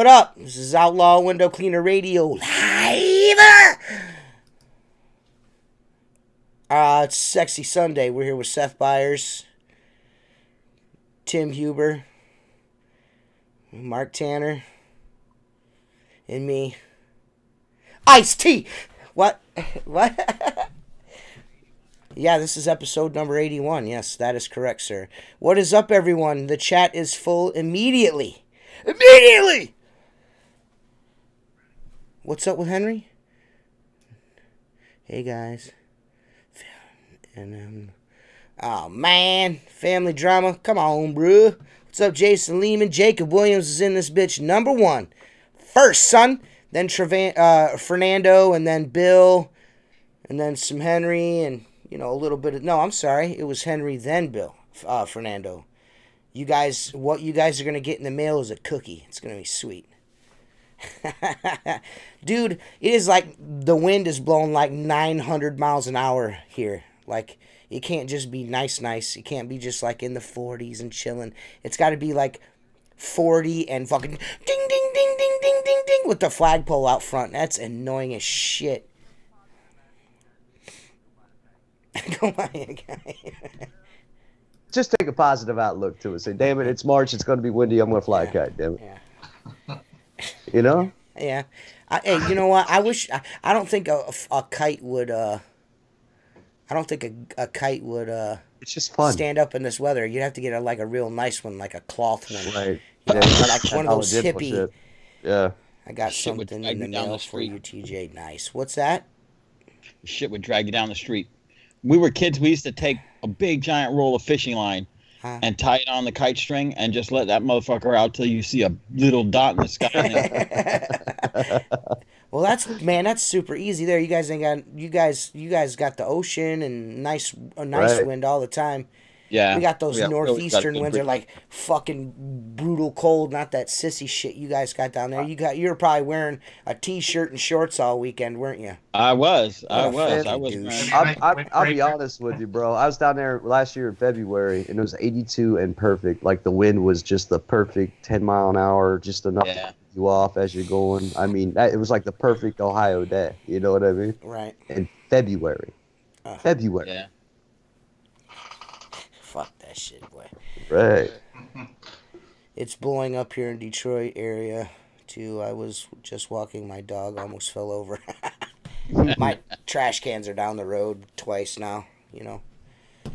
what up? This is Outlaw Window Cleaner Radio live. It's Sexy Sunday. We're here with Seth Byers, Tim Huber, Mark Tanner, and me. Ice-T! What? Yeah, this is episode number 81. Yes, that is correct, sir. What is up, everyone? The chat is full immediately. Immediately! What's up with Henry? Hey, guys. And, oh, man. Family drama. Come on, bro. What's up, Jason Lehman? Jacob Williams is in this bitch. Number one. First, son. Then Fernando, and then Bill, and then some Henry, and, you know, a little bit of... No, I'm sorry. It was Henry, then Bill. Fernando. You guys... What you guys are going to get in the mail is a cookie. It's going to be sweet. Dude, it is like the wind is blowing like 900 miles an hour here. Like, it can't just be nice. It can't be just like in the 40s and chilling. It's got to be like 40 and fucking ding, ding, ding, ding, ding, ding, ding with the flagpole out front. That's annoying as shit. Go buy a guy. Just take a positive outlook to it. Say, damn it, it's March. It's going to be windy. I'm going to fly a kite, damn it. Yeah. You know? Yeah. Hey, you know what? I wish... I don't think a kite would... I don't think a kite would... It's just fun. Stand up in this weather. You'd have to get a real nice one, like a cloth one. Right. Yeah, like one of those hippie... Shit. Yeah. I got something in the mail for you, TJ. Nice. What's that? Shit would drag you down the street. We were kids. We used to take a big giant roll of fishing line and tie it on the kite string and just let that motherfucker out till you see a little dot in the sky. Well, that's super easy there. You guys ain't got you guys got the ocean and a nice right. Wind all the time. Yeah, we got those northeastern winds are like fucking brutal cold, not that sissy shit you guys got down there. You were probably wearing a t-shirt and shorts all weekend, weren't you? I was. I'll be honest with you, bro. I was down there last year in February, and it was 82 and perfect. Like the wind was just the perfect 10 mile an hour, just enough to keep you off as you're going. I mean, it was like the perfect Ohio day. You know what I mean? Right. In February. February. Yeah. Fuck that shit, boy. Right. It's blowing up here in Detroit area, too. I was just walking my dog, almost fell over. My trash cans are down the road twice now, you know. They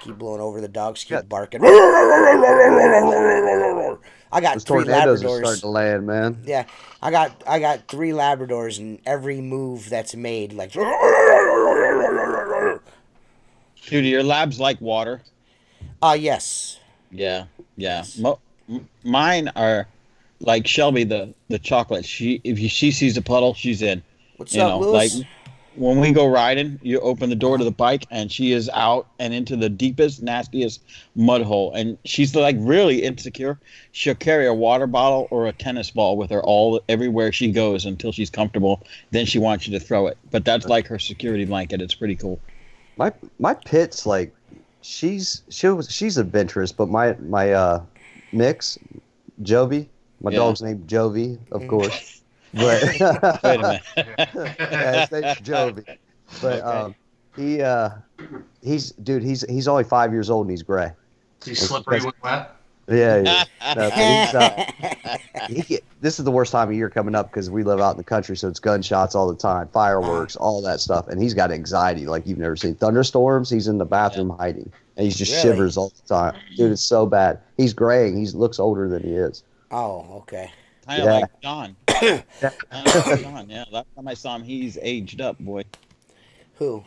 keep blowing over, the dogs keep barking. I got 3 tornadoes Labradors. Are starting to land, man. Yeah, I got 3 Labradors, and every move that's made, like... Dude, your labs like water? Yes. Yeah. Yes. Mine are like Shelby, the chocolate. If she sees a puddle, she's in. What's up, Lewis? Like when we go riding, you open the door to the bike, and she is out and into the deepest, nastiest mud hole. And she's like really insecure. She'll carry a water bottle or a tennis ball with her everywhere she goes until she's comfortable. Then she wants you to throw it. But that's like her security blanket. It's pretty cool. My pit's like. She's adventurous, but my mix, Jovi, my dog's named Jovi, of course. But wait a minute. Yeah, his name's Jovi. But he's only 5 years old and he's gray. He's slippery when wet. Yeah. This is the worst time of year coming up because we live out in the country, so it's gunshots all the time, fireworks, all that stuff, and he's got anxiety like you've never seen. Thunderstorms, he's in the bathroom hiding, and he just shivers all the time. Dude, it's so bad. He's graying. He looks older than he is. Oh, okay. Kind of like John. John, yeah. Last time I saw him, he's aged up, boy. Who?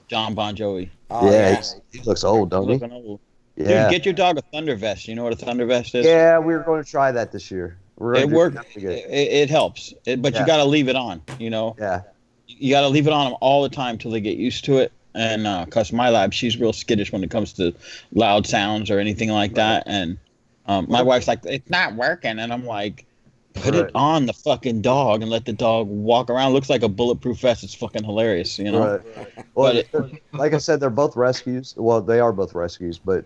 John Bon Jovi. Oh, yeah. He looks old, don't he? Looking old. Yeah. Dude, get your dog a thunder vest. You know what a thunder vest is? Yeah, we were going to try that this year. It works. It helps, but you got to leave it on. You know. Yeah. You got to leave it on them all the time till they get used to it. And because my lab, she's real skittish when it comes to loud sounds or anything like that. And my wife's like, "It's not working," and I'm like, "Put it on the fucking dog and let the dog walk around. Looks like a bulletproof vest. It's fucking hilarious, you know." Right. Well, like I said, they're both rescues. Well, they are both rescues, but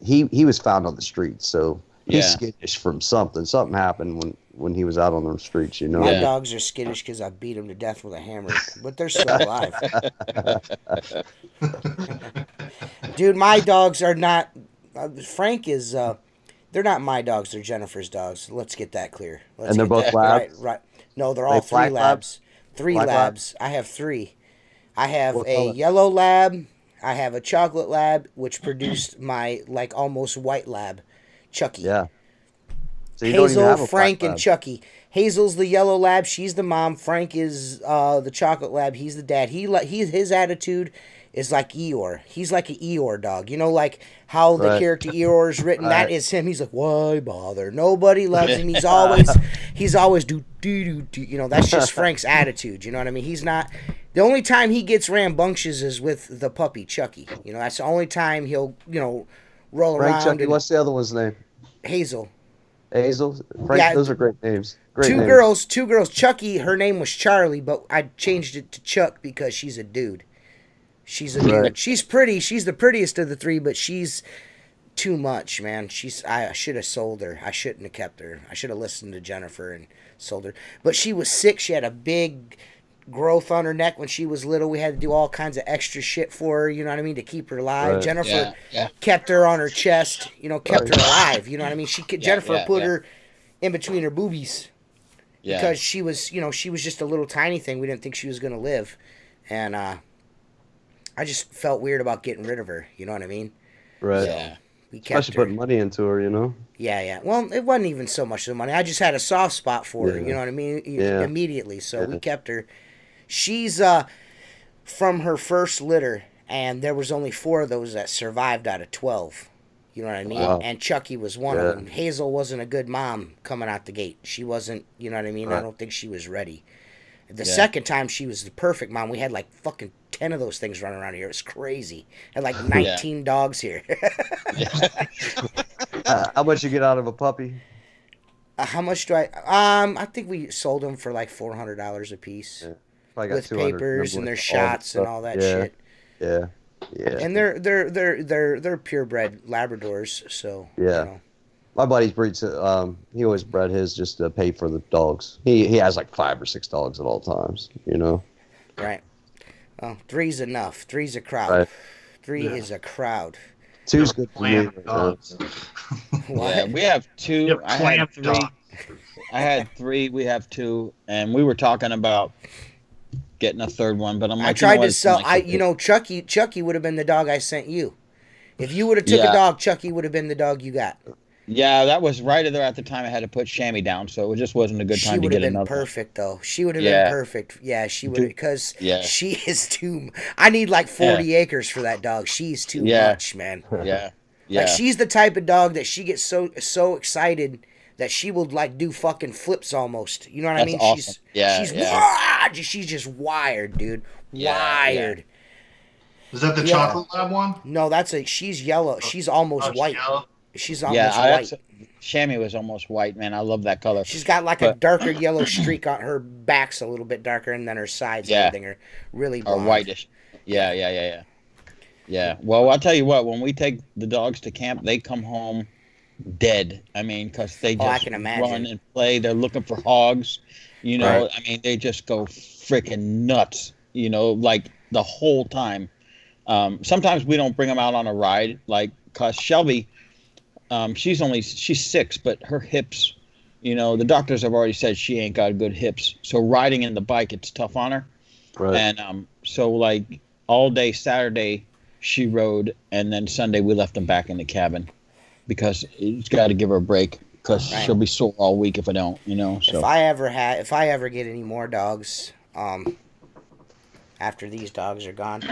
he was found on the streets, so he's skittish from something. Something happened when he was out on the streets, you know. My dogs are skittish because I beat them to death with a hammer, but they're still alive. Dude, my dogs are not. Frank is. They're not my dogs. They're Jennifer's dogs. Let's get that clear. And they're both labs? Right. No, they're all three labs. Three labs. I have three. I have a yellow lab. I have a chocolate lab, which produced my almost white lab, Chucky. Yeah. So you Hazel, don't even have a Frank, and lab. Chucky. Hazel's the yellow lab. She's the mom. Frank is the chocolate lab. He's the dad. His attitude is like Eeyore. He's like an Eeyore dog. You know, like how the character Eeyore is written. That is him. He's like, why bother? Nobody loves him. He's always do. You know, that's just Frank's attitude. You know what I mean? He's not. The only time he gets rambunctious is with the puppy Chucky. You know, that's the only time he'll roll Frank, around. Chucky. What's the other one's name? Hazel. Hazel. Frank. Those are great names. Two girls. Chucky, her name was Charlie, but I changed it to Chuck because she's a dude. She's a dude. She's pretty. She's the prettiest of the three, but she's too much, man. I should have sold her. I shouldn't have kept her. I should have listened to Jennifer and sold her. But she was sick. She had a big growth on her neck when she was little. We had to do all kinds of extra shit for her, you know what I mean, to keep her alive. Right. Jennifer kept her on her chest, kept her alive, you know what I mean. Jennifer put her in between her boobies because she was just a little tiny thing. We didn't think she was going to live. And I just felt weird about getting rid of her, you know what I mean? Right. So we kept Especially putting money into her, Yeah. Well, it wasn't even so much the money. I just had a soft spot for her, you know what I mean? Immediately. So we kept her. She's from her first litter, and there was only 4 of those that survived out of 12. You know what I mean? Wow. And Chucky was one of them. Hazel wasn't a good mom coming out the gate. She wasn't, you know what I mean? Right. I don't think she was ready. The second time, she was the perfect mom. We had fucking 10 of those things running around here. It was crazy. Had 19 dogs here. How much you get out of a puppy? How much do I think we sold them for $400 a piece. Yeah. With papers and their shots and all that shit. Yeah. And they're purebred Labradors, so My buddy breeds. He always bred his just to pay for the dogs. He has 5 or 6 dogs at all times. Right. Well, 3's enough. 3's a crowd. Right. 3 is a crowd. 2's good for me. Yeah, we have 2. I had 3. I had 3. We have 2, and we were talking about getting a third one, but I tried to sell. Chucky would have been the dog I sent you. If you would have took a dog, Chucky would have been the dog you got. Yeah, that was right there at the time I had to put Shammy down, so it just wasn't a good time to get another. She would have been perfect, though. She would have been perfect. Yeah, she would, because she is too. I need 40 acres for that dog. She's too much, man. Yeah. She's the type of dog that she gets so excited that she will do fucking flips almost. You know what I mean? Awesome. She's just wired, dude. Wired. Yeah. Is that the chocolate lab one? No, she's yellow. She's almost white. Yellow? She's almost white. Shammy was almost white, man. I love that color. She's got a darker yellow streak on her back's a little bit darker, and then her sides and everything are really blonde. Or whitish. Yeah. Well, I'll tell you what. When we take the dogs to camp, they come home dead. I mean, because they just run and play. They're looking for hogs. I mean, they just go freaking nuts. The whole time. Sometimes we don't bring them out on a ride, because Shelby, she's 6, but her hips, the doctors have already said she ain't got good hips. So riding in the bike, it's tough on her. Right. And so all day Saturday she rode, and then Sunday we left them back in the cabin because it's got to give her a break because she'll be sore all week if I don't. So if I ever get any more dogs, after these dogs are gone,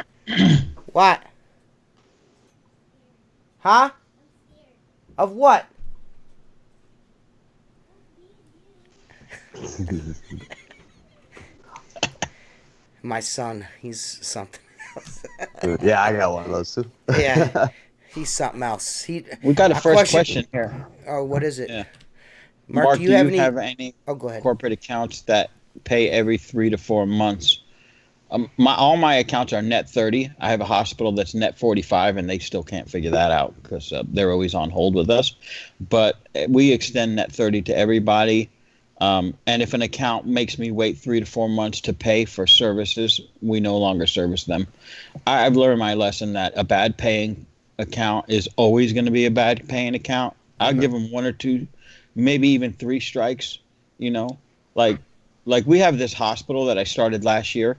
what? Huh? Of what? My son, he's something else. Yeah, I got one of those too. Yeah, he's something else. We got a first question here. Oh, what is it? Yeah. Mark, do you have any go ahead. Corporate accounts that pay every 3 to 4 months? All my accounts are net 30. I have a hospital that's net 45, and they still can't figure that out because they're always on hold with us. But we extend net 30 to everybody. And if an account makes me wait 3 to 4 months to pay for services, we no longer service them. I've learned my lesson that a bad paying account is always going to be a bad paying account. I'll give them 1 or 2, maybe even 3 strikes. You know, like we have this hospital that I started last year,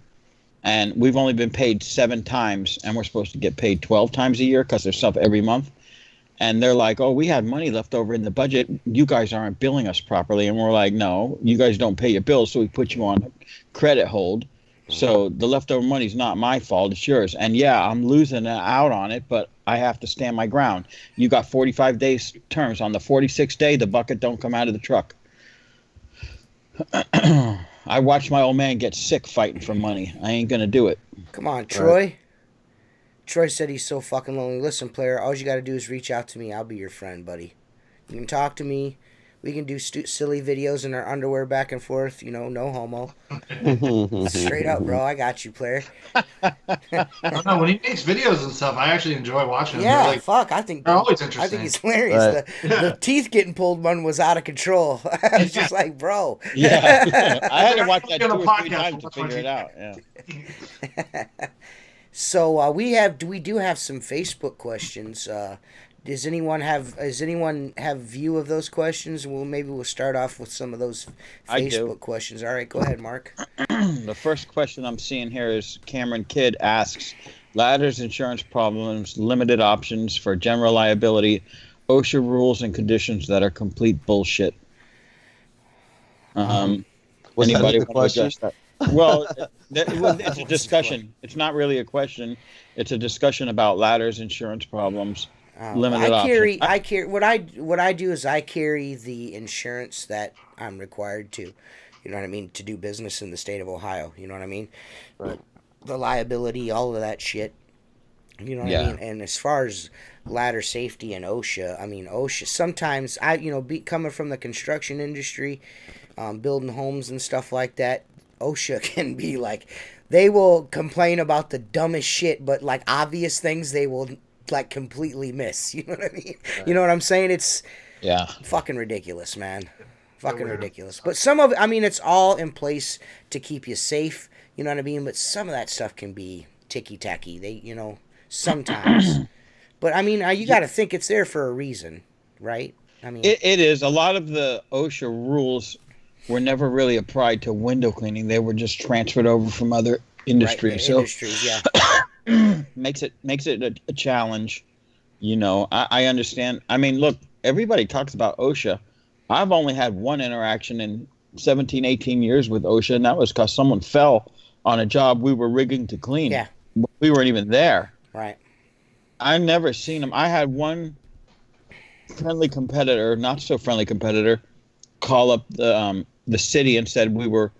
and we've only been paid 7 times, and we're supposed to get paid 12 times a year because there's stuff every month. And they're like, oh, we had money left over in the budget. You guys aren't billing us properly. And we're like, no, you guys don't pay your bills, so we put you on credit hold. So the leftover money's not my fault, it's yours. And yeah, I'm losing out on it, but I have to stand my ground. You got 45 days terms. On the 46th day, the bucket don't come out of the truck. I watched my old man get sick fighting for money. I ain't going to do it. Come on, Troy. Troy said he's so fucking lonely. Listen, player, all you got to do is reach out to me. I'll be your friend, buddy. You can talk to me. We can do silly videos in our underwear back and forth. You know, no homo. Straight up, bro. I got you, player. I don't know, when he makes videos and stuff, I actually enjoy watching them. Yeah, They're like, fuck. I think they're always interesting. I think it's hilarious. Right. The teeth getting pulled one was out of control. I was just like, bro. Yeah. I had to watch that 2 On the or 3 podcast, times to watch figure my it out. Yeah. So we do have some Facebook questions. Does anyone have view of those questions? We'll start off with some of those Facebook questions. All right, go ahead, Mark. The first question I'm seeing here is Cameron Kidd asks, ladders, insurance problems, limited options for general liability, OSHA rules and conditions that are complete bullshit. Was Anybody that the want to question? address that? Well, it's a discussion. It's not really a question. It's a discussion about ladders, insurance problems, limited options. What I do is I carry the insurance that I'm required to. You know what I mean? To do business in the state of Ohio. You know what I mean? Right. The liability, all of that shit. You know what I mean? And as far as ladder safety and OSHA, I mean, OSHA, sometimes coming from the construction industry, building homes and stuff like that, OSHA can be like, they will complain about the dumbest shit, but like obvious things they will like completely miss. You know what I mean? Right. You know what I'm saying? It's fucking ridiculous, man. Fucking ridiculous. But some of it, I mean, it's all in place to keep you safe. You know what I mean? But some of that stuff can be ticky-tacky. Sometimes. But I mean, you got to think it's there for a reason, right? I mean, it is. A lot of the OSHA rules were never really applied to window cleaning. They were just transferred over from other industries. Right, so industries, yeah. makes it a challenge. You know, I understand. I mean, look, everybody talks about OSHA. I've only had one interaction in 17, 18 years with OSHA, and that was because someone fell on a job we were rigging to clean. Yeah. We weren't even there. Right. I've never seen them. I had one friendly competitor, not so friendly competitor, call up the city and said we were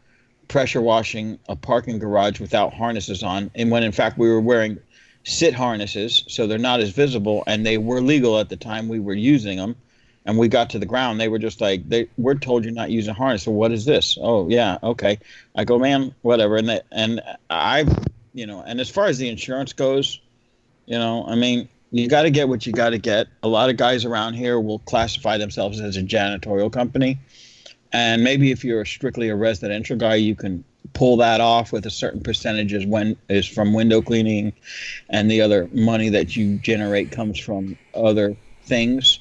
pressure washing a parking garage without harnesses on, and when in fact we were wearing sit harnesses, so they're not as visible, and they were legal at the time we were using them. And we got to the ground, they were just like, we're told you're not using a harness. So what is this? Oh yeah, okay. I go, man, whatever. And as far as the insurance goes, you know, I mean, you got to get what you got to get. A lot of guys around here will classify themselves as a janitorial company. And maybe if you're strictly a residential guy, you can pull that off with a certain percentage is from window cleaning, and the other money that you generate comes from other things,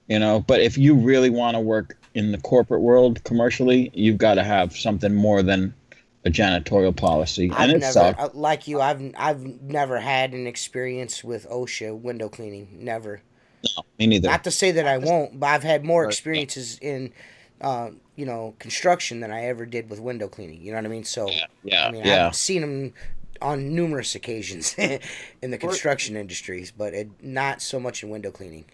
you know. But if you really want to work in the corporate world commercially, you've got to have something more than a janitorial policy. I've never had an experience with OSHA window cleaning. Never. No, me neither. Not to say that I won't, but I've had more experiences in construction than I ever did with window cleaning. You know what I mean? So I've seen them on numerous occasions in the construction industries, but not so much in window cleaning.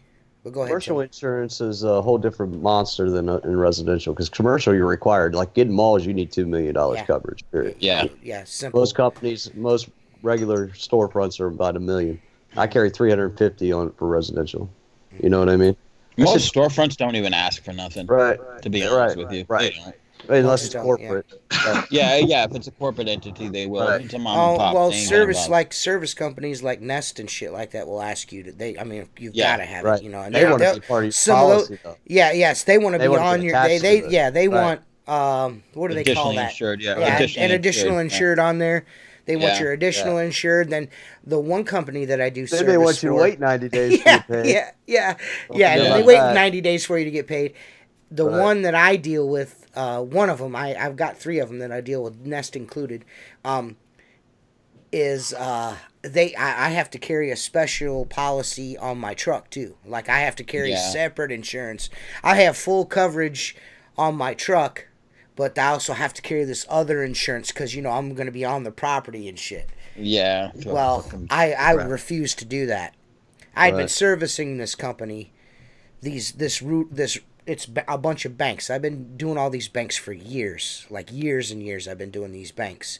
But go ahead. Commercial insurance is a whole different monster than in residential, because commercial you're required. Like getting malls, you need $2 million coverage. Period. Yeah. Simple. Most companies, most regular storefronts are about $1 million. I carry $350 on for residential. You know what I mean? Most storefronts don't even ask for nothing. Right. To be honest with you. Right. Unless it's corporate. Yeah. If it's a corporate entity, they will. Right. If it's a mom and pop, service companies like Nest and shit like that will ask you to. You've got to have it, you know. And they want to be part of your policy, though. Yes, they want to be on your. They want what do they call that? Insured, yeah. An additional insured on there. They want your additional yeah. insured. Then the one company that I do Then service they want you to wait 90 days to get paid. Yeah. Don't And forget they about wait that. 90 days for you to get paid. The one that I deal with, one of them, I've got 3 of them that I deal with, Nest included, is I have to carry a special policy on my truck too. Like I have to carry separate insurance. I have full coverage on my truck, but I also have to carry this other insurance because, you know, I'm going to be on the property and shit. Yeah. Well, I refuse to do that. I'd been servicing this company, it's a bunch of banks. I've been doing all these banks for years, like years and years I've been doing these banks.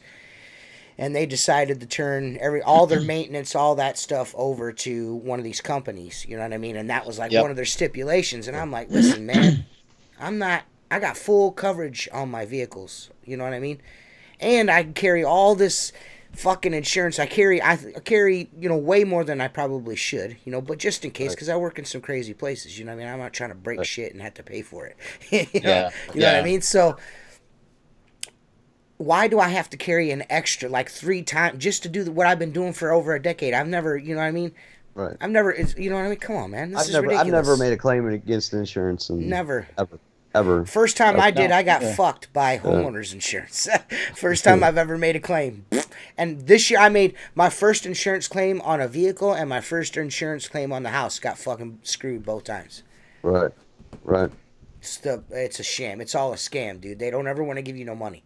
And they decided to turn all their maintenance, all that stuff over to one of these companies, you know what I mean? And that was like one of their stipulations. And I'm like, listen, man, I got full coverage on my vehicles, you know what I mean? And I can carry all this fucking insurance. I carry, you know, way more than I probably should, you know, but just in case, because I work in some crazy places, you know what I mean? I'm not trying to break shit and have to pay for it. you know what I mean? So why do I have to carry an extra, like 3 times, just to do what I've been doing for over a decade? I've never, you know what I mean? Right. I've never, you know what I mean? Come on, man. This is ridiculous. I've never made a claim against insurance. Never. Ever. First time I did, I got fucked by homeowners insurance. First time I've ever made a claim. And this year I made my first insurance claim on a vehicle and my first insurance claim on the house. Got fucking screwed both times. Right. It's a sham. It's all a scam, dude. They don't ever want to give you no money.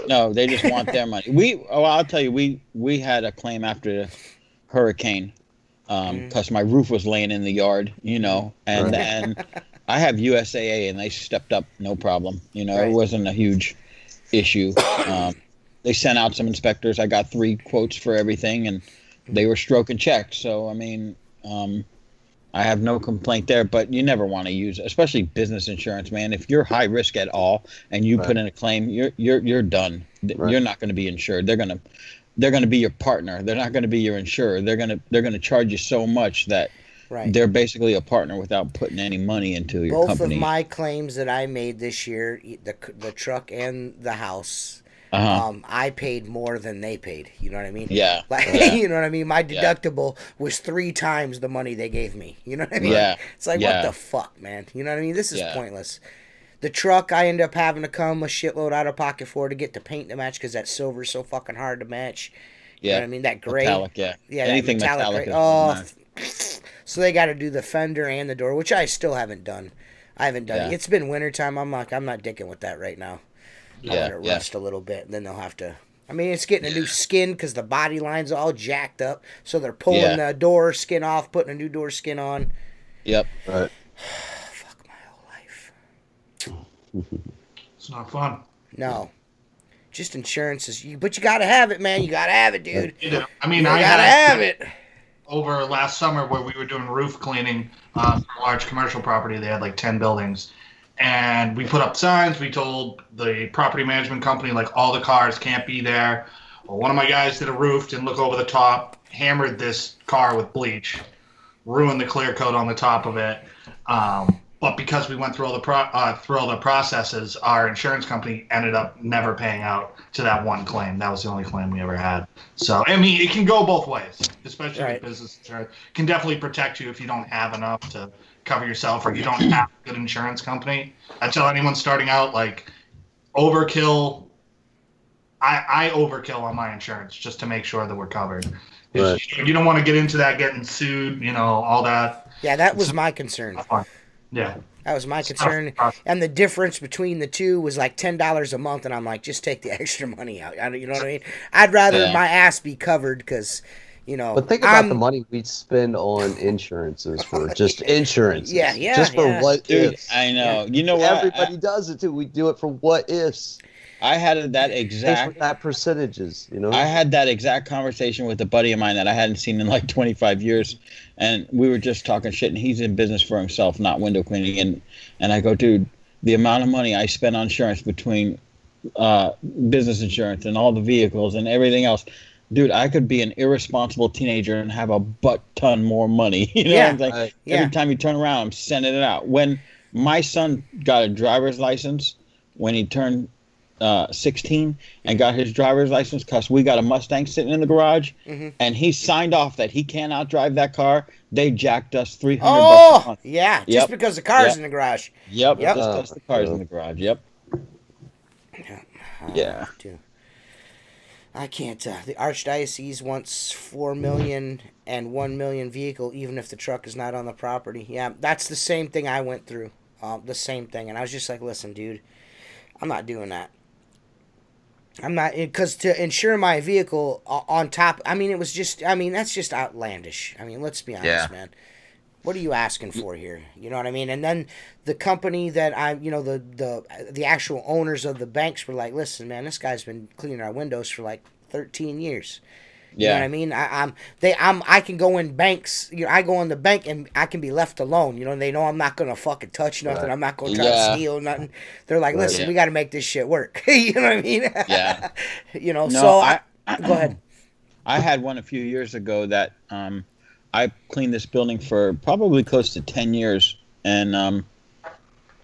No, they just want their money. I'll tell you, we had a claim after the hurricane because my roof was laying in the yard, you know, and then I have USAA and they stepped up, no problem. You know, it wasn't a huge issue. They sent out some inspectors. I got 3 quotes for everything, and they were stroking checks. So I mean, I have no complaint there. But you never want to use, especially business insurance, man. If you're high risk at all and you put in a claim, you're done. You're not going to be insured. They're going to be your partner. They're not going to be your insurer. They're going to charge you so much that they're basically a partner without putting any money into your company. Both of my claims that I made this year, the truck and the house, I paid more than they paid. You know what I mean? Yeah. You know what I mean? My deductible was 3 times the money they gave me. You know what I mean? Yeah. It's like, what the fuck, man? You know what I mean? This is pointless. The truck, I end up having to come a shitload out of pocket for to get the paint to match because that silver's so fucking hard to match. You know what I mean? That gray. Metallic, anything metallic. So they got to do the fender and the door, which I still haven't done. I haven't done it. It's been wintertime. I'm not dicking with that right now. I let it rust a little bit, and then they'll have to. I mean, it's getting a new skin because the body line's all jacked up. So they're pulling the door skin off, putting a new door skin on. Yep. Right. Fuck my whole life. It's not fun. No. Just insurance is, but you gotta have it, man. You gotta have it, dude. You know, I mean, you gotta have it. Over last summer, where we were doing roof cleaning for a large commercial property, they had like 10 buildings. And we put up signs. We told the property management company, like, all the cars can't be there. Well, one of my guys did a roof, didn't look over the top, hammered this car with bleach, ruined the clear coat on the top of it. But because we went through all the processes, our insurance company ended up never paying out to that one claim. That was the only claim we ever had. So, I mean, it can go both ways, especially with business insurance. It can definitely protect you if you don't have enough to cover yourself or you don't have a good insurance company. I tell anyone starting out, like, overkill. I overkill on my insurance just to make sure that we're covered. Right. You don't want to get into that, getting sued, you know, all that. Yeah, that was my concern. Yeah. That was my concern. And the difference between the two was like $10 a month. And I'm like, just take the extra money out. You know what I mean? I'd rather my ass be covered because, you know. But think about the money we'd spend on insurances for just insurance. Just for what ifs. I know. You know what? Everybody does it too. We do it for what ifs. I had that exact that percentages, you know. I had that exact conversation with a buddy of mine that I hadn't seen in like 25 years, and we were just talking shit. And he's in business for himself, not window cleaning. And I go, dude, the amount of money I spend on insurance between business insurance and all the vehicles and everything else, dude, I could be an irresponsible teenager and have a butt ton more money. You know what I'm saying? Every time you turn around, I'm sending it out. When my son got a driver's license, when he turned 16 and got his driver's license, because we got a Mustang sitting in the garage, and he signed off that he cannot drive that car. They jacked us $300 a month. Yeah, just because the car's in the garage. Yep. Just because the car's in the garage. Yep. Yeah. I can't. The Archdiocese wants 4 million and 1 million vehicle, even if the truck is not on the property. Yeah, that's the same thing I went through. The same thing, and I was just like, listen, dude, I'm not doing that. I'm not, because to insure my vehicle on top, I mean, that's just outlandish. I mean, let's be honest, man. What are you asking for here? You know what I mean? And then the company that the actual owners of the banks were like, listen, man, this guy's been cleaning our windows for like 13 years. You know what I mean? I can go in banks. I go in the bank and I can be left alone. You know, they know I'm not gonna fucking touch nothing. Right. I'm not gonna try to steal nothing. They're like, listen, we got to make this shit work. You know what I mean? Yeah. No, go ahead. I had one a few years ago that I cleaned this building for probably close to 10 years, and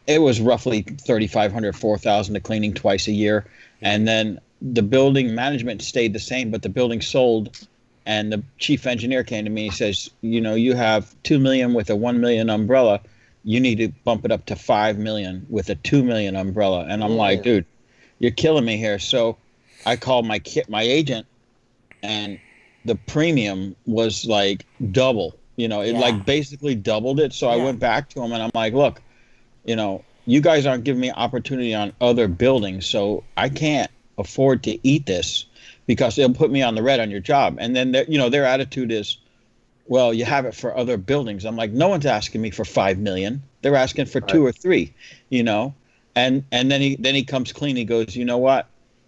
it was roughly $3,500, $4,000 to cleaning twice a year, and then the building management stayed the same, but the building sold, and the chief engineer came to me and says, you have $2 million with a $1 million umbrella. You need to bump it up to $5 million with a $2 million umbrella. And I'm like, dude, you're killing me here. So I called my agent, and the premium was like double. It like basically doubled it. So I went back to him and I'm like, look, you guys aren't giving me opportunity on other buildings, so I can't afford to eat this because it'll put me on the red on your job. And then their attitude is, well, you have it for other buildings. I'm like, no one's asking me for $5 million. They're asking for 2 or 3, and then he comes clean. He goes, you know what?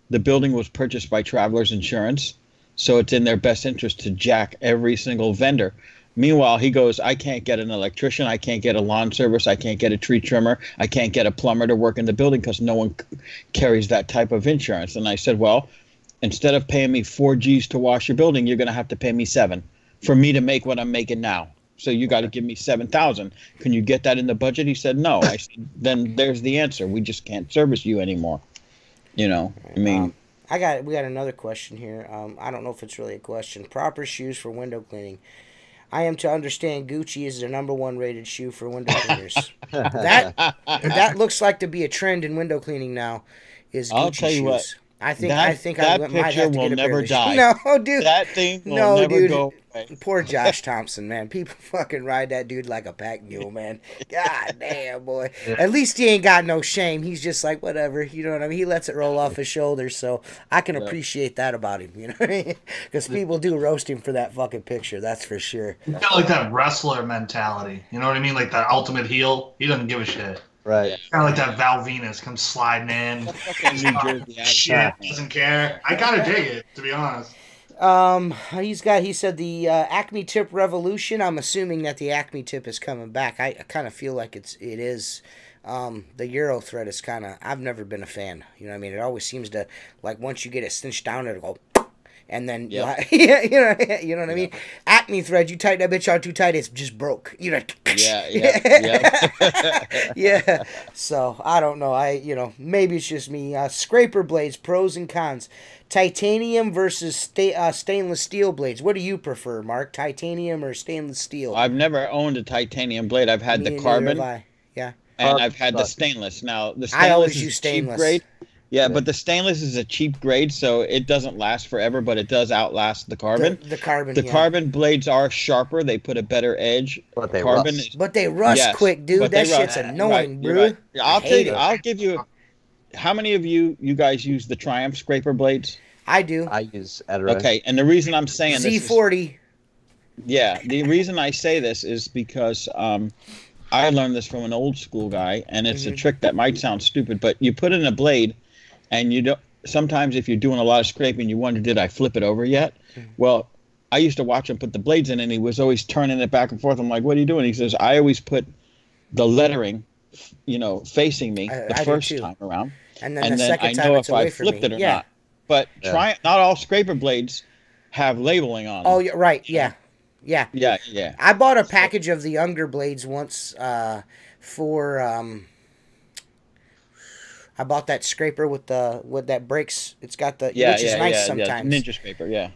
The building was purchased by Travelers Insurance, so it's in their best interest to jack every single vendor. Meanwhile, he goes, I can't get an electrician, I can't get a lawn service, I can't get a tree trimmer, I can't get a plumber to work in the building because no one carries that type of insurance. And I said, well, instead of paying me 4 G's to wash your building, you're going to have to pay me 7 for me to make what I'm making now. So you got to give me 7,000. Can you get that in the budget? He said, no. I said, then there's the answer. We just can't service you anymore. We got another question here. I don't know if it's really a question. Proper shoes for window cleaning. I am to understand Gucci is the #1 rated shoe for window cleaners. that looks like to be a trend in window cleaning now. Is Gucci I'll tell you shoes. What, I think that might have to will get a never pair of die. No, dude. That thing will never go away. Poor Josh Thompson, man. People fucking ride that dude like a pack mule, man. God damn, boy. At least he ain't got no shame. He's just like, whatever. You know what I mean? He lets it roll off his shoulders, so I can appreciate that about him, you know what I mean? Because people do roast him for that fucking picture, that's for sure. He's got like that wrestler mentality. You know what I mean? Like that ultimate heel. He doesn't give a shit. Right. Kind of like that Val Venus comes sliding in. Shit, doesn't care. I kind of dig it, to be honest. He said the Acme Tip Revolution. I'm assuming that the Acme Tip is coming back. I kind of feel like it is. The Euro thread is kind of, I've never been a fan. You know what I mean? It always seems to, like, once you get it cinched down, it'll go, and then, you know what I mean? Acme thread, you tighten that bitch on too tight, it's just broke. Yeah. So, I don't know. Maybe it's just me. Scraper blades, pros and cons. Titanium versus stainless steel blades. What do you prefer, Mark? Titanium or stainless steel? I've never owned a titanium blade. I've had the carbon. Yeah. And I've had the stainless. Now, the I stainless always is use a cheap stainless. grade. Yeah, but the stainless is a cheap grade, so it doesn't last forever, but it does outlast the carbon. The carbon, The carbon blades are sharper. They put a better edge. But they carbon rust. But they rust quick, dude. That shit's annoying, bro. Right. I'll give you. How many of you guys use the Triumph scraper blades? I do. I use Adderall. Okay, and the reason I'm saying Z40. the reason I say this is because I learned this from an old school guy, and it's a trick that might sound stupid, but you put in a blade, and you don't. Sometimes if you're doing a lot of scraping, you wonder, did I flip it over yet? Well, I used to watch him put the blades in, and he was always turning it back and forth. I'm like, what are you doing? He says, I always put the lettering, facing me the first time around, and then the second time I know it's if I away from flipped me. it or not. But not all scraper blades have labeling on them. Oh, yeah, right. Yeah. Yeah. I bought a package of the Unger blades once for I bought that scraper with that breaks. It's got the which is nice sometimes. Ninja scraper, yeah.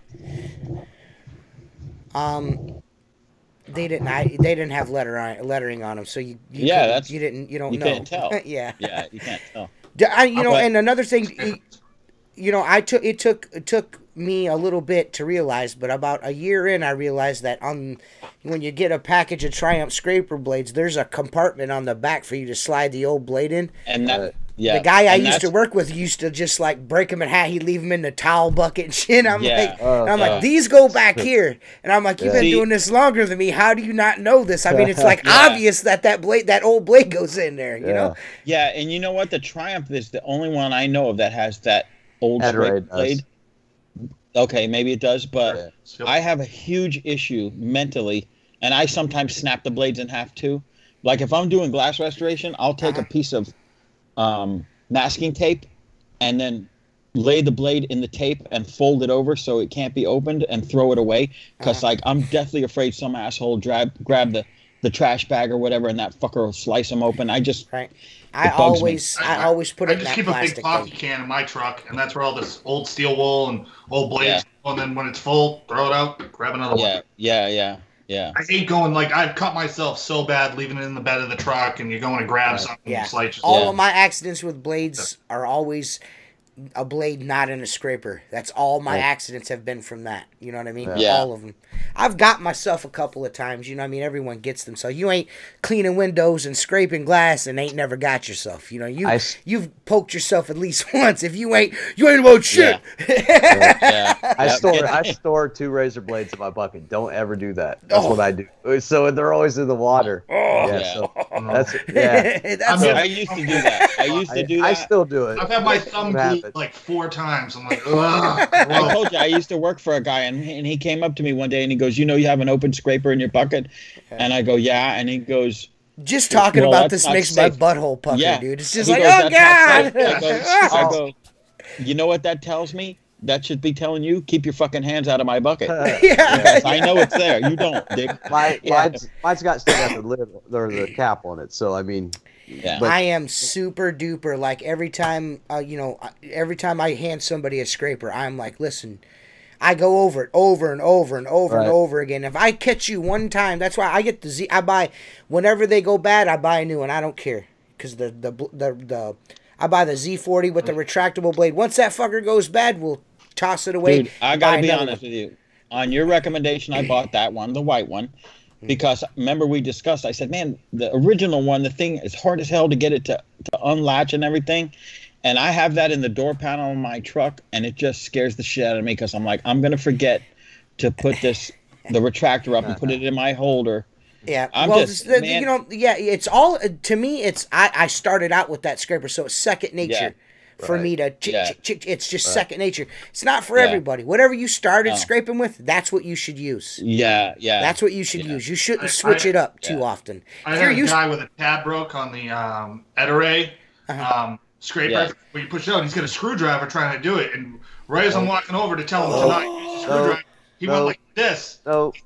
They didn't have lettering on them, so you don't know. Can't tell. Yeah, you can't tell. And another thing, it took me a little bit to realize, but about a year in, I realized that when you get a package of Triumph scraper blades, there's a compartment on the back for you to slide the old blade in. And that, the guy I used to work with used to just like break them in half. He'd leave them in the towel bucket and shit. I'm like, these go back here, and I'm like, you've been doing this longer than me. How do you not know this? I mean, it's like obvious that old blade goes in there. You know? Yeah, and you know what? The Triumph is the only one I know of that has that old scraper blade. Okay, maybe it does, but I have a huge issue mentally, and I sometimes snap the blades in half too. Like if I'm doing glass restoration, I'll take a piece of masking tape and then lay the blade in the tape and fold it over so it can't be opened and throw it away. Because like I'm deathly afraid some asshole grab the trash bag or whatever and that fucker will slice them open. I always put it in that plastic. I just keep a big coffee can in my truck, and that's where all this old steel wool and old blades go, and then when it's full, throw it out, grab another one. Yeah. I hate going, like, I've cut myself so bad leaving it in the bed of the truck, and you're going to grab something. Yeah. It's like all of my accidents with blades are always a blade not in a scraper. That's all my accidents have been from that. You know what I mean? Yeah. All of them. I've got myself a couple of times. You know what I mean? Everyone gets them. So you ain't cleaning windows and scraping glass and ain't never got yourself. You know, you've poked yourself at least once. If you ain't about shit. Yeah. I store 2 razor blades in my bucket. Don't ever do that. That's what I do. So they're always in the water. So that's I used to do that. I still do it. I've had my thumb glued like 4 times. I'm like, ugh. I told you I used to work for a guy, and he came up to me one day and he goes, you have an open scraper in your bucket? And I go, yeah. And he goes, just talking about this makes safe. my butthole pucker, dude. It's just like, goes, oh, God. I go, you know what that tells me? That should be telling you, keep your fucking hands out of my bucket. I know it's there. You don't, Dick. Mine's got still got the lid or the cap on it. So, I mean... Yeah. I am super duper, like every time I hand somebody a scraper, I'm like, listen, I go over it over and over and over and over again. If I catch you one time, that's why I get I buy, whenever they go bad, I buy a new one. I don't care. Because I buy the Z40 with the retractable blade. Once that fucker goes bad, we'll toss it away. Dude, I gotta be honest with you. On your recommendation, I bought that one, the white one. Because remember we discussed, I said, man, the original one, the thing is hard as hell to get it to unlatch and everything. And I have that in the door panel on my truck, and it just scares the shit out of me because I'm like, I'm going to forget to put the retractor up and put it in my holder. Yeah. It's all, to me, I started out with that scraper, so it's second nature. For me to it's just second nature. It's not for everybody. Whatever you started scraping with, that's what you should use. Yeah. That's what you should use. You shouldn't switch it up too often. I had a guy with a tab broke on the Edaray scraper. Where you push it out, he's got a screwdriver trying to do it. And right as I'm walking over to tell him tonight, use a screwdriver, he went like this.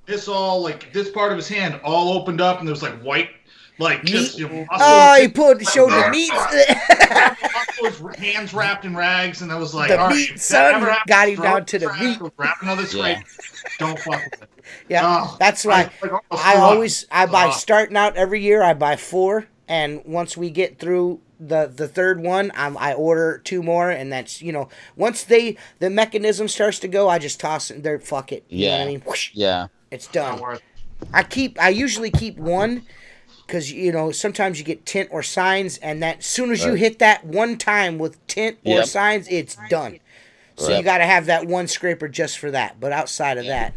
This all, like, this part of his hand all opened up, and there was like white. Like just muscle. He showed the meat. His hands wrapped in rags, and I was like, the meat, son, got him down to the meat. Grab another scrape. Don't fuck with it. Yeah, that's why I buy starting out every year. I buy 4, and once we get through the third one, I order 2 more, and that's once the mechanism starts to go, I just toss it there. Fuck it. You know what I mean? Whoosh, it's done. I usually keep 1. Because, sometimes you get tint or signs, and that as soon as you hit that one time with tint or signs, it's done. So you got to have that one scraper just for that. But outside of that,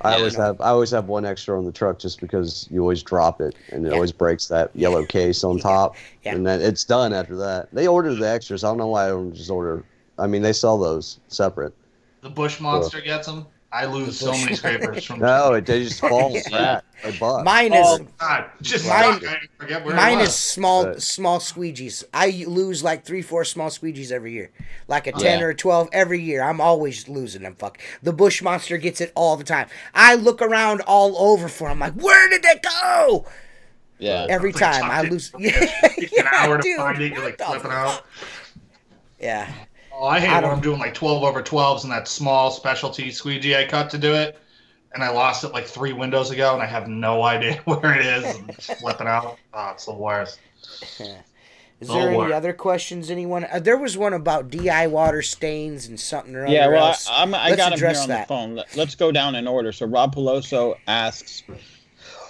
I always have 1 extra on the truck just because you always drop it, and it always breaks that yellow case on top, and then it's done after that. They order the extras. I don't know why I don't just order. I mean, they sell those separate. The Bush Monster gets them. I lose so many scrapers from. No, they just fall flat. They bust. Mine is mine is small squeegees. I lose like 3-4 small squeegees every year, like a 10 or a 12 every year. I'm always losing them. Fuck. The Bush Monster gets it all the time. I look around all over for him. Like, where did it go? Yeah. Every time I lose. An hour to find it. You're like flipping out. Yeah. Oh, I hate when I'm doing like 12 over 12s and that small specialty squeegee I cut to do it. And I lost it like 3 windows ago, and I have no idea where it is. I'm just flipping out. Oh, it's the worst. Is there any other questions, anyone? There was one about DI water stains and something or other. Yeah, well, else. I got him here on the phone. Let's go down in order. So Rob Peloso asks,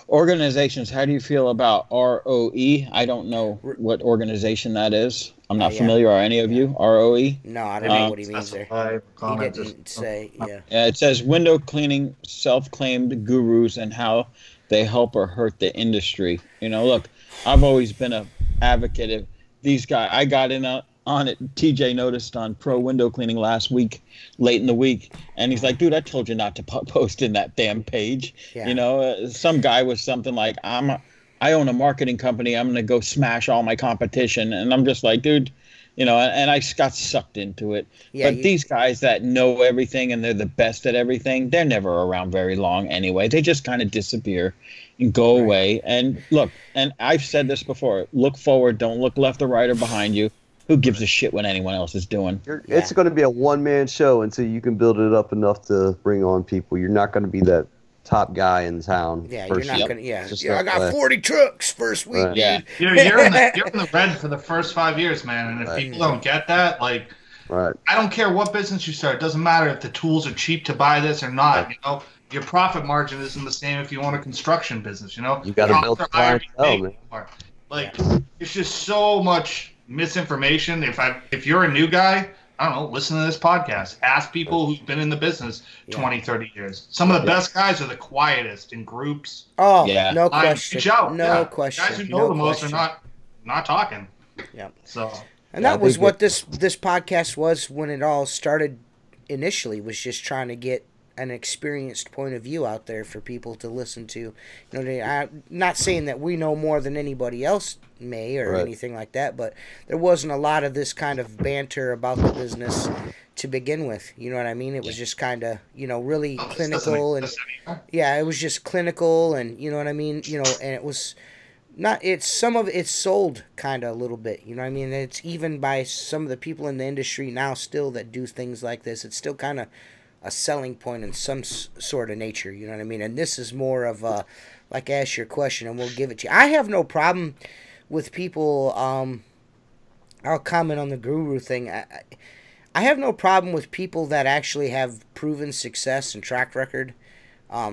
organizations, how do you feel about ROE? I don't know what organization that is. I'm not familiar. Are any of you? ROE? No, I don't know what he means there. He didn't say, Yeah, it says window cleaning self-claimed gurus and how they help or hurt the industry. You know, look, I've always been an advocate of these guys. I got in on it. TJ noticed on Pro Window Cleaning last week, late in the week, and he's like, dude, I told you not to post in that damn page. Yeah. You know, some guy was something like, I own a marketing company. I'm going to go smash all my competition. And I'm just like, dude, you know, and I got sucked into it. Yeah, but these guys that know everything and they're the best at everything, they're never around very long anyway. They just kind of disappear and go away. And look, and I've said this before, look forward, don't look left or right or behind you. Who gives a shit what anyone else is doing? It's going to be a one-man show until you can build it up enough to bring on people. You're not going to be that top guy in town. Yeah, you're not going to. Yeah, I got 40 trucks first week. Right. Yeah, you're in the red for the first 5 years, man. And if people don't get that, like, I don't care what business you start. It doesn't matter if the tools are cheap to buy this or not. You know, your profit margin isn't the same if you own a construction business. You know, you got to build the clientele, man. Like, it's just so much misinformation. If you're a new guy, I don't know, listen to this podcast. Ask people who've been in the business 20, 30 years. Some of the best guys are the quietest in groups. Oh, yeah. No question. No question. Guys who know the most are not talking. Yeah. So, and that was what this podcast was when it all started initially, was just trying to get an experienced point of view out there for people to listen to. You know, I'm not saying that we know more than anybody else may or anything like that, but there wasn't a lot of this kind of banter about the business to begin with. You know what I mean? It was just kind of, you know, really clinical, and it was just clinical, and you know what I mean? You know, and it was not, it's some of it's sold kind of a little bit, you know what I mean? It's even by some of the people in the industry now still that do things like this. It's still kind of a selling point in some sort of nature, you know what I mean? And this is more of a, like, ask your question and we'll give it to you. I have no problem with people, I'll comment on the guru thing. I have no problem with people that actually have proven success and track record or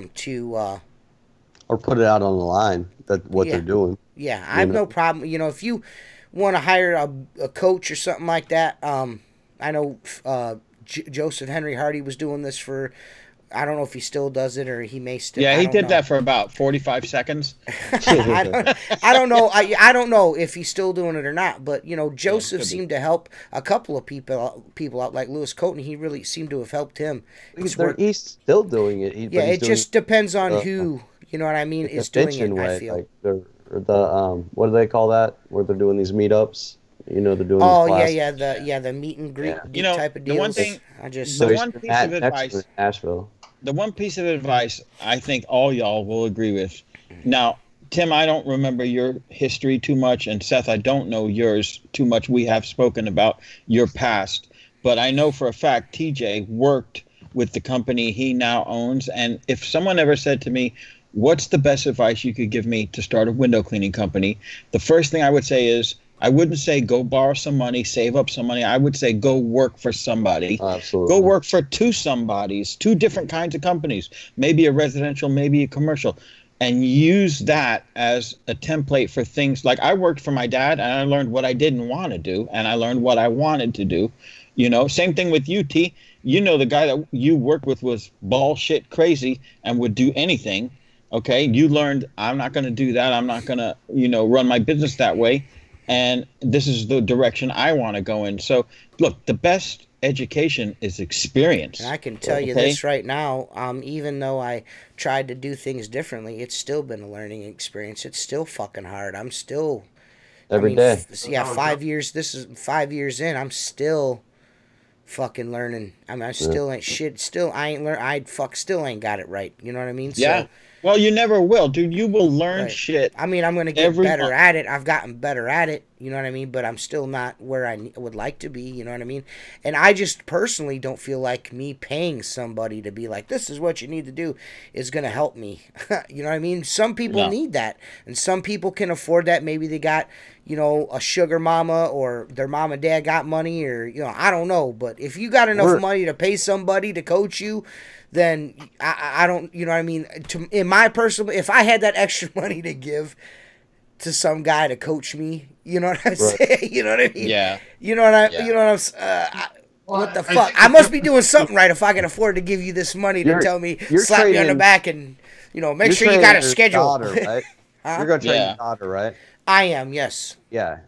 put it out on the line, they're doing. Yeah, I have no problem. You know, if you want to hire a coach or something like that, I know Joseph Henry Hardy was doing this for, I don't know if he still does it or he may still. Yeah, he did that for about 45 seconds. I don't know. I don't know if he's still doing it or not. But you know, Joseph seemed to help a couple of people out, like Lewis Coatney. He really seemed to have helped him. He's still doing it. It just depends on who. You know what I mean? Is doing it. I feel. Like the what do they call that? Where they're doing these meetups. You know, they're doing. Oh the meet and greet type of deals. The one thing, the one piece of advice, Nashville. The one piece of advice I think all y'all will agree with. Now, Tim, I don't remember your history too much, and Seth, I don't know yours too much. We have spoken about your past, but I know for a fact TJ worked with the company he now owns, and if someone ever said to me, what's the best advice you could give me to start a window cleaning company? The first thing I would say is, I wouldn't say go borrow some money, save up some money. I would say go work for somebody. Absolutely. Go work for two different kinds of companies, maybe a residential, maybe a commercial, and use that as a template for things. Like I worked for my dad and I learned what I didn't want to do and I learned what I wanted to do. You know, same thing with you, T. You know, the guy that you worked with was bullshit crazy and would do anything. Okay. You learned, I'm not going to do that. I'm not going to, run my business that way. And this is the direction I want to go in. So, look, the best education is experience. And I can tell you this right now, even though I tried to do things differently, it's still been a learning experience. It's still fucking hard. I'm still... Every day. 5 years. This is 5 years in. I'm still fucking learning. I mean, I still ain't shit. Still, I ain't learn. Still ain't got it right. You know what I mean? Yeah. Well, you never will, dude. You will learn shit. I mean, I'm going to get better at it. I've gotten better at it. You know what I mean? But I'm still not where I would like to be. You know what I mean? And I just personally don't feel like me paying somebody to be like, this is what you need to do is going to help me. You know what I mean? Some people need that. And some people can afford that. Maybe they got, you know, a sugar mama, or their mom and dad got money, or, you know, I don't know. But if you got enough money to pay somebody to coach you, then I don't, you know what I mean? In my personal, if I had that extra money to give to some guy to coach me, you know what I'm saying? You know what I mean? Yeah. You know what I'm what the fuck? I must be doing something right if I can afford to give you this money to tell me, slap me on the back and, you know, make sure you got a schedule. Daughter, right? You're going to train your daughter, right? I am, yes. Yeah.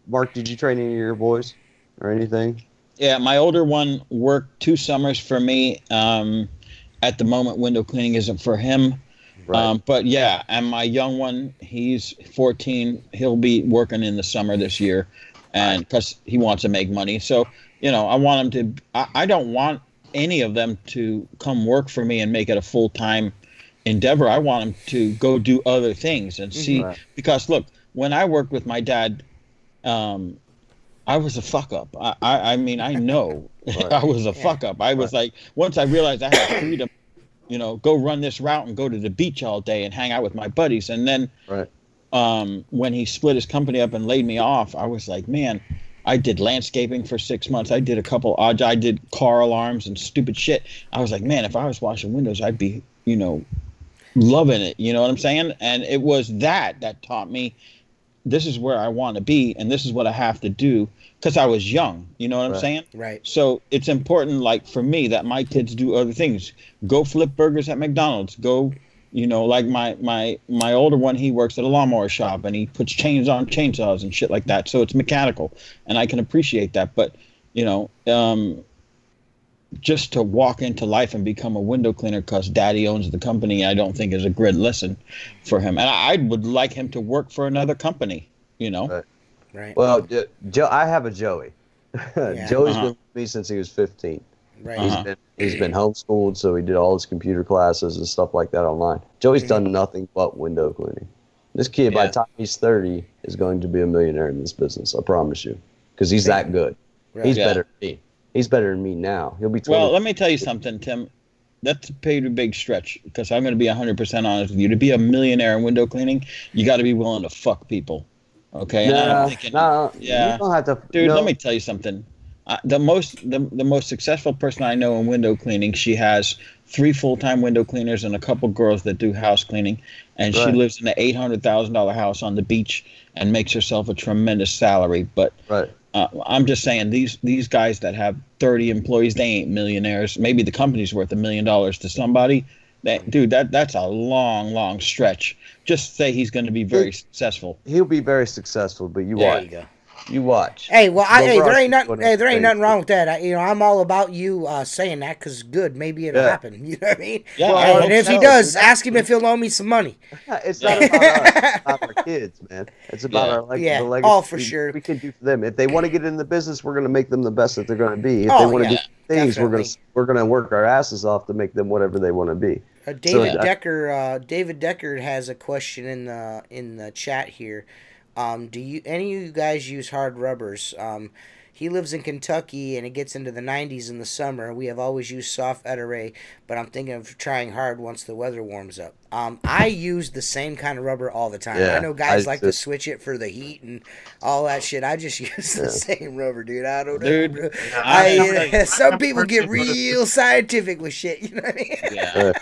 Mark, did you train any of your boys or anything? Yeah, my older one worked 2 summers for me. At the moment, window cleaning isn't for him. Right. But yeah, and my young one, he's 14. He'll be working in the summer this year, and because he wants to make money. So, you know, I want him to. I don't want any of them to come work for me and make it a full-time endeavor. I want them to go do other things and see. Right. Because look, when I worked with my dad, I was a fuck up. I mean, I know I was a fuck up. I was like, once I realized I had freedom, you know, go run this route and go to the beach all day and hang out with my buddies. And then when he split his company up and laid me off, I was like, man, I did landscaping for 6 months. I did a couple odds. I did car alarms and stupid shit. I was like, man, if I was washing windows, I'd be, you know, loving it. You know what I'm saying? And it was that taught me this is where I want to be, and this is what I have to do, because I was young. You know what I'm saying? Right. So it's important, like for me, that my kids do other things. Go flip burgers at McDonald's. Go, you know, like my older one, he works at a lawnmower shop, and he puts chains on chainsaws and shit like that. So it's mechanical, and I can appreciate that. But, you know, just to walk into life and become a window cleaner because daddy owns the company, I don't think is a good lesson for him. And I would like him to work for another company, you know? Right. Well, I have a Joey. Joey's been with me since he was 15. Right. He's been homeschooled, so he did all his computer classes and stuff like that online. Joey's done nothing but window cleaning. This kid, by the time he's 30, is going to be a millionaire in this business, I promise you. Because he's that good. Right. He's better than me. He's better than me now. He'll be 20. Well, let me tell you something, Tim. That's a pretty big stretch, because I'm going to be 100% honest with you. To be a millionaire in window cleaning, you got to be willing to fuck people. Okay? You don't have to. Dude, let me tell you something. The most successful person I know in window cleaning, she has 3 full-time window cleaners and a couple girls that do house cleaning, and she lives in an $800,000 house on the beach and makes herself a tremendous salary. But I'm just saying, these guys that have 30 employees, they ain't millionaires. Maybe the company's worth $1 million to somebody. That's a long stretch. Just say he's going to be very successful. He'll be very successful, but watch. You watch. Hey, well, there ain't nothing wrong with that. I'm all about you saying that, because good, maybe it'll happen. You know what I mean? Yeah. Well, and if he does, ask him if he'll loan me some money. It's not about us. It's about our kids, man. It's about our the legacy. Oh, for sure. We can do for them. If they want to get in the business, we're going to make them the best that they're going to be. If they want to do things, we're going to work our asses off to make them whatever they want to be. David Decker has a question in the chat here. Do any of you guys use hard rubbers? He lives in Kentucky, and it gets into the 90s in the summer. We have always used soft Eteray, but I'm thinking of trying hard once the weather warms up. I use the same kind of rubber all the time. I know guys like to switch it for the heat and all that shit. I just use the same rubber, dude. I don't know. Dude, some people get real scientific with shit. You know what I mean? Yeah.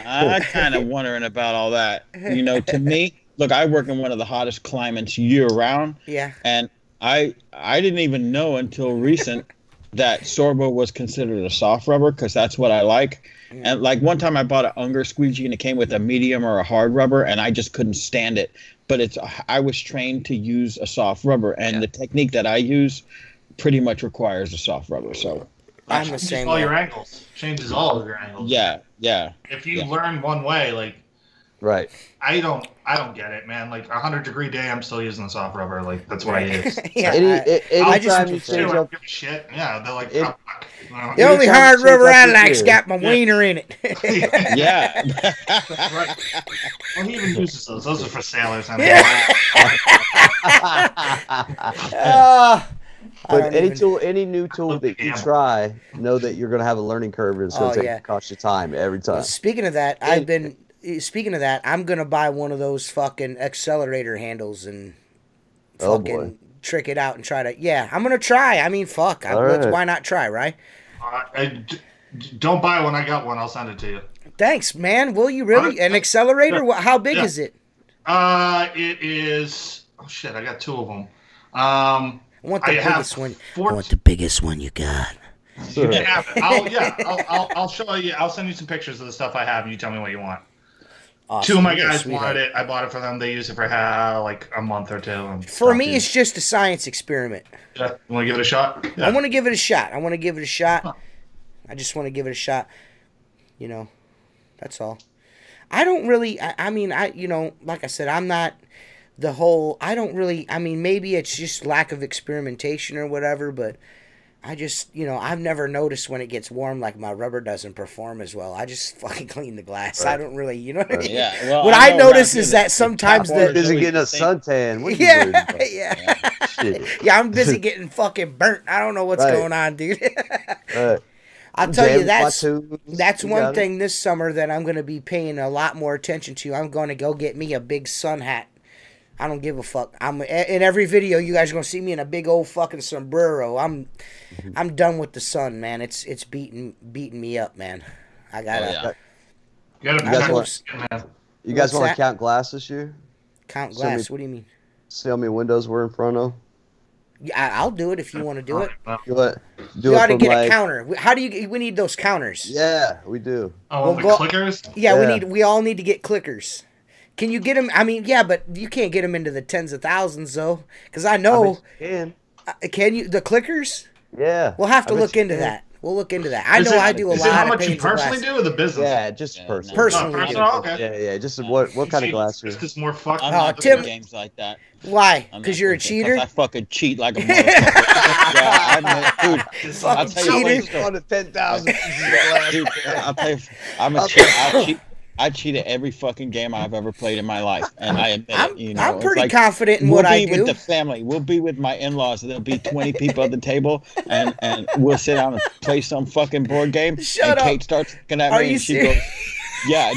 I'm kind of wondering about all that. You know, to me, look, I work in one of the hottest climates year-round. Yeah. And I didn't even know until recent that Sorbo was considered a soft rubber, because that's what I like. Yeah. And like one time I bought an Unger squeegee, and it came with a medium or a hard rubber, and I just couldn't stand it. But I was trained to use a soft rubber, and the technique that I use pretty much requires a soft rubber. So I'm the same. All your angles changes all of your angles. Yeah. If you learn one way, like Right. I don't get it, man. Like 100-degree day, I'm still using the soft rubber. Like that's what I use. Yeah, Anytime you change up, give a shit. Yeah, they're like. The only hard rubber I like's got my wiener in it. Yeah. Right. Well, he even uses those. Those are for sailors. But any new tool that you try, know that you're going to have a learning curve, and it's going to cost you time every time. Well, speaking of that, I'm going to buy one of those fucking accelerator handles and fucking trick it out and try to. Yeah, I'm going to try. I mean, fuck. Why not try, right? Don't buy one. I got one. I'll send it to you. Thanks, man. Will you really? An accelerator? How big is it? It is. Oh shit! I got two of them. I want the biggest one. I want the biggest one you got. You can have it. I'll show you. I'll send you some pictures of the stuff I have, and you tell me what you want. Awesome. Two of my guys wanted it. I bought it for them. They use it for like a month or two. For me, it's just a science experiment. Yeah. You want to give it a shot? Yeah. I want to give it a shot. I just want to give it a shot. You know, that's all. I don't really. I mean, like I said, I'm not the whole. I don't really. I mean, maybe it's just lack of experimentation or whatever, but I just, I've never noticed when it gets warm, like my rubber doesn't perform as well. I just fucking clean the glass. Right. I don't really, you know what I mean? Yeah. Well, what I notice is that sometimes busy getting a suntan. What are you doing? Yeah, I'm busy getting fucking burnt. I don't know what's going on, dude. I'll tell you, that's one thing this summer that I'm going to be paying a lot more attention to. I'm going to go get me a big sun hat. I don't give a fuck. In every video, you guys are gonna see me in a big old fucking sombrero. I'm done with the sun, man. It's beating me up, man. I gotta. You guys want to count glass this year? Count glass? What do you mean? See how many windows we're in front of? Yeah, I'll do it if you want to do it. You ought to get a counter. How do you? We need those counters. Yeah, we do. Oh, the clickers. Yeah, we all need to get clickers. Can you get them? I mean, yeah, but you can't get them into the tens of thousands, though. Because I know. Can you? The clickers? Yeah. We'll have to look into that. We'll look into that. I know I do a lot. Is it how much you personally do, or the business? Yeah, just personally. Personally. Okay. Yeah. Just what kind of glass? It's just more fucking. Tim, games like that. Why? Because you're a cheater. I fucking cheat like a motherfucker. Dude, I'll tell you what. On the 10,000 pieces of glass. Dude, I'll tell you, I'm a cheat. I cheat at every fucking game I've ever played in my life, and I admit it. I'm pretty confident in what I do. We'll be with the family. We'll be with my in-laws. There'll be 20 people at the table, and we'll sit down and play some fucking board game. Shut up. Kate starts looking at me, and she goes, "Yeah,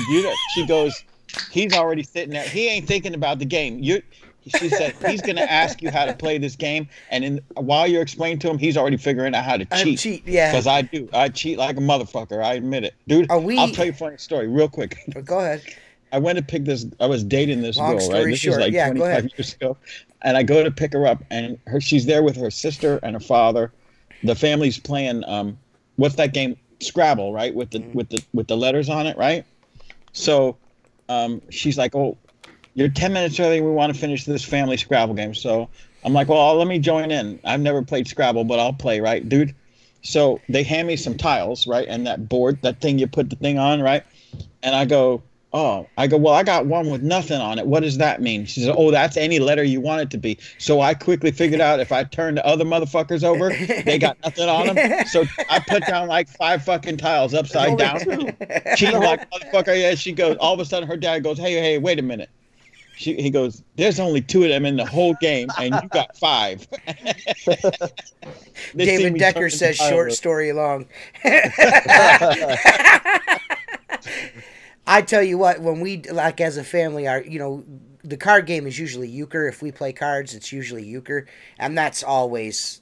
she goes, he's already sitting there. He ain't thinking about the game. She said, he's going to ask you how to play this game, and while you're explaining to him, he's already figuring out how to cheat. Yeah. Because I do. I cheat like a motherfucker. I admit it. Dude, I'll tell you a funny story real quick. Go ahead. I went to pick this. I was dating this girl, right? This short. was like 25 years ago. And I go to pick her up, and she's there with her sister and her father. The family's playing, what's that game? Scrabble, right? With the letters on it, right? So she's like, oh, you're 10 minutes early. We want to finish this family Scrabble game. So I'm like, well, let me join in. I've never played Scrabble, but I'll play, right, dude? So they hand me some tiles, right? And that board, that thing you put the thing on, right? And I go, well, I got one with nothing on it. What does that mean? She says, oh, that's any letter you want it to be. So I quickly figured out if I turned the other motherfuckers over, they got nothing on them. So I put down like 5 fucking tiles upside down. Cheating like a motherfucker. Yeah, she goes, all of a sudden her dad goes, hey, wait a minute. He goes, there's only 2 of them in the whole game, and you got 5. David Decker says short story long. I tell you what, when we, like as a family, the card game is usually euchre. If we play cards, it's usually euchre. And that's always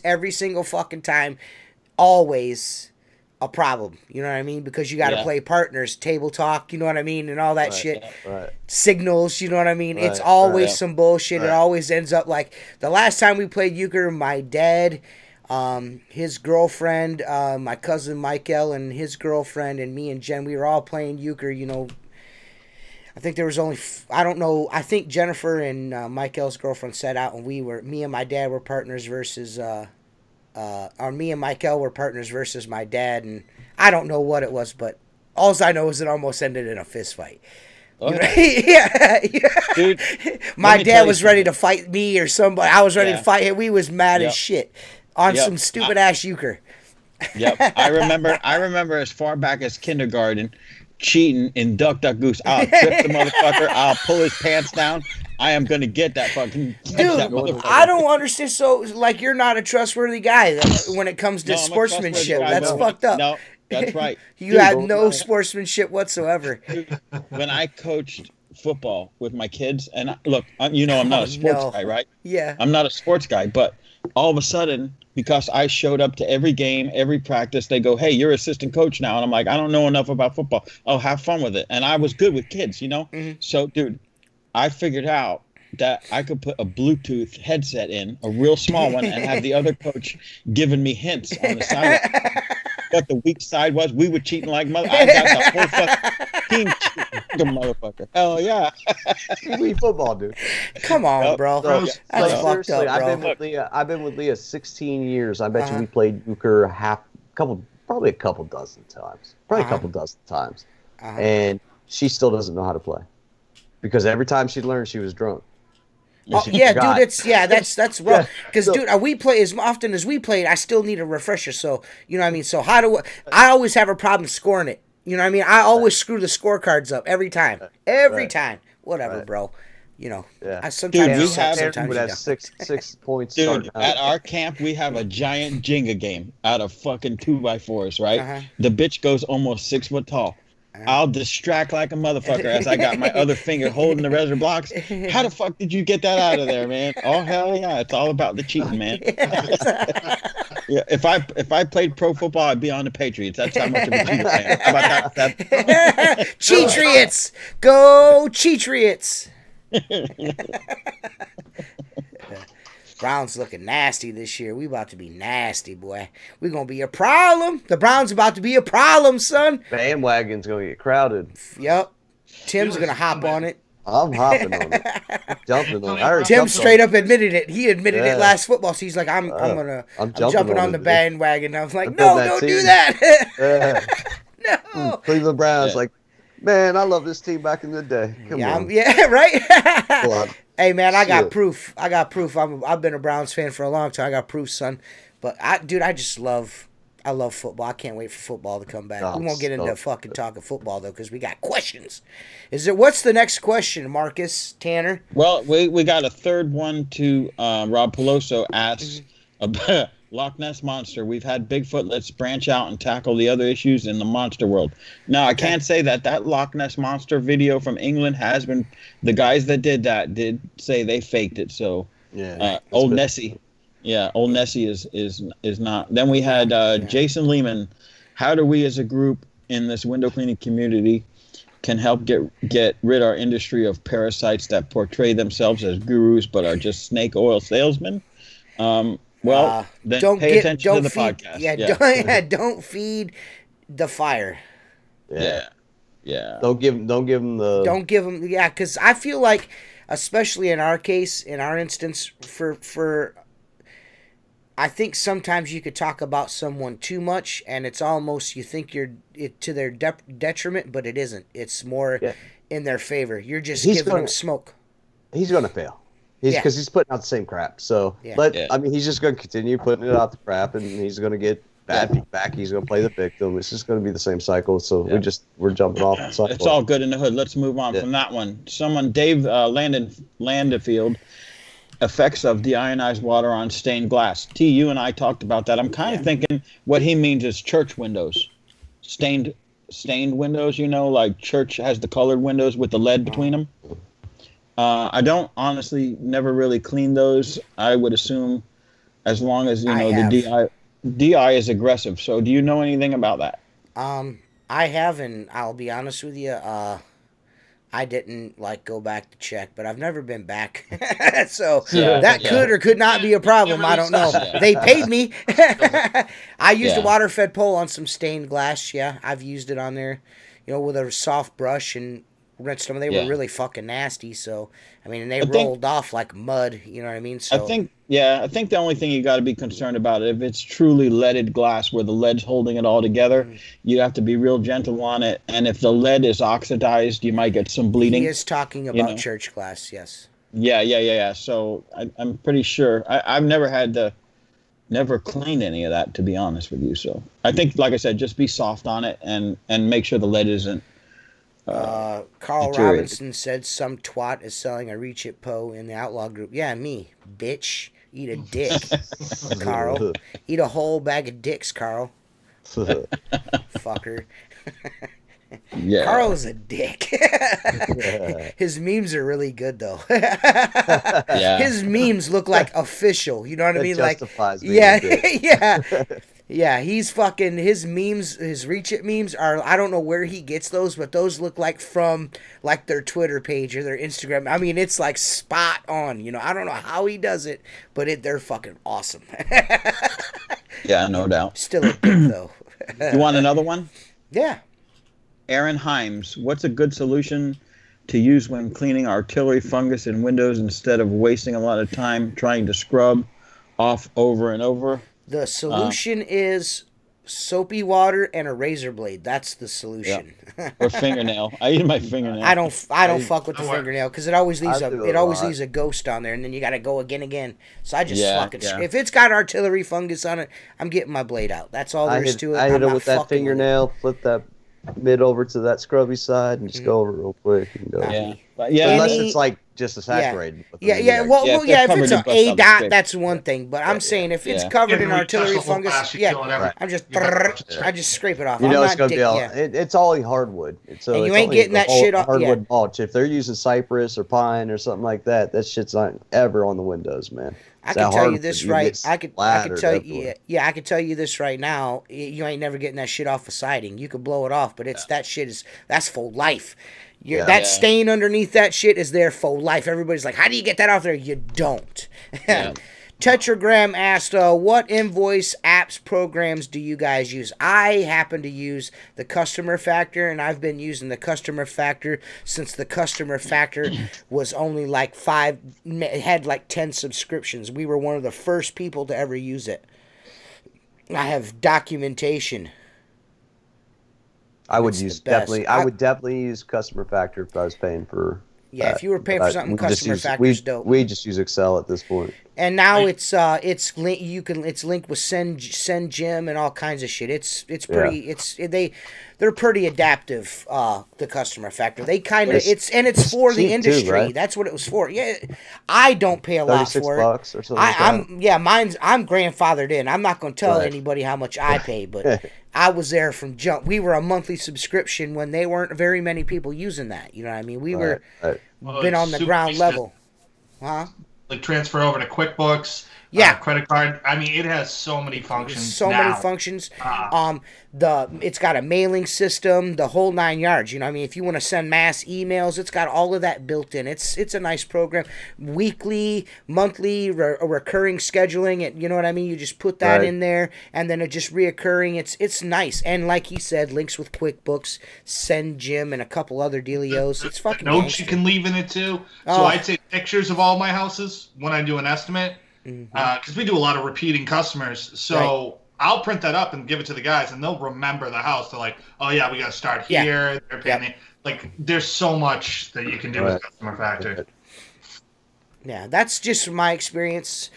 every single fucking time, always a problem, you know what I mean? Because you got to play partners, table talk, you know what I mean, and all that shit. Right. Signals, you know what I mean? It's always some bullshit. It always ends up like the last time we played euchre, my dad, his girlfriend, my cousin Michael and his girlfriend, and me and Jen, we were all playing euchre. I think there was only I don't know. I think Jennifer and Michael's girlfriend sat out, and me and my dad were partners versus. Or me and Michael were partners versus my dad, and I don't know what it was, but all I know is it almost ended in a fist fight. Yeah. Dude, my me tell dad you was ready something. to fight me or somebody. I was ready Yeah. to fight him. We was mad as Yep. shit on Yep. some stupid ass euchre. Yep. I remember as far back as kindergarten cheating in Duck Duck Goose. I'll trip the motherfucker. I'll pull his pants down. I am gonna get that fucking catch that Dude, motherfucker. I don't understand. So, like, you're not a trustworthy guy when it comes to No, I'm a sportsmanship. trustworthy guy, That's but fucked up. No, that's right. You had no sportsmanship whatsoever. When I coached football with my kids, and look, I'm not a sports guy, right? Yeah. I'm not a sports guy, but all of a sudden, because I showed up to every game, every practice, they go, "Hey, you're assistant coach now," and I'm like, "I don't know enough about football. Oh, have fun with it." And I was good with kids, Mm-hmm. So, dude, I figured out that I could put a Bluetooth headset in, a real small one, and have the other coach giving me hints on the side. What the weak side was, we were cheating like mother. I got the whole fucking team cheating, motherfucker. Hell yeah. We football, dude. Come on, bro. So, That's fucked seriously, up, bro. I've been with Leah 16 years. I bet you we played euchre probably a couple dozen times. And she still doesn't know how to play. Because every time she learned, she was drunk. Yeah, dude, that's rough. Because, dude, we play as often as we played. I still need a refresher. So, you know what I mean. So I always have a problem scoring it. You know what I mean. I always screw the scorecards up every time. Time. Whatever, bro. You know. Yeah. I sometimes. Dude, sometimes would you have don't. six points. Dude, at our camp, we have a giant Jenga game out of fucking 2x4s, right? The bitch goes almost 6 foot tall. I'll distract like a motherfucker as I got my other finger holding the reservoir blocks. How the fuck did you get that out of there, man? Oh hell yeah! It's all about the cheating, man. Yeah, if I played pro football, I'd be on the Patriots. That's how much of a cheater I am. How about that? Cheatriots! Go Cheatriots! Browns looking nasty this year. We about to be nasty, boy. We gonna be a problem. The Browns about to be a problem, son. Bandwagon's gonna get crowded. Yep. Tim's gonna hop on it. I'm hopping on it. Jumping on it. I already Tim jumped straight on up admitted it. He admitted it last football. So he's like, I'm jumping on the it, bandwagon. I was like, no, don't do that. it. No. Cleveland Browns, like, man, I love this team back in the day. Come on. Yeah, right? Come on. Hey, man, I got Shit. proof. I've been a Browns fan for a long time. I got proof, son. But, I love football. I can't wait for football to come back. We won't get into fucking talking football, though, because we got questions. What's the next question, Marcus Tanner? Well, we got a third one to Rob Peloso asks about Loch Ness Monster. We've had Bigfoot. Let's branch out and tackle the other issues in the monster world. Now, I can't say that Loch Ness Monster video from England has been. The guys that did that did say they faked it. So, old good. Nessie. Yeah, old Nessie is not. Then we had Jason Lehman. How do we as a group in this window cleaning community can help get rid our industry of parasites that portray themselves as gurus but are just snake oil salesmen? Then pay attention to the podcast. Don't feed the fire. Yeah. Don't give them. Yeah, because I feel like, especially in our case, in our instance, for I think sometimes you could talk about someone too much, and it's almost you think you're to their detriment, but it isn't. It's more in their favor. You're just giving them smoke. He's going to fail. Because he's putting out the same crap. So, I mean, he's just going to continue putting it out the crap, and he's going to get bad feedback. He's going to play the victim. It's just going to be the same cycle. So we're jumping off the cycle. It's all good in the hood. Let's move on from that one. Dave Landefield, effects of deionized water on stained glass. T, you and I talked about that. I'm kind of thinking what he means is church windows, stained windows. Like church has the colored windows with the lead between them. I don't honestly never really clean those. I would assume as long as the DI is aggressive. So do you know anything about that? I have, and I'll be honest with you, I didn't go back to check, but I've never been back. So could or could not be a problem. I don't know. They paid me. I used a water-fed pole on some stained glass. Yeah, I've used it on there, with a soft brush, and rinsed them. They were really fucking nasty. So I mean, and they think- rolled off like mud. You know what I mean? So I think the only thing you got to be concerned about, if it's truly leaded glass where the lead's holding it all together, you have to be real gentle on it. And if the lead is oxidized, you might get some bleeding. he is talking about church glass. Yes. Yeah. So I'm pretty sure. I've never cleaned any of that, to be honest with you. So I think, like I said, just be soft on it and make sure the lead isn't. Carl deteriorated. Robinson said some twat is selling a Reach It Poe in the Outlaw group. Yeah, me, bitch. Eat a dick, Carl. Eat a whole bag of dicks, Carl. Fucker. Yeah. Carl is a dick. His memes are really good though. His memes look like official. You know what I mean? Like, yeah. He's fucking, his memes, his Reach It memes are, I don't know where he gets those, but those look like from like their Twitter page or their Instagram. I mean, it's like spot on. You know, I don't know how he does it, but they're fucking awesome. Yeah, no doubt. Still a dick though. You want another one? Yeah. Aaron Himes, what's a good solution to use when cleaning artillery fungus in windows instead of wasting a lot of time trying to scrub off over and over? The solution is soapy water and a razor blade. That's the solution. Yeah. Or fingernail. I use my fingernail. I don't fuck with the fingernail because it always leaves leaves a ghost on there, and then you got to go again. So I just if it's got artillery fungus on it, I'm getting my blade out. That's all there is to it. I hit it with that fingernail, flip that mid over to that scrubby side, and just go over real quick and go. Yeah. Unless it's like just a saturated. Well, if it's an A dot, that's one thing. But I'm saying if it's covered in artillery fungus, I'm just I just scrape it off. You know, it's gonna be all. It's all hardwood. So and you ain't getting that shit off. Hardwood mulch. If they're using cypress or pine or something like that, that shit's not ever on the windows, man. I can tell you this right. I could tell you. Yeah, I could tell you this right now. You ain't never getting that shit off of siding. You could blow it off, but that shit that's for life. That stain underneath that shit is there for life. Everybody's like, how do you get that off there? You don't. Yeah. Tetragram asked, what invoice apps programs do you guys use? I happen to use the Customer Factor, and I've been using the Customer Factor since the Customer Factor was only like it had like 10 subscriptions. We were one of the first people to ever use it. I have documentation. I would definitely use Customer Factor if I was paying for. Yeah, if you were paying for something, Customer Factor's dope. We just use Excel at this point. And now it's linked with Send Gym and all kinds of shit. It's pretty they're pretty adaptive. The Customer Factor, they kind of it's for the industry. Too, right? That's what it was for. Yeah, I don't pay a lot for it. $36 or something. I'm grandfathered in. I'm not going to tell anybody how much I pay, but I was there from jump. We were a monthly subscription when they weren't very many people using that. You know what I mean? We were been on the ground level, huh? Like transfer over to QuickBooks, credit card. I mean, it has so many functions. Many functions. It's got a mailing system, the whole 9 yards. You know, I mean, if you want to send mass emails, it's got all of that built in. It's a nice program. Weekly, monthly, recurring scheduling. You know what I mean? You just put that in there, and then it just reoccurring. It's nice. And like he said, links with QuickBooks, Send Gym, and a couple other dealios. It's fucking notes gangster. You can leave in it too. So I'd say pictures of all my houses when I do an estimate. Because we do a lot of repeating customers, so I'll print that up and give it to the guys, and they'll remember the house. They're like, "Oh yeah, we got to start here." They're paying like, there's so much that you can do with Customer Factor. Yeah, that's just from my experience.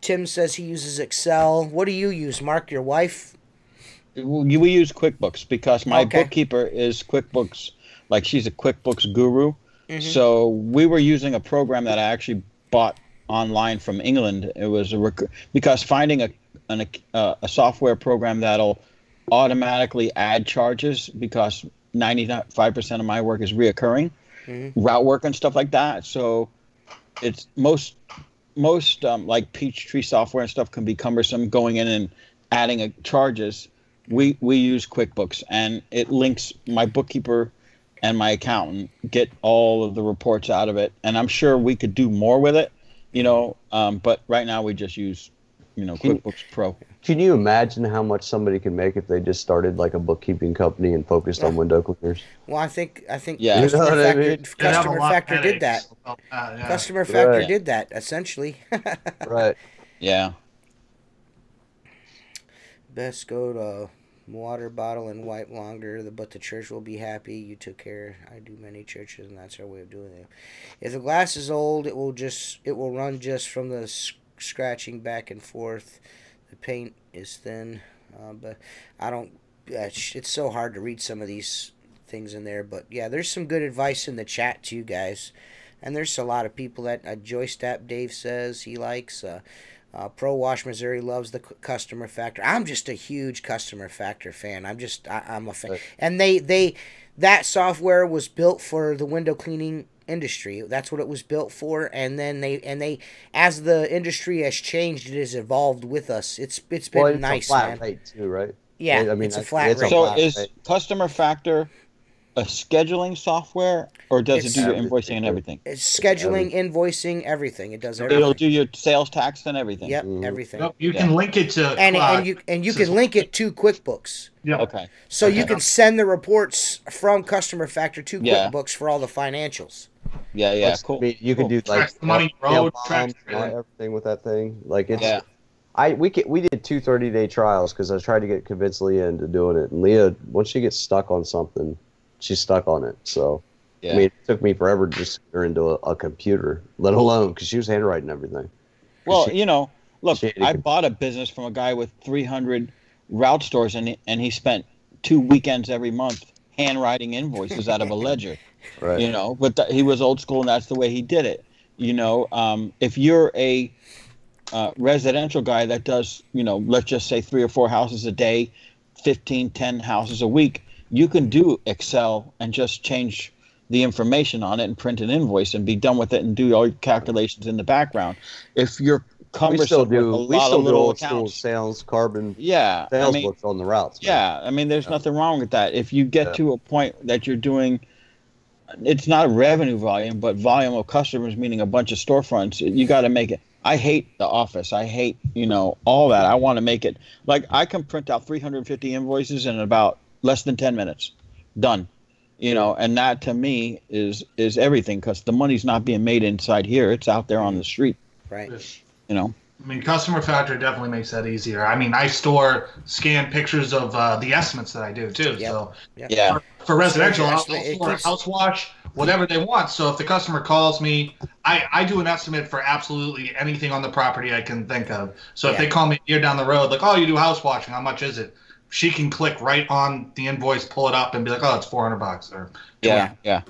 Tim says he uses Excel. What do you use, Mark? Your wife? We use QuickBooks because my bookkeeper is QuickBooks. Like, she's a QuickBooks guru. So we were using a program that I actually bought online from England. It was because finding a software program that'll automatically add charges, because 95% of my work is reoccurring, route work and stuff like that. So it's most like Peachtree software and stuff can be cumbersome going in and adding charges. We use QuickBooks, and it links my bookkeeper and my accountant, get all of the reports out of it. And I'm sure we could do more with it. You know, but right now we just use QuickBooks Pro. Can you imagine how much somebody could make if they just started like a bookkeeping company and focused on window cleaners? Well, I think Yeah. Customer Factor did that. Customer Factor did that essentially. Right. Yeah. Best go to water bottle and wipe longer, but the church will be happy you took care. I do many churches, and that's our way of doing it. If the glass is old, it will run just from the scratching back and forth. The paint is thin, but I don't. It's so hard to read some of these things in there, but yeah, there's some good advice in the chat too, guys. And there's a lot of people that Joystap Dave says he likes. Pro Wash Missouri loves the Customer Factor. I'm just a huge Customer Factor fan. I'm a fan. And that software was built for the window cleaning industry. That's what it was built for. And then they as the industry has changed, it has evolved with us. It's been nice, a flat man. rate too, right? Yeah, I mean, it's a flat rate. So is Customer Factor a scheduling software, or does it do your invoicing and everything? It's scheduling, invoicing, everything. It does everything. It'll do your sales tax and everything. Yep, everything. Yep, you can link it to and you can link it to QuickBooks. Yeah. Okay. So you can send the reports from Customer Factor to QuickBooks for all the financials. Yeah, cool. I mean, you can do Track like the money road, track everything with that thing. Like it's we did 2 30-day trials because I tried to convince Leah into doing it, and Leah, once she gets stuck on something, she's stuck on it. So I mean, it took me forever to just get her into a computer, let alone because she was handwriting everything. Well, look, I bought a business from a guy with 300 route stores, and he spent 2 weekends every month handwriting invoices out of a ledger. Right. But he was old school, and that's the way he did it. If you're a residential guy that does, let's just say 3 or 4 houses a day, 10 houses a week, you can do Excel and just change the information on it and print an invoice and be done with it and do all your calculations in the background. If you're cumbersome with a lot of little accounts, sales, carbon, sales books on the routes. Man. Yeah, I mean, there's nothing wrong with that. If you get to a point that you're doing, it's not revenue volume, but volume of customers, meaning a bunch of storefronts, you got to make it. I hate the office. I hate, all that. I want to make it like I can print out 350 invoices in about less than 10 minutes. Done. And that to me is everything, because the money's not being made inside here. It's out there on the street. Right. I mean, Customer Factor definitely makes that easier. I mean, I scan pictures of the estimates that I do too. Yep. So yeah, for residential, I'll store a house wash, whatever they want. So if the customer calls me, I do an estimate for absolutely anything on the property I can think of. So if they call me a year down the road, like, oh, you do house washing, how much is it? She can click right on the invoice, pull it up, and be like, "Oh, it's $400." Or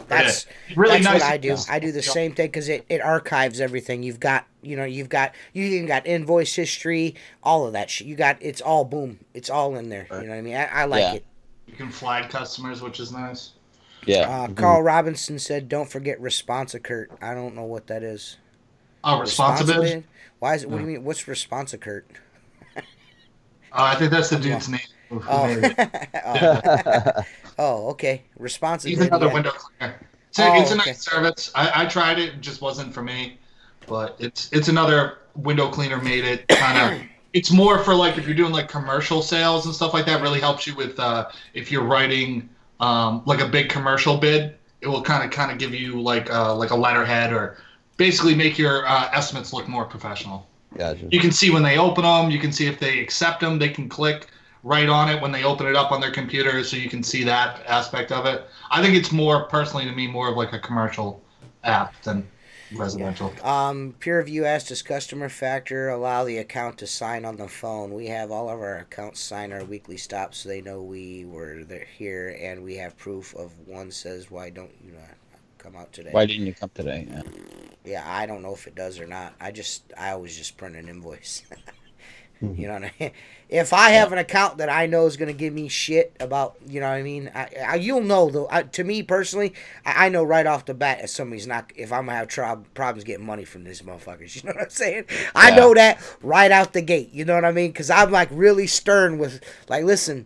that's really nice. What I do. I do the same thing because it archives everything. You even got invoice history, all of that shit. It's all boom. It's all in there. You know what I mean? I like it. You can flag customers, which is nice. Yeah. Carl Robinson said, "Don't forget Responsicurt." I don't know what that is. Oh, Responsibid? Why is it? What do you mean? What's Responsicurt? I think that's the dude's name. Okay. Responsive. He's another window cleaner. It's a nice service. I tried it just wasn't for me. But it's another window cleaner made it kind of. It's more for like if you're doing like commercial sales and stuff like that. Really helps you with if you're writing like a big commercial bid. It will kind of give you like a letterhead or basically make your estimates look more professional. Gotcha. You can see when they open them. You can see if they accept them. They can click right on it when they open it up on their computer, so you can see that aspect of it. I think it's more, personally to me, more of like a commercial app than residential. Peer Review asked, does Customer Factor allow the account to sign on the phone? We have all of our accounts sign our weekly stops so they know we were here, and we have proof of one says, why don't you come out today? Why didn't you come today? Yeah, I don't know if it does or not. I always just print an invoice. You know what I mean? If I have an account that I know is going to give me shit about, you know what I mean? You'll know, though. To me, personally, I know right off the bat if somebody's not, if I'm going to have problems getting money from these motherfuckers. You know what I'm saying? I know that right out the gate. You know what I mean? Because I'm, like, really stern with, like, listen,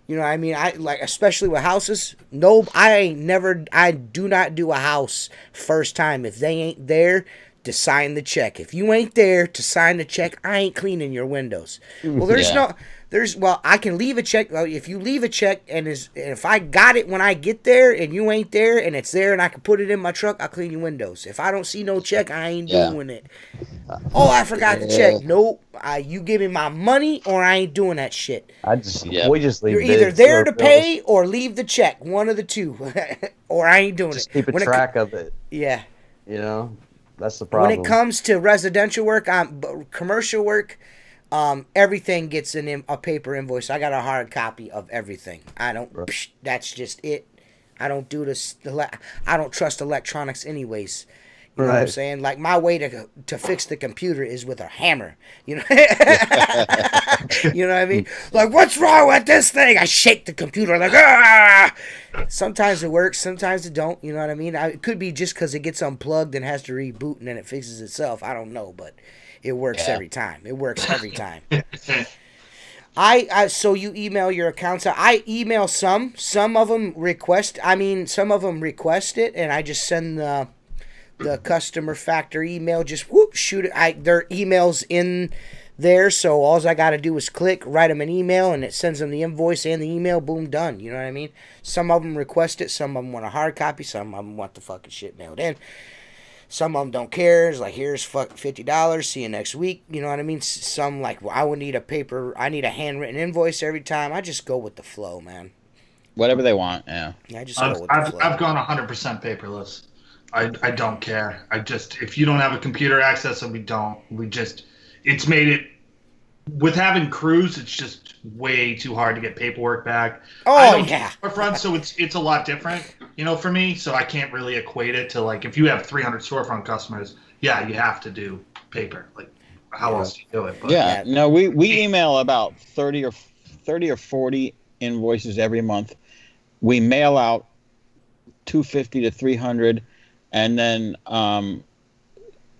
you know what I mean? I like, especially with houses, I do not do a house first time. If they ain't there, to sign the check. If you ain't there to sign the check, I ain't cleaning your windows. Well, I can leave a check. Well, if you leave a check and if I got it when I get there and you ain't there and it's there and I can put it in my truck, I'll clean your windows. If I don't see no check, I ain't doing it. Oh, I forgot the check. Nope. You give me my money or I ain't doing that shit. We just leave. You're either there to pay or leave the check. One of the two. Or I ain't doing it. Just keep a track of it. Yeah. You know, that's the problem. When it comes to residential work, commercial work, everything gets a paper invoice. I got a hard copy of everything. I don't. Right. That's just it. I don't do this. I don't trust electronics, anyways. You know what I'm saying? Like, my way to fix the computer is with a hammer. You know. You know what I mean? Like, what's wrong with this thing? I shake the computer like, ah. Sometimes it works, sometimes it don't. You know what I mean? It could be just because it gets unplugged and has to reboot and then it fixes itself. I don't know, but it works every time. It works every time. So you email your accounts. I email some. Some of them request it, and I just send the customer factor email. Just shoot it. Their email's in there, so all I got to do is click, write them an email, and it sends them the invoice and the email. Boom, done. You know what I mean? Some of them request it. Some of them want a hard copy. Some of them want the fucking shit mailed in. Some of them don't care. It's like, here's $50. See you next week. You know what I mean? Some like, well, I would need I need a handwritten invoice every time. I just go with the flow, man. Whatever they want, yeah. I just go with the flow. I've gone 100% paperless. I don't care. If you don't have a computer access, and it's made it, with having crews, it's just way too hard to get paperwork back. Oh, yeah. Storefront, so it's a lot different, for me. So I can't really equate it to, like, if you have 300 storefront customers, yeah, you have to do paper. Like, how else do you do it? But, no, we email about 30 or 40 invoices every month. We mail out 250 to 300, and then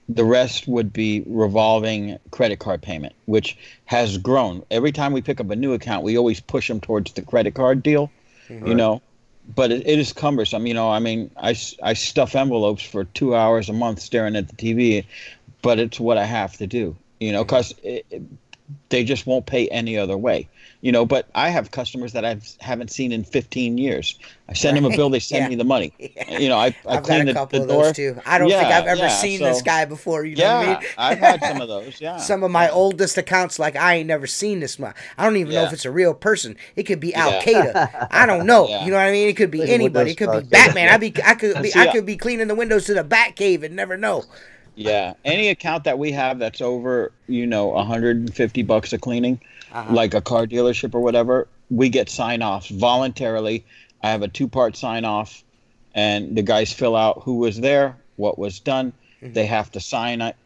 the rest would be revolving credit card payment, which has grown. Every time we pick up a new account, we always push them towards the credit card deal, But it is cumbersome. I mean, I stuff envelopes for 2 hours a month staring at the TV, but it's what I have to do, because they just won't pay any other way. But I have customers that I haven't seen in 15 years. I send them a bill, they send me the money. I've got a couple of those too. I don't think I've ever seen this guy before. You know what I mean? I've had some of those. Yeah, some of my oldest accounts, like, I ain't never seen this much. I don't even know if it's a real person. It could be Al Qaeda. I don't know. You know what I mean? It could be anybody. It could be Batman. I could be cleaning the windows to the Batcave and never know. Yeah, any account that we have that's over, $150 a cleaning, like a car dealership or whatever, we get sign-offs voluntarily. I have a 2-part sign-off, and the guys fill out who was there, what was done. They have to sign it,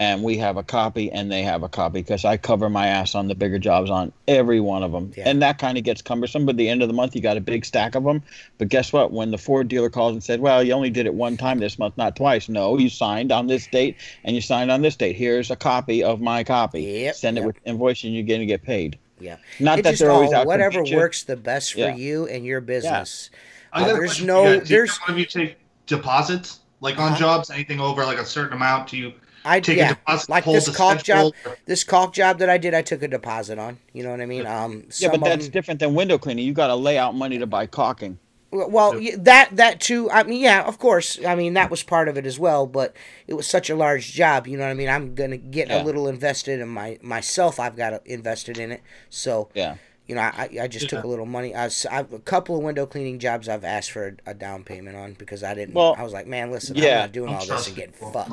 and we have a copy, and they have a copy, because I cover my ass on the bigger jobs on every one of them. Yeah. And that kind of gets cumbersome, but at the end of the month, you got a big stack of them. But guess what? When the Ford dealer calls and said, well, you only did it one time this month, not twice. No, you signed on this date, and you signed on this date. Here's a copy of my copy. Yep, Send it with invoice, and you're going to get paid. Yeah. Not that they're always out whatever to works the best for you and your business. Yeah. There's no... Do you take deposits? Like, on jobs, anything over, like, a certain amount, do you... a deposit, like this caulk job. This caulk job that I did, I took a deposit on. You know what I mean? But that's different than window cleaning. You got to lay out money to buy caulking. Well, that too. I mean, yeah, of course. I mean, that was part of it as well. But it was such a large job. You know what I mean? I'm gonna get a little invested in myself. I've got invested in it. So I just took a little money. I've a couple of window cleaning jobs I've asked for a down payment on, because I didn't. I was like, man, listen, I'm not doing all this and getting fucked.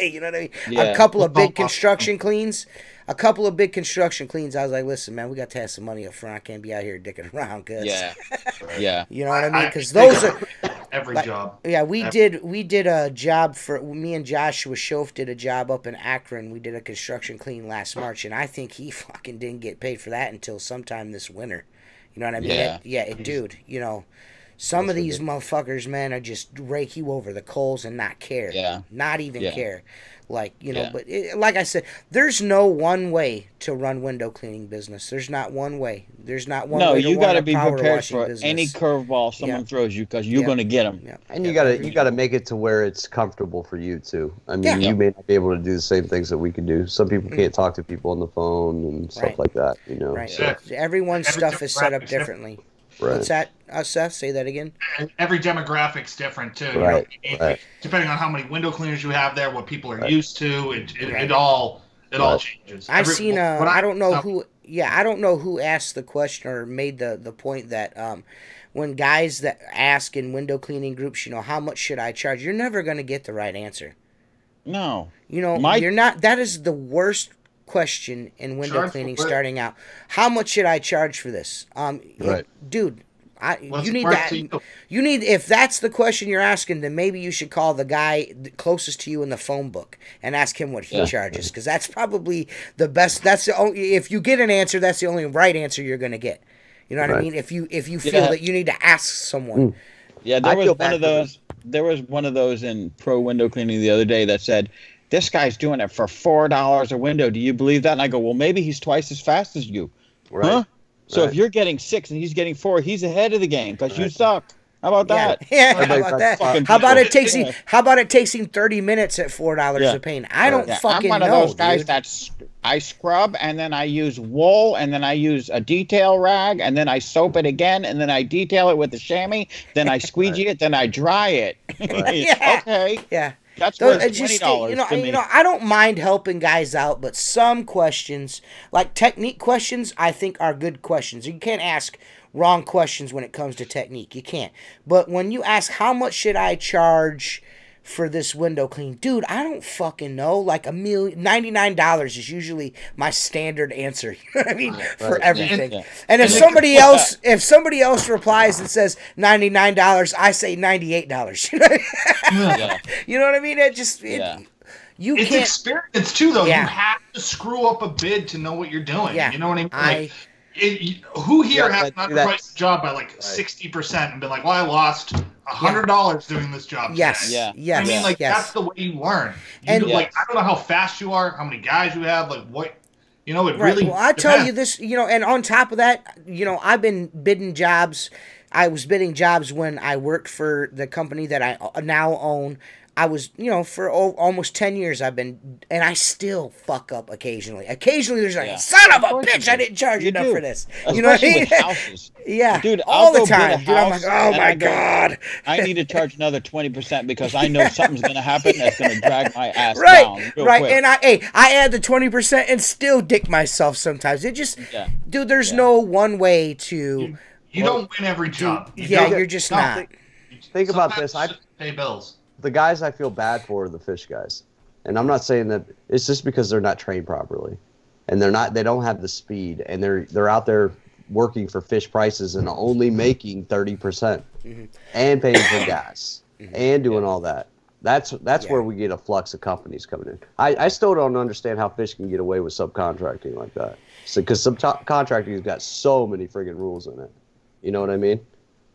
You know what I mean? Yeah. A couple of big construction cleans. I was like, listen, man, we got to have some money up front. I can't be out here dicking around, cuz. Yeah. You know what I mean? Because those are every job. Yeah, we did a job for me and Joshua Schoaf did a job up in Akron. We did a construction clean last March, and I think he fucking didn't get paid for that until sometime this winter. You know what I mean? Yeah. Dude. Some of these motherfuckers, man, are just rake you over the coals and not care. Yeah. Not even care. Like, Yeah. but like I said, there's no one way to run window cleaning business. There's not one way. There's not one way to you run got to a be power prepared washing for business. any curveball someone throws you, because you're Yeah. going to get them. Yeah. And you gotta make it to where it's comfortable for you too. I mean, you may not be able to do the same things that we can do. Some people can't talk to people on the phone and stuff like that. You know, Right. So, Everyone's stuff is set up differently. right. What's that, Seth? Say that again. Every demographic's different too. Right, You know? right. Depending on how many window cleaners you have there, what people are Right. used to, it all changes. I've seen I don't know who. Yeah, I don't know who asked the question or made the point that when guys that ask in window cleaning groups, how much should I charge? You're never going to get the right answer. No. You're not. That is the worst question in window cleaning starting out. How much should I charge for this? Right. Dude, you need that. You need, if that's the question you're asking, then maybe you should call the guy closest to you in the phone book and ask him what he charges, because that's probably the best. That's the only, if you get an answer, that's the only right answer you're going to get. You know what I mean? If you feel that you need to ask someone. Yeah, there was one of those. There was one of those in pro window cleaning the other day that said, "This guy's doing it for $4 a window. Do you believe that?" And I go, "Well, maybe he's twice as fast as you." Right. Huh? So if you're getting 6 and he's getting 4, he's ahead of the game because you suck. How about that? Yeah, how about that? How about it takes him 30 minutes at $4 a paint? I don't fucking know. I'm one of those guys that I scrub, and then I use wool, and then I use a detail rag, and then I soap it again, and then I detail it with a chamois, then I squeegee it, then I dry it. Okay. Yeah. That's worth $20 to me. I don't mind helping guys out, but some questions, like technique questions, I think are good questions. You can't ask wrong questions when it comes to technique. You can't. But when you ask, how much should I charge for this window clean? Dude, I don't fucking know. Like $99 is usually my standard answer. You know what I mean? For everything. And if somebody else replies and says $99, I say $98. You know what I mean? It's experience too, though. Yeah. You have to screw up a bid to know what you're doing. Yeah. You know what I mean? Who here has not priced the job by 60% and been like, "Well, I lost $100 doing this job"? Yes. Today. Yes. I mean, that's the way you learn. I don't know how fast you are, how many guys you have, what. It really. Well, I tell you this, and on top of that, I've been bidding jobs. I was bidding jobs when I worked for the company that I now own. I was, for almost 10 years I've been, and I still fuck up occasionally. Occasionally there's like, son of a bitch, I didn't charge enough for this. You know what I mean? With houses. Yeah. Dude, all the time. Dude, I'm like, oh my God. I need to charge another 20% because I know something's going to happen that's going to drag my ass down real quick. And I add the 20% and still dick myself sometimes. It just, dude, there's no one way to. You don't win every job. You're just not. Think about this. I pay bills. The guys I feel bad for are the fish guys, and I'm not saying that it's just because they're not trained properly, and they don't have the speed, and they're out there working for fish prices and only making 30%, and paying for gas and doing all that. That's where we get a flux of companies coming in. I still don't understand how fish can get away with subcontracting like that. Because subcontracting has got so many friggin' rules in it. You know what I mean?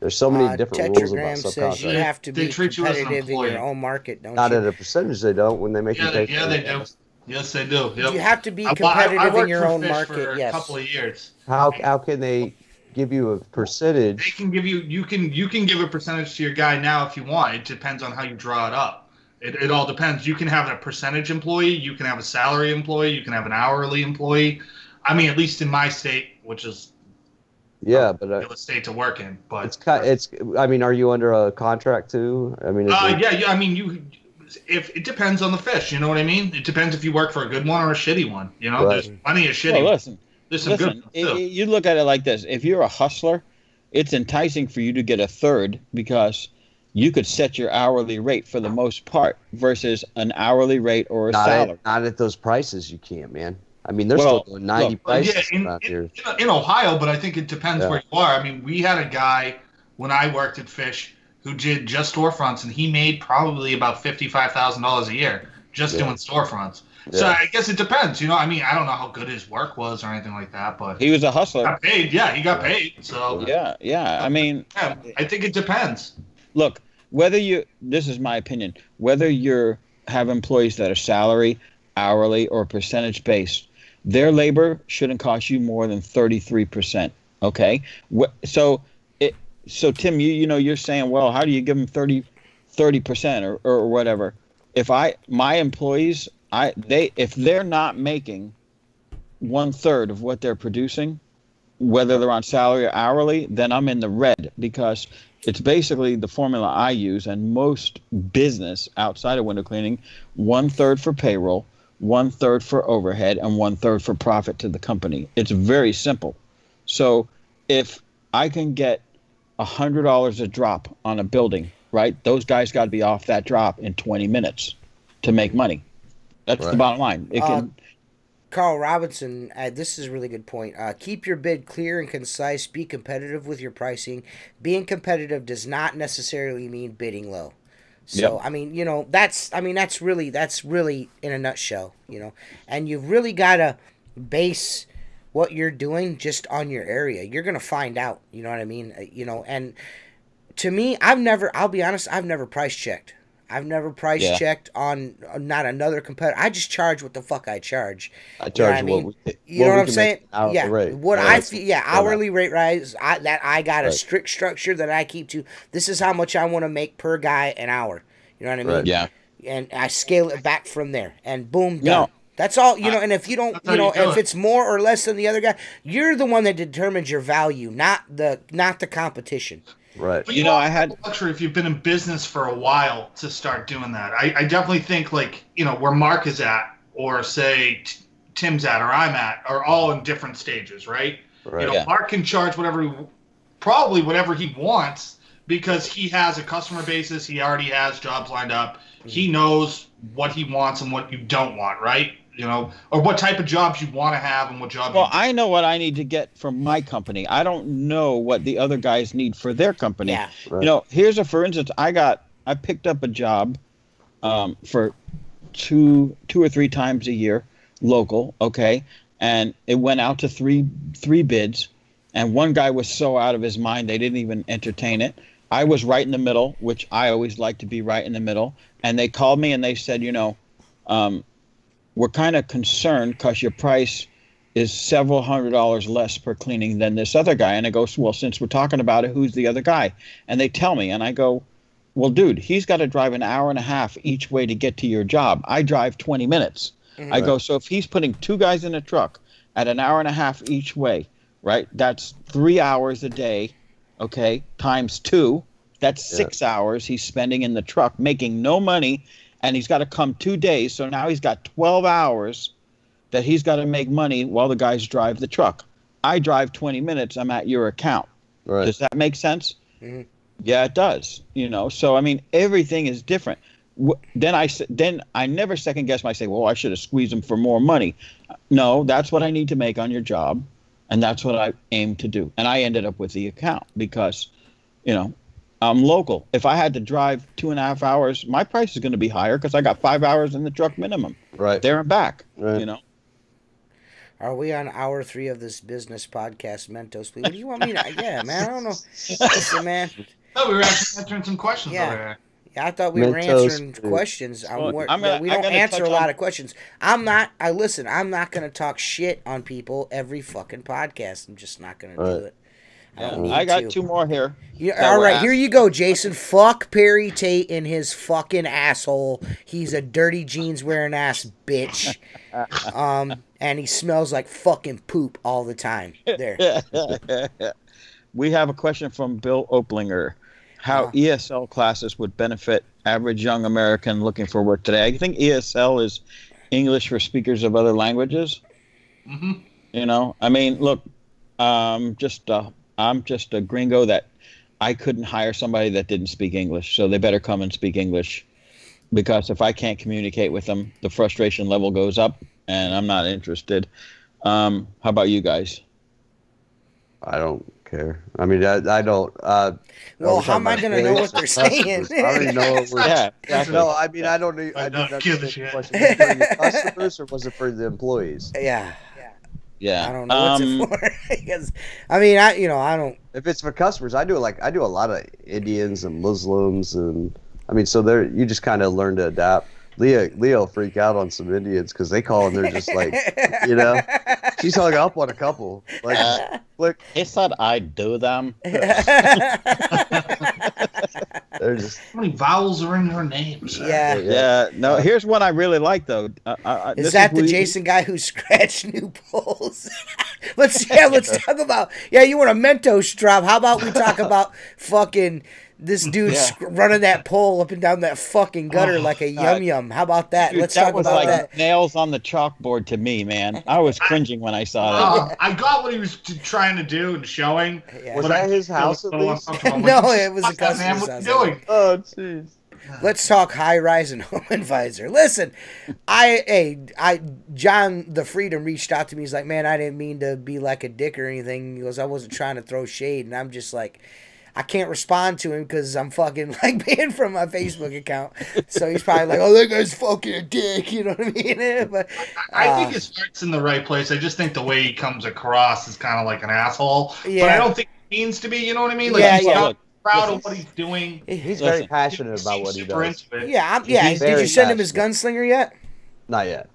There's so many different rules about subcontracting. Says you have to be competitive in your own market, don't you? Not at a percentage they don't when they make you pay. Yeah, they do. Yes, they do. Yep. You have to be competitive in your own market. For yes. A couple of years. How can they give you a percentage? They can give you. You can give a percentage to your guy now if you want. It depends on how you draw it up. It all depends. You can have a percentage employee. You can have a salary employee. You can have an hourly employee. I mean, at least in my state, which is. Yeah, but real estate to work in, but it's. I mean, are you under a contract too? I mean, yeah. I mean, if it depends on the fish, you know what I mean. It depends if you work for a good one or a shitty one. There's plenty of shitty. Well, listen, there's some good ones too. You look at it like this: if you're a hustler, it's enticing for you to get a third because you could set your hourly rate for the most part versus an hourly rate or a salary. Not at those prices, you can't, man. I mean, they're still doing 90 prices around here. In Ohio, but I think it depends where you are. I mean, we had a guy when I worked at Fish who did just storefronts, and he made probably about $55,000 a year just doing storefronts. So I guess it depends. You know, I mean, I don't know how good his work was or anything like that, but he was a hustler. Got paid. Yeah, he got paid. So yeah. I mean, I think it depends. Look, this is my opinion, whether you have employees that are salary, hourly, or percentage based, their labor shouldn't cost you more than 33%. Okay, so Tim, you're saying, well, how do you give them 30% or whatever? If my employees, if they're not making 1/3 of what they're producing, whether they're on salary or hourly, then I'm in the red, because it's basically the formula I use and most business outside of window cleaning: 1/3 for payroll, 1/3 for overhead, and 1/3 for profit to the company. It's very simple. So if I can get $100 a drop on a building, right, those guys got to be off that drop in 20 minutes to make money. That's the bottom line. Carl Robinson, this is a really good point. Keep your bid clear and concise. Be competitive with your pricing. Being competitive does not necessarily mean bidding low. So, I mean, that's really in a nutshell, and you've really got to base what you're doing just on your area. You're going to find out, you know what I mean? And to me, I'll be honest, I've never price checked. I've never price checked on not another competitor. I just charge what the fuck I charge. I charge you know what I'm saying? Yeah. Rate. What I feel, hourly rate rise. I got a strict structure that I keep to. This is how much I want to make per guy an hour. You know what I mean? Right. Yeah. And I scale it back from there, and boom, done. That's all, and if you don't, if it's more or less than the other guy, you're the one that determines your value, not the competition. Right. But I had luxury if you've been in business for a while to start doing that. I definitely think where Mark is at, or say Tim's at, or I'm at, are all in different stages, right? Right. Mark can charge probably whatever he wants, because he has a customer basis. He already has jobs lined up. He knows what he wants and what you don't want, right? Or what type of jobs you want to have and what jobs. Well, I know what I need to get from my company. I don't know what the other guys need for their company. Yeah. Right. For instance, I picked up a job for two or three times a year, local, okay, and it went out to three bids, and one guy was so out of his mind they didn't even entertain it. I was right in the middle, which I always like to be right in the middle, and they called me and they said, we're kind of concerned because your price is several $100s less per cleaning than this other guy. And I go, well, since we're talking about it, who's the other guy? And they tell me, and I go, well, dude, he's got to drive an hour and a half each way to get to your job. I drive 20 minutes. Mm-hmm. I go, so if he's putting two guys in a truck at an hour and a half each way, right, that's 3 hours a day, okay, times 2. That's 6 hours he's spending in the truck making no money. And he's got to come 2 days, so now he's got 12 hours that he's got to make money while the guys drive the truck. I drive 20 minutes, I'm at your account. Right. Does that make sense? Mm-hmm. Yeah, it does. So I mean, everything is different. Then I never second guess myself. Well, I should have squeezed him for more money. No, that's what I need to make on your job, and that's what I aim to do. And I ended up with the account because, I'm local. If I had to drive 2.5 hours, my price is going to be higher because I got 5 hours in the truck minimum. Right. There and back. Right. Are we on hour 3 of this business podcast, Mentos? What do you want me to? Yeah, man. I don't know. Listen, man. No, we were actually answering some questions over here. Yeah, I thought we were answering questions. We don't answer a lot of questions. I'm not going to talk shit on people every fucking podcast. I'm just not going to do it. I got 2 more here. All right, here you go, Jason. Fuck Perry Tate in his fucking asshole. He's a dirty jeans wearing ass bitch. And he smells like fucking poop all the time. There. We have a question from Bill Oplinger. How ESL classes would benefit average young American looking for work today. I think ESL is English for speakers of other languages. Mm-hmm. I mean, look, I'm just a gringo that I couldn't hire somebody that didn't speak English. So they better come and speak English, because if I can't communicate with them, the frustration level goes up and I'm not interested. How about you guys? I don't care. I mean, I don't. Well, how am I going to know what they're saying? I don't even know what we're. Yeah, exactly. No, I mean, I don't. I didn't understand the question. Was it for your customers or was it for the employees? Yeah. Yeah. I don't know what's it for. Because, I mean, I don't. If it's for customers, I do a lot of Indians and Muslims, and I mean, so you just kind of learn to adapt. Leo freak out on some Indians because they call and they're just like, she's hung up on a couple. Like, look, he said I do them. They're just. How many vowels are in your name, sir? Yeah. No, here's one I really like though. Is that the Jason guy who scratched new poles? Let's talk about. Yeah, you want a Mentos drop? How about we talk about fucking this dude running that pole up and down that fucking gutter like a yum. How about that? Dude, Let's talk about like that. Nails on the chalkboard to me, man. I was cringing when I saw that. I got what he was trying to do and showing. Yeah. Was that his house at least? No, it was a customer's house. What are you doing? Oh, jeez. Let's talk high rise and home advisor. Listen, John the Freedom reached out to me. He's like, man, I didn't mean to be like a dick or anything. He goes, I wasn't trying to throw shade, and I'm just like, I can't respond to him because I'm fucking like banned from my Facebook account. So he's probably like, oh, that guy's fucking a dick. You know what I mean? But I think his heart's in the right place. I just think the way he comes across is kind of like an asshole. Yeah. But I don't think he means to be. You know what I mean? Like, Yeah, he's yeah. not proud of what he's doing. He's very passionate about what he does. yeah, He's Did you very send him his passionate. gunslinger yet? Not yet.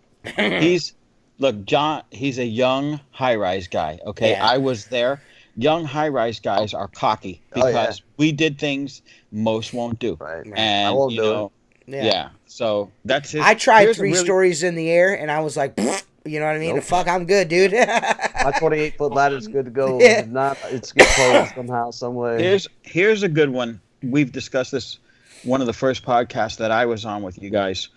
John, he's a young high-rise guy, okay? Yeah. I was there. Young high-rise guys are cocky because we did things most won't do. Right. And, I won't do it. Yeah. So that's his. I tried here's a 3 stories in the air, and I was like, you know what I mean? Nope. Fuck, I'm good, dude. My 28-foot ladder is good to go. Yeah. It's get closed somehow, some way. Here's a good one. We've discussed this one of the first podcasts that I was on with you guys.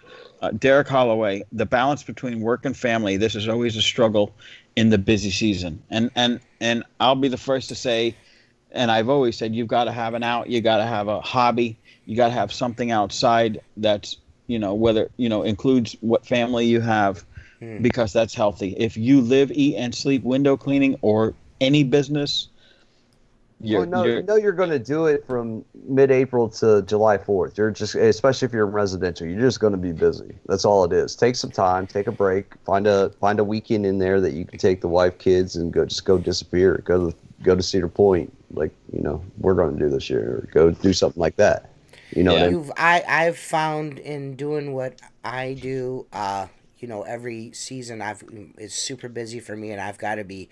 Derek Holloway, the balance between work and family. This is always a struggle in the busy season. And I'll be the first to say, and I've always said, you've got to have an out. You got to have a hobby. You got to have something outside that's, whether, includes what family you have, because that's healthy. If you live, eat, and sleep window cleaning or any business, you're going to do it from mid-April to July 4th. You're just, especially if you're in residential, you're just going to be busy. That's all it is. Take some time, take a break, find a weekend in there that you can take the wife, kids, and go disappear. Go to Cedar Point, like we're going to do this year. Or go do something like that. What I mean? I've found in doing what I do, every season it's super busy for me, and I've got to be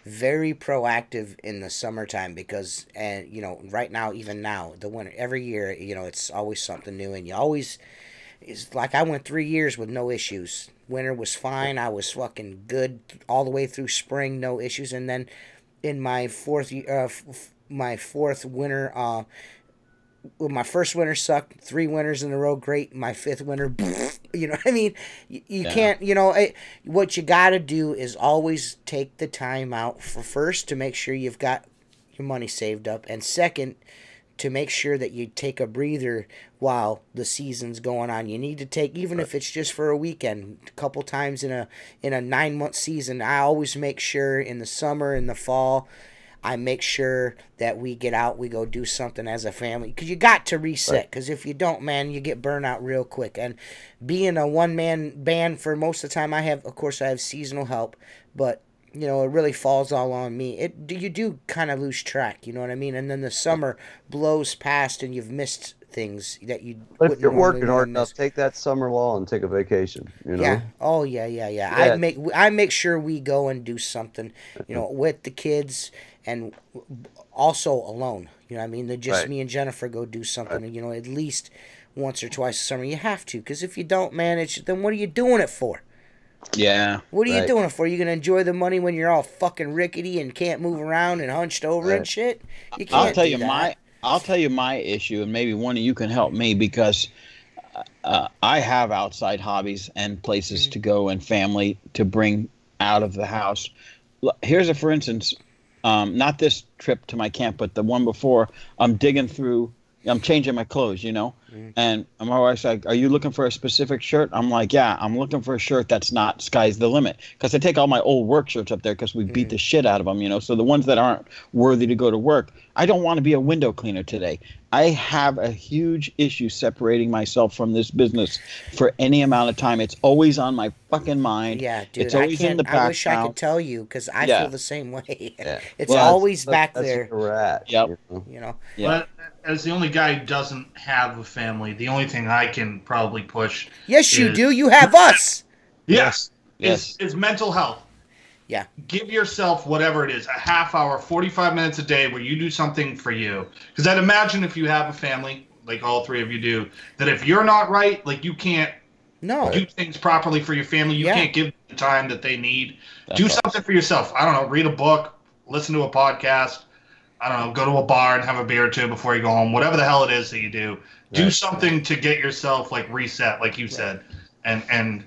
very proactive in the summertime because, right now, even now, the winter, every year, it's always something new, and it's like I went 3 years with no issues. Winter was fine. I was fucking good all the way through spring, no issues, and then in my fourth winter, my first winter sucked. 3 winters in a row, great. My 5th winter, you know what I mean? You can't, what you got to do is always take the time out first to make sure you've got your money saved up, and second, to make sure that you take a breather while the season's going on. You need to take, even if it's just for a weekend, a couple times in a 9-month season. I always make sure in the summer, in the fall, I make sure that we get out, we go do something as a family. Because you got to reset. Because if you don't, man, you get burnt out real quick. And being a one-man band for most of the time, I have seasonal help. But, it really falls all on me. You do kind of lose track, you know what I mean? And then the summer blows past and you've missed things that you But if you're working hard enough, take that summer law and take a vacation, Yeah. Oh, yeah. I make sure we go and do something, with the kids and also alone. You know what I mean? Just me and Jennifer go do something, at least once or twice a summer. You have to, because if you don't, man, then what are you doing it for? Yeah. What are you doing it for? You gonna enjoy the money when you're all fucking rickety and can't move around and hunched over and shit? You can't. I'll tell you my issue, and maybe one of you can help me, because I have outside hobbies and places to go and family to bring out of the house. Here's for instance, not this trip to my camp, but the one before. I'm digging through I'm changing my clothes, you know? And my wife's like, are you looking for a specific shirt? I'm like, yeah, I'm looking for a shirt that's not sky's the limit. Because I take all my old work shirts up there because we beat the shit out of them, you know? So the ones that aren't worthy to go to work, I don't want to be a window cleaner today. I have a huge issue separating myself from this business for any amount of time. It's always on my fucking mind. Yeah, dude, it's always in the background. I wish I could tell you because I feel the same way. Yeah. It's always back that's there. where we're at. Yep. You know? Yeah. But as the only guy who doesn't have a family, the only thing I can probably push. Yes, you do. You have us. Yes. Yes. Is mental health. Yeah. Give yourself whatever it is, a half hour, 45 minutes a day where you do something for you. Because I'd imagine if you have a family, like all three of you do, that if you're not right, like you can't do things properly for your family. You can't give them the time that they need. Do something for yourself. I don't know, read a book, listen to a podcast. I don't know, go to a bar and have a beer or two before you go home. Whatever the hell it is that you do. Do something to get yourself like reset, like you said. And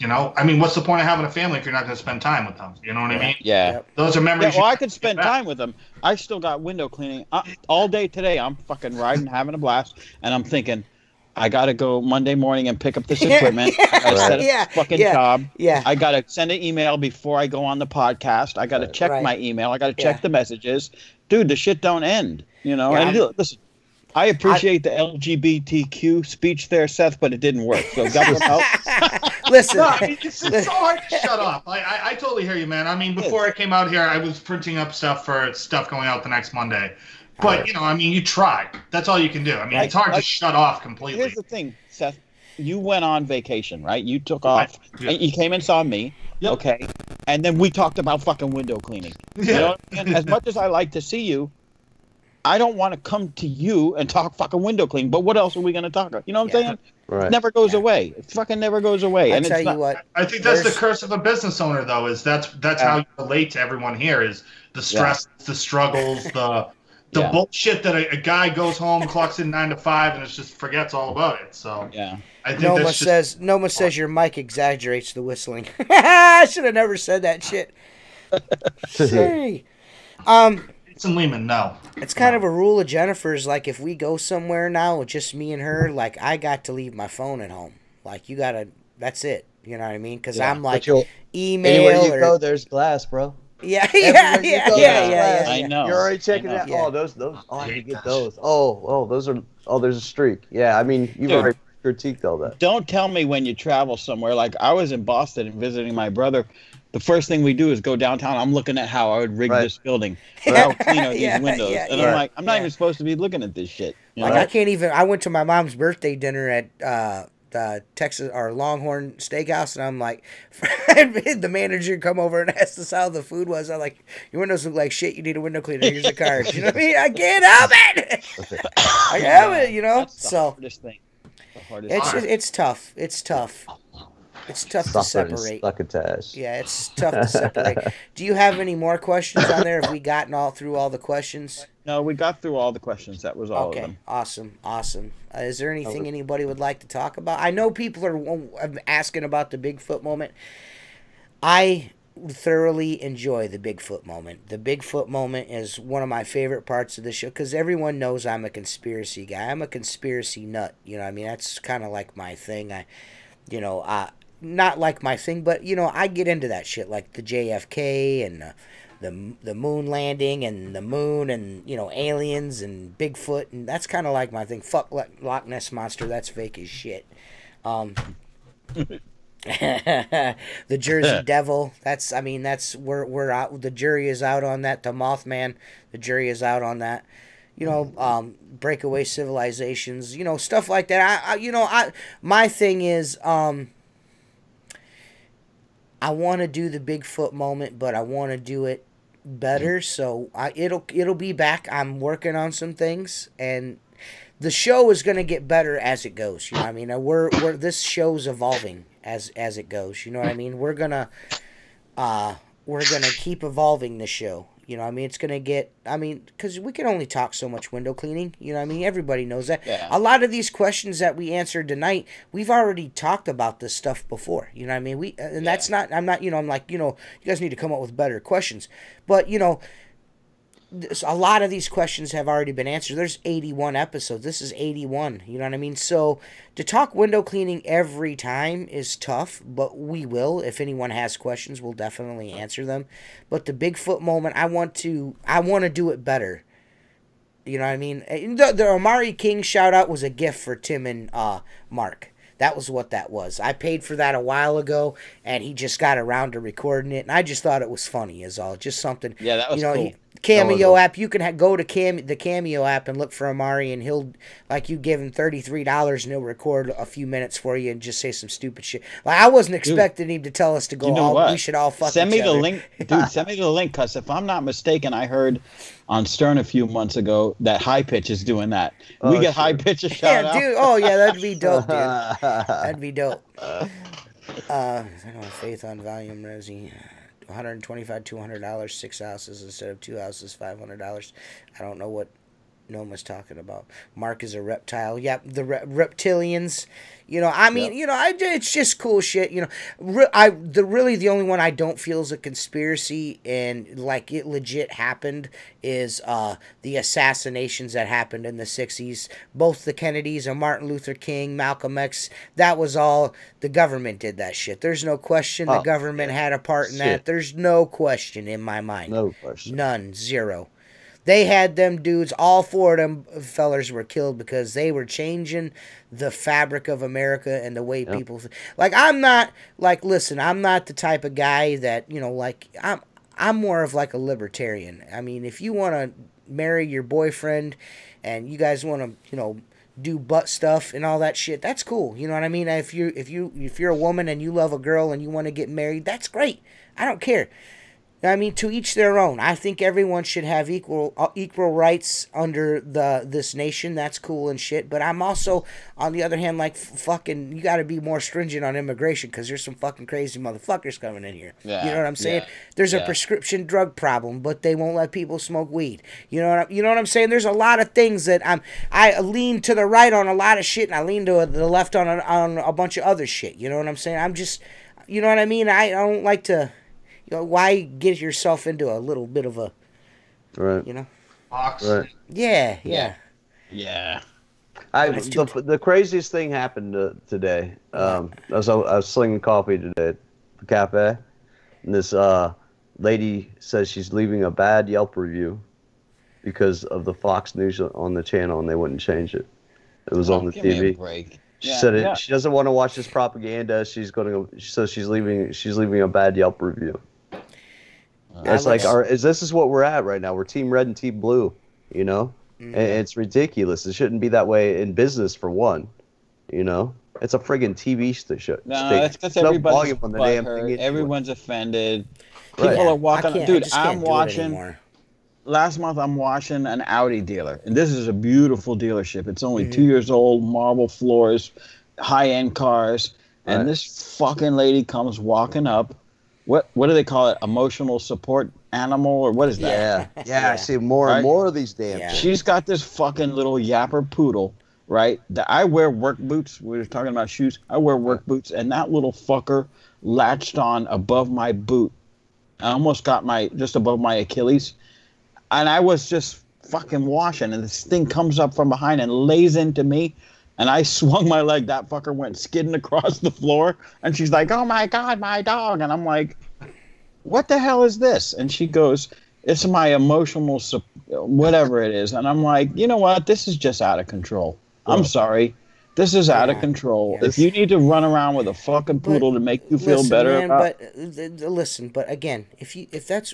you know, I mean, what's the point of having a family if you're not going to spend time with them? You know what I mean? Yeah. Yep. Those are memories. Well, I could spend time with them. I still got window cleaning all day today. I'm fucking riding, having a blast, and I'm thinking, I got to go Monday morning and pick up this equipment. I got to set up this fucking job. Yeah. I got to send an email before I go on the podcast. I got to check my email. I got to check the messages. Dude, the shit don't end. You know. Yeah, and listen, I appreciate the LGBTQ speech there, Seth, but it didn't work. So government help. Listen. No, I mean, it's so hard to shut up. I totally hear you, man. I mean, before I came out here, I was printing up stuff for stuff going out the next Monday. But, you know, I mean, you try. That's all you can do. I mean, it's hard to shut off completely. Here's the thing, Seth. You went on vacation, right? You took off. And you came and saw me. Yep. Okay. And then we talked about fucking window cleaning. Yeah. You know? And as much as I like to see you, I don't want to come to you and talk fucking window cleaning. But what else are we going to talk about? You know what I'm saying? Right. It never goes away. It fucking never goes away. I tell you what. I think that's the curse of a business owner, though, is that's how you relate to everyone here is the stress, the struggles, the bullshit that a guy goes home, clocks in 9 to 5, and just forgets all about it. So I think Noma says your mic exaggerates the whistling. I should have never said that shit. Sorry. Jason Lehman, no. It's kind of a rule of Jennifer's. Like if we go somewhere now, just me and her, like I got to leave my phone at home. Like you gotta. That's it. You know what I mean? Because I'm like email. Anywhere you go, there's glass, bro. Yeah. I know. You're already checking that. Oh, those. Oh, I can get those. Those are. Oh, there's a streak. Yeah, I mean, you've already critiqued all that. Don't tell me when you travel somewhere. Like I was in Boston and visiting my brother. The first thing we do is go downtown. I'm looking at how I would rig this building. How clean are these windows? And I'm like, I'm not even supposed to be looking at this shit. You know? I can't even. I went to my mom's birthday dinner at Texas or Longhorn Steakhouse, and I'm like, the manager come over and asked us how the food was. I'm like, your windows look like shit. You need a window cleaner. Here's a card. You know what I mean? I can't help it. I can't help it. You know. That's the hardest thing. It's tough. It's tough. It's tough to separate. Yeah, it's tough to separate. Do you have any more questions on there? Have we gotten through all the questions? No, we got through all the questions. That was all of them. Awesome. Is there anything anybody would like to talk about? I know people are asking about the Bigfoot moment. I thoroughly enjoy the Bigfoot moment. The Bigfoot moment is one of my favorite parts of the show because everyone knows I'm a conspiracy guy. I'm a conspiracy nut. You know what I mean? That's kind of like my thing. Not like my thing, but, you know, I get into that shit, like the JFK and the moon landing and the moon and, you know, aliens and Bigfoot, and that's kind of like my thing. Fuck Loch Ness Monster, that's fake as shit. The Jersey Devil, we're out. The jury is out on that. The Mothman, the jury is out on that. You know, breakaway civilizations, you know, stuff like that. My thing is, I want to do the Bigfoot moment, but I want to do it better. So it'll be back. I'm working on some things, and the show is going to get better as it goes. You know what I mean? This show's evolving as it goes. You know what I mean? We're gonna keep evolving the show. You know what I mean? It's going to get, because we can only talk so much window cleaning. You know what I mean? Everybody knows that. Yeah. A lot of these questions that we answered tonight, we've already talked about this stuff before. You know what I mean? That's not, I'm not, you know, I'm like, you know, you guys need to come up with better questions. But, you know, a lot of these questions have already been answered. There's 81 episodes. This is 81. You know what I mean? So to talk window cleaning every time is tough, but we will. If anyone has questions, we'll definitely answer them. But the Bigfoot moment, I want to do it better. You know what I mean? The Amari King shout out was a gift for Tim and Mark. That was what that was. I paid for that a while ago, and he just got around to recording it, and I just thought it was funny, is all. Just something. Yeah, that was cool. Cameo app, you can go to the Cameo app and look for Amari, and he'll, like, you give him $33, and he'll record a few minutes for you and just say some stupid shit. Like, I wasn't expecting him to tell us to go. You know what? We should all fuck send each me the other. link, dude. Send me the link, cause if I'm not mistaken, I heard on Stern a few months ago that High Pitch is doing that. We get High Pitch a shout out. Dude. Oh yeah, that'd be dope, dude. That'd be dope. I don't have faith on volume resi. $125, $200, 6 houses instead of 2 houses, $500. I don't know what Noma's talking about. Mark is a reptile. Yep, the reptilians. You know, I mean, it's just cool shit. You know, the only one I don't feel is a conspiracy and like it legit happened is the assassinations that happened in the 60s. Both the Kennedys and Martin Luther King, Malcolm X. That was all the government did that shit. There's no question the government had a part in that. There's no question in my mind. No question. None. Zero. They had them dudes, all 4 of them fellers were killed because they were changing the fabric of America and the way people... Like, I'm not, like, listen, I'm not the type of guy that, you know, like, I'm more of like a libertarian. I mean, if you want to marry your boyfriend and you guys want to, you know, do butt stuff and all that shit, that's cool. You know what I mean? If you're a woman and you love a girl and you want to get married, that's great. I don't care. I mean, to each their own. I think everyone should have equal rights under this nation. That's cool and shit. But I'm also, on the other hand, like, fucking, you got to be more stringent on immigration because there's some fucking crazy motherfuckers coming in here. Yeah, you know what I'm saying? Yeah, there's a prescription drug problem, but they won't let people smoke weed. You know what I'm saying? There's a lot of things that I lean to the right on a lot of shit, and I lean to the left on a bunch of other shit. You know what I'm saying? I'm just, you know what I mean? I don't like to... You know, why get yourself into a little bit of a, you know, box? Right. Yeah. The craziest thing happened today. I was slinging coffee today at the cafe, and this lady says she's leaving a bad Yelp review because of the Fox News on the channel, and they wouldn't change it. It was on the give TV. Me a break. She said she doesn't want to watch this propaganda. She's leaving a bad Yelp review. It's like this is what we're at right now. We're Team Red and Team Blue, you know, and it's ridiculous. It shouldn't be that way in business for one, you know. It's a friggin' TV station. No, that's because everybody's butthurt. Everyone's offended. People are walking. Dude, I'm watching. Last month, I'm watching an Audi dealer, and this is a beautiful dealership. It's only 2 years old, marble floors, high-end cars, and this fucking lady comes walking up. What do they call it? Emotional support animal, or what is that? Yeah. I see more and more of these damn things. She's got this fucking little yapper poodle, right? I wear work boots. We were talking about shoes. I wear work boots, and that little fucker latched on above my boot. I almost got just above my Achilles. And I was just fucking washing, and this thing comes up from behind and lays into me. And I swung my leg. That fucker went skidding across the floor. And she's like, "Oh, my God, my dog." And I'm like, "What the hell is this?" And she goes, "It's my emotional whatever it is." And I'm like, you know what? This is just out of control. I'm sorry. This is out of control. If you need to run around with a fucking poodle to make you feel better, but again, if that's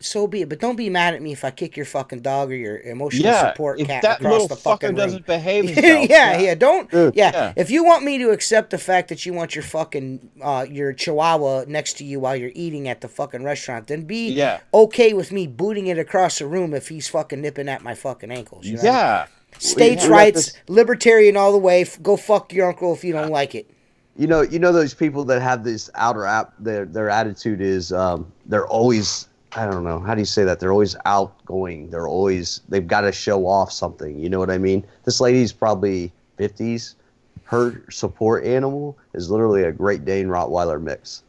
so be it. But don't be mad at me if I kick your fucking dog or your emotional support cat that across little the fucking fucker room. Doesn't behave himself. Don't. If you want me to accept the fact that you want your fucking your chihuahua next to you while you're eating at the fucking restaurant, then be okay with me booting it across the room if he's fucking nipping at my fucking ankles. You know what I mean? States' rights, libertarian all the way. Go fuck your uncle if you don't like it. You know those people that have this their attitude is they're always, I don't know, how do you say that? They're always outgoing. They've got to show off something. You know what I mean? This lady's probably 50s. Her support animal is literally a Great Dane Rottweiler mix.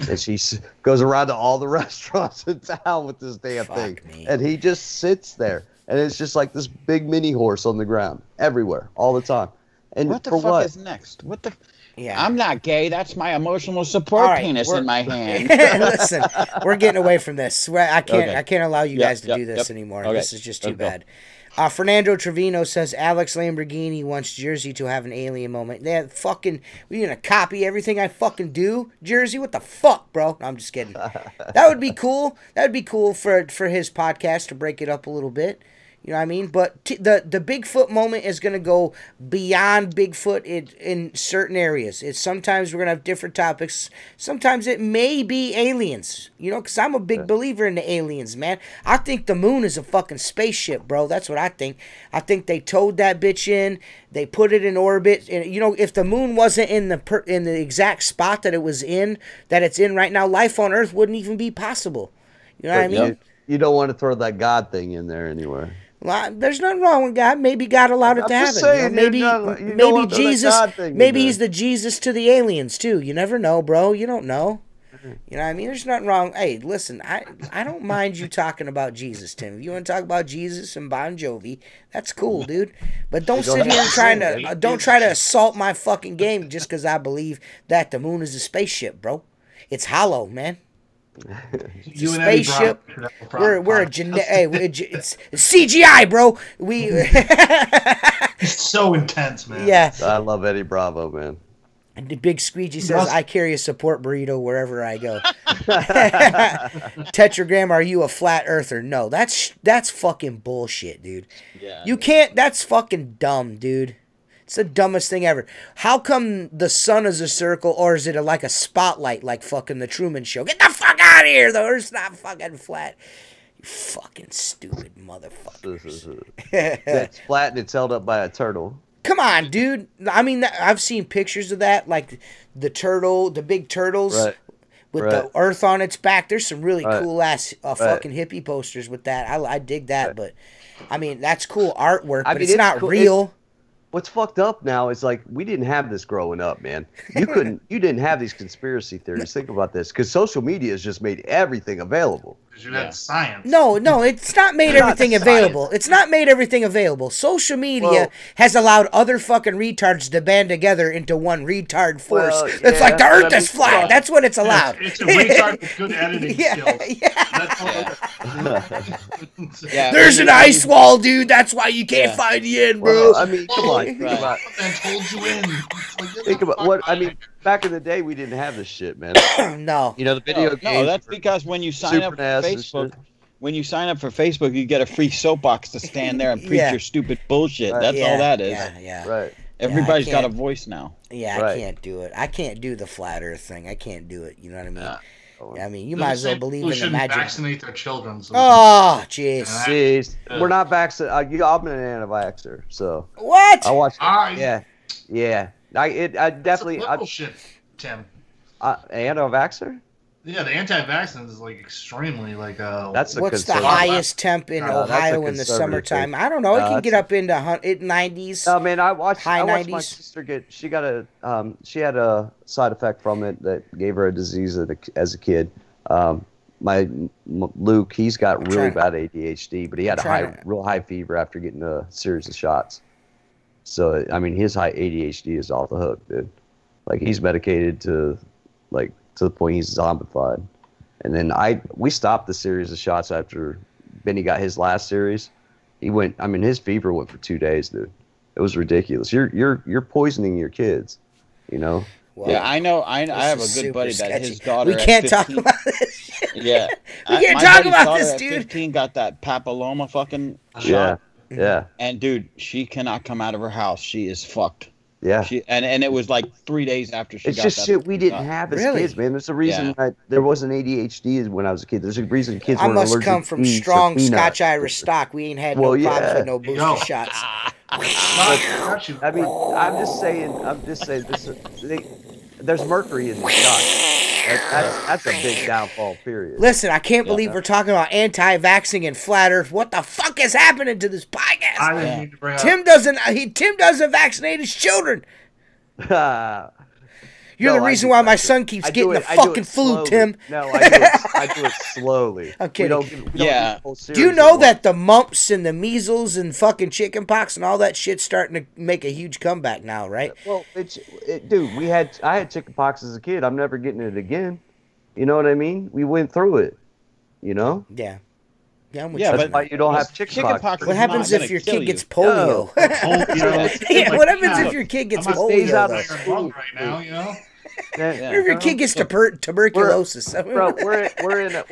And she goes around to all the restaurants in town with this damn thing. And he just sits there. And it's just like this big mini horse on the ground everywhere, all the time. And what the for fuck what? is next? What the? Yeah. I'm not gay. That's my emotional support penis in my hand. Listen, we're getting away from this. I can't allow you guys to do this anymore. Okay. This is just too bad. Fernando Trevino says Alex Lamborghini wants Jersey to have an alien moment. We gonna copy everything I fucking do, Jersey? What the fuck, bro? No, I'm just kidding. That would be cool. That would be cool for his podcast to break it up a little bit. You know what I mean? But the Bigfoot moment is going to go beyond Bigfoot in certain areas. Sometimes we're going to have different topics. Sometimes it may be aliens. You know, because I'm a big believer in the aliens, man. I think the moon is a fucking spaceship, bro. That's what I think. I think they towed that bitch in. They put it in orbit. And, you know, if the moon wasn't in the exact spot that it's in right now, life on Earth wouldn't even be possible. You know what I mean? You don't want to throw that God thing in there anywhere. Well, there's nothing wrong with God. Maybe God allowed it to happen. Saying, maybe Jesus. Maybe he's the Jesus to the aliens too. You never know, bro. You don't know. You know what I mean? There's nothing wrong. Hey, listen, I don't mind you talking about Jesus, Tim. If you want to talk about Jesus and Bon Jovi, that's cool, dude. But don't sit here and try to assault my fucking game just because I believe that the moon is a spaceship, bro. It's hollow, man. It's a spaceship. It's CGI, bro. It's so intense, man. Yeah. I love Eddie Bravo, man. And the big squeegee says, I carry a support burrito wherever I go. Tetragram, are you a flat earther? No, that's fucking bullshit, dude. Yeah. You can't, that's fucking dumb, dude. It's the dumbest thing ever. How come the sun is a circle, or is it like a spotlight like fucking the Truman Show? Get the fuck out of here. The Earth's not fucking flat. You fucking stupid motherfuckers. It's flat and it's held up by a turtle. Come on, dude. I mean, I've seen pictures of that, like the big turtles with the Earth on its back. There's some really cool ass fucking hippie posters with that. I dig that, but I mean, that's cool artwork, but it's not real. What's fucked up now is like we didn't have this growing up, man. You didn't have these conspiracy theories. Think about this, because social media has just made everything available. Because you had science. No, it's not made everything available. It's not made everything available. Social media has allowed other fucking retards to band together into one retard force. It's like the Earth is flat. That's what it's allowed. It's a retard with good editing skills. There's an ice wall, dude. That's why you can't find the end, bro. Well, I mean, come on. Think about. And told you in. Think about what I mean. Back in the day, we didn't have this shit, man. No. You know, the video games. No, that's because when you sign up for Facebook, you get a free soapbox to stand there and preach your stupid bullshit. That's all that is. Yeah. Right. Everybody's got a voice now. Yeah, I can't do it. I can't do the flat Earth thing. I can't do it. You know what I mean? I mean, you might as well believe in the magic. Vaccinate their children. So oh, jeez. We're not vaccinated. I'm an anti-vaxxer, so. What? I watch. Yeah. I definitely. Bullshit, Tim. Anti-vaxxer? Yeah, the anti-vaccine is like extremely like. What's the highest temp in Ohio in the summertime? I don't know. It can get up into 90s. No, man, I watched high 90s. My sister she had a side effect from it that gave her a disease as a kid. Luke, he's got really bad ADHD, but he had real high fever after getting a series of shots. So I mean, his high ADHD is off the hook, dude. Like he's medicated to the point he's zombified. And then we stopped the series of shots after Benny got his last series. His fever went for 2 days, dude. It was ridiculous. You're poisoning your kids, you know. Well, yeah, I know. I have a good buddy that his daughter. We can't talk about this shit. Yeah, we can't talk about this, dude. 15 got that papilloma fucking shot. Yeah. And dude, she cannot come out of her house. She is fucked. Yeah. And it was like 3 days after she got that. It's just shit we didn't have as kids, man. There's a reason there wasn't ADHD when I was a kid. There's a reason kids weren't allergic to peanuts. I must come from strong Scotch-Irish stock. We ain't had no problems with no booster shots. I mean, I'm just saying there's mercury in the shot. That's a big downfall, period. Listen, I can't believe we're talking about anti-vaxxing and flat Earth. What the fuck is happening to this podcast? I didn't need to bring Tim doesn't vaccinate his children. You're the reason why my son keeps getting the fucking flu, Tim. No, I do it slowly. I'm kidding. Do you know that the mumps and the measles and fucking chickenpox and all that shit's starting to make a huge comeback now, right? Well, dude, I had chickenpox as a kid. I'm never getting it again. You know what I mean? We went through it. You know? Yeah. Yeah, that's why you don't have chickenpox. What happens if your kid gets polio? What happens if your kid gets polio? Right now, you know. If your kid gets tuberculosis, we're in a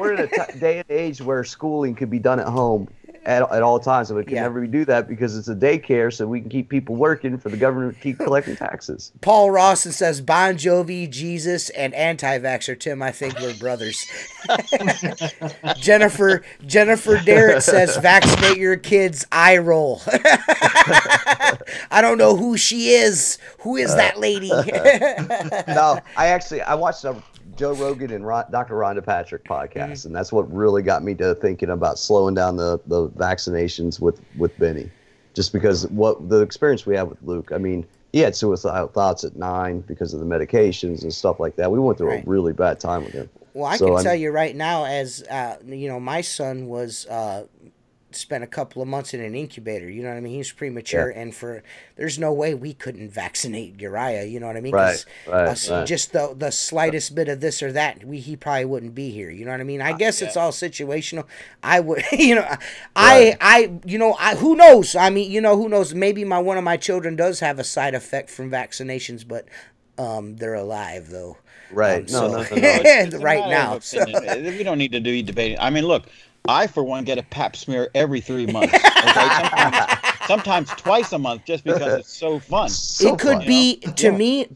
day and age where schooling could be done at home at all times, and we can never do that because it's a daycare, so we can keep people working for the government to keep collecting taxes. Paul Rawson says Bon Jovi, Jesus, and anti-vaxxer Tim, I think we're brothers. Jennifer Darrett says vaccinate your kids, eye roll. I don't know who she is. Who is that lady? No, I watched Joe Rogan and Dr. Rhonda Patrick podcast, and that's what really got me to thinking about slowing down the vaccinations with Benny, just because what the experience we had with Luke. I mean, he had suicidal thoughts at 9 because of the medications and stuff like that. We went through a really bad time with him. Well, I can tell you right now, as my son was spent a couple of months in an incubator. You know what I mean? He's premature, and there's no way we couldn't vaccinate Uriah. You know what I mean? Right. Just the slightest bit of this or that, he probably wouldn't be here. You know what I mean? I guess it's all situational. I would, who knows? I mean, who knows? Maybe one of my children does have a side effect from vaccinations, but they're alive though. Right. No. Right now. We don't need to do debating. I mean, look. I, for one, get a pap smear every 3 months. Okay? Sometimes twice a month, just because it's so fun. It could be, to me,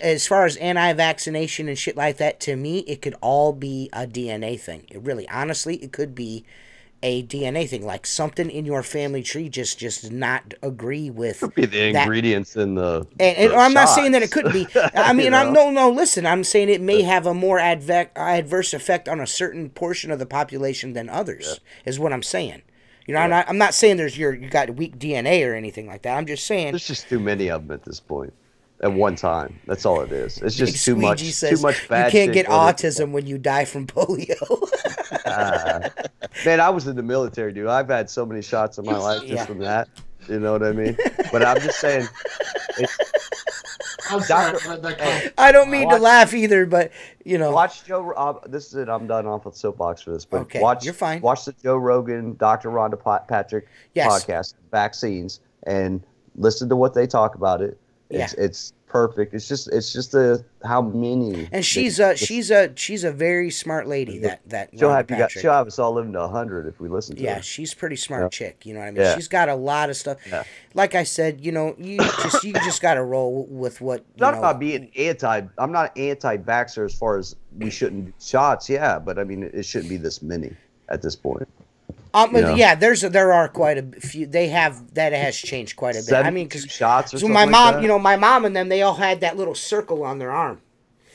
as far as anti-vaccination and shit like that, to me, it could all be a DNA thing. It really, honestly, it could be a DNA thing, like something in your family tree just does not agree with. Could be the ingredients in the. And I'm not saying that it could be. I mean, listen, I'm saying it may have a more adverse effect on a certain portion of the population than others. Is what I'm saying. I'm not saying you got weak DNA or anything like that. I'm just saying there's just too many of them at this point. At one time, that's all it is. It's just too much. Says, too much bad. You can't get autism when you die from polio. Man, I was in the military, dude. I've had so many shots in my life just from that. You know what I mean? But I'm just saying. I'm sorry. I don't mean to laugh either, but Watch Joe. This is it. I'm done off with soapbox for this. But okay, you're fine. Watch the Joe Rogan, Dr. Rhonda Patrick podcast, vaccines, and listen to what they talk about it. It's perfect. It's just how many. And she's a very smart lady. She'll have us all living to 100 if we listen to her. Yeah, she's a pretty smart chick. You know what I mean? Yeah. She's got a lot of stuff. Yeah. Like I said, you just got to roll with what. It's not about being anti. I'm not anti-vaxxer as far as we shouldn't do shots. Yeah, but I mean it shouldn't be this many at this point. Yeah, there are quite a few. That has changed quite a bit. I mean, because shots or my mom, my mom and them, they all had that little circle on their arm,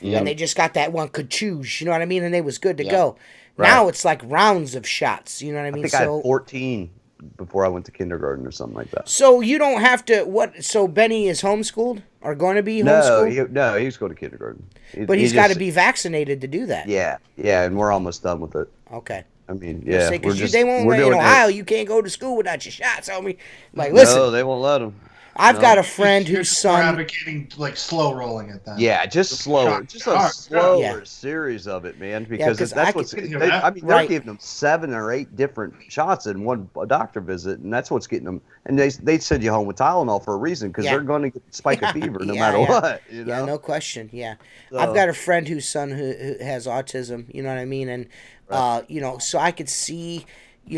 and they just got that one could choose. You know what I mean? And they was good to go. Right. Now it's like rounds of shots. You know what I mean? I had 14 before I went to kindergarten or something like that. So you don't have to. So Benny is homeschooled or going to be homeschooled? No, he was going to kindergarten. But he's got to be vaccinated to do that. Yeah, and we're almost done with it. Okay. I mean, yeah, they won't let in Ohio. You can't go to school without your shots. I mean, listen. No, they won't let them. I've got a friend whose son advocating slow rolling at that. Yeah, just slower, slower series of it, man. Because that's what's. They're giving them 7 or 8 different shots in one doctor visit, and that's what's getting them. And they send you home with Tylenol for a reason because they're going to get spike a fever no matter what. You know? Yeah, no question. Yeah, so, I've got a friend whose son who has autism. You know what I mean? And so I could see.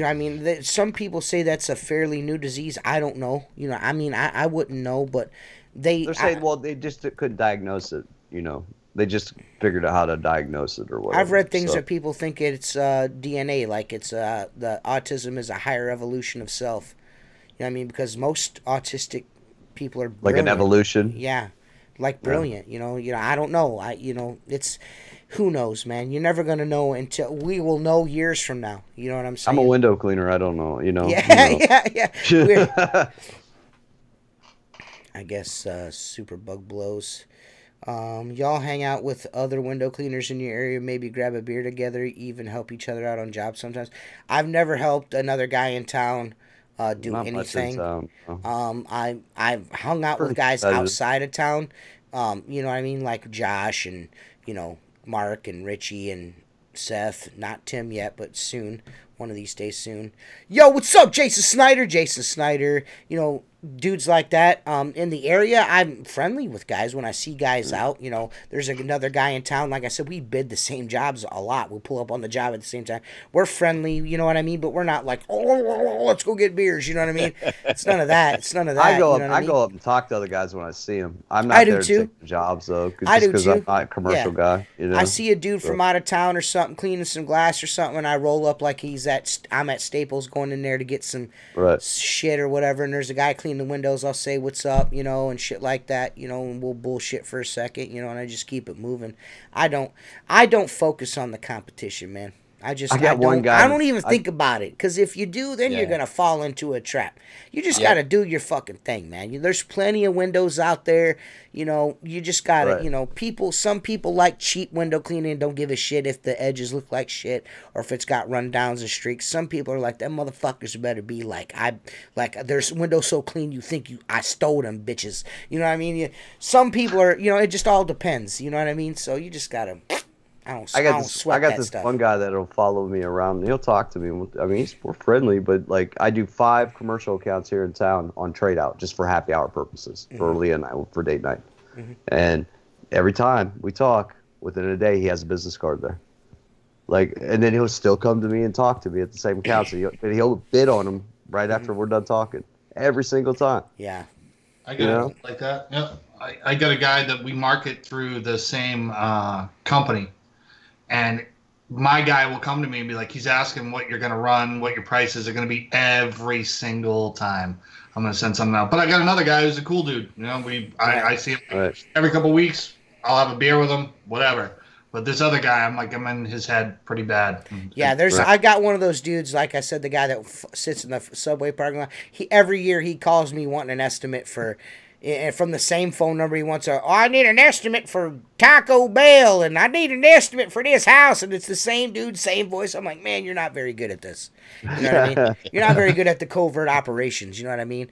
I mean, some people say that's a fairly new disease. I don't know. I mean, I wouldn't know, but they're saying, they just couldn't diagnose it. They just figured out how to diagnose it or whatever. I've read things that people think it's DNA, like it's the autism is a higher evolution of self. You know what I mean? Because most autistic people are brilliant. Like an evolution. Yeah, like brilliant. Yeah. I don't know. It's. Who knows, man? You're never going to know until we will know years from now. You know what I'm saying? I'm a window cleaner. I don't know. Yeah. I guess Super Bug Blows. Y'all hang out with other window cleaners in your area, maybe grab a beer together, even help each other out on jobs sometimes. I've never helped another guy in town do Not anything. much in town, no. I've hung out with guys outside of town. You know what I mean? Like Josh and, Mark and Richie and Seth. Not Tim yet, but soon. One of these days soon. Yo, what's up, Jason Snyder? Jason Snyder, dudes like that. In the area, I'm friendly with guys when I see guys out. There's another guy in town. Like I said, we bid the same jobs a lot. We'll pull up on the job at the same time. We're friendly, you know what I mean? But we're not like, let's go get beers. You know what I mean? It's none of that. It's none of that. I go up and talk to other guys when I see them. I'm not there to take jobs though, because I'm not a commercial guy. I see a dude from out of town or something cleaning some glass or something, and I roll up like I'm at Staples going in there to get some shit or whatever, and there's a guy cleaning the windows. I'll say what's up, and shit like that, and we'll bullshit for a second, and I just keep it moving. I don't focus on the competition, man. I don't even think about it, because if you do, then you're gonna fall into a trap. You just gotta do your fucking thing, man. There's plenty of windows out there. You just gotta, some people like cheap window cleaning and don't give a shit if the edges look like shit or if it's got rundowns and streaks. Some people are like, them motherfuckers better be like there's windows so clean you think I stole them bitches. You know what I mean? Some people are, it just all depends. You know what I mean? So you just gotta. I got this one guy that'll follow me around. He'll talk to me. I mean, we're friendly, but like I do 5 commercial accounts here in town on trade out just for happy hour purposes for Leah and I for date night. And every time we talk, within a day he has a business card there. And then he'll still come to me and talk to me at the same account. So he'll bid on them right after we're done talking every single time. Yeah, I got it like that. Yep. I got a guy that we market through the same company. And my guy will come to me and be like, he's asking what you're going to run, what your prices are going to be every single time. I'm going to send something out. But I got another guy who's a cool dude. I see him every couple of weeks. I'll have a beer with him, whatever. But this other guy, I'm in his head pretty bad. Yeah, I got one of those dudes, like I said, the guy that sits in the subway parking lot. Every year he calls me wanting an estimate for... And from the same phone number, he wants I need an estimate for Taco Bell, and I need an estimate for this house, and it's the same dude, same voice. I'm like, man, you're not very good at this. You know what I mean? You're not very good at the covert operations. You know what I mean?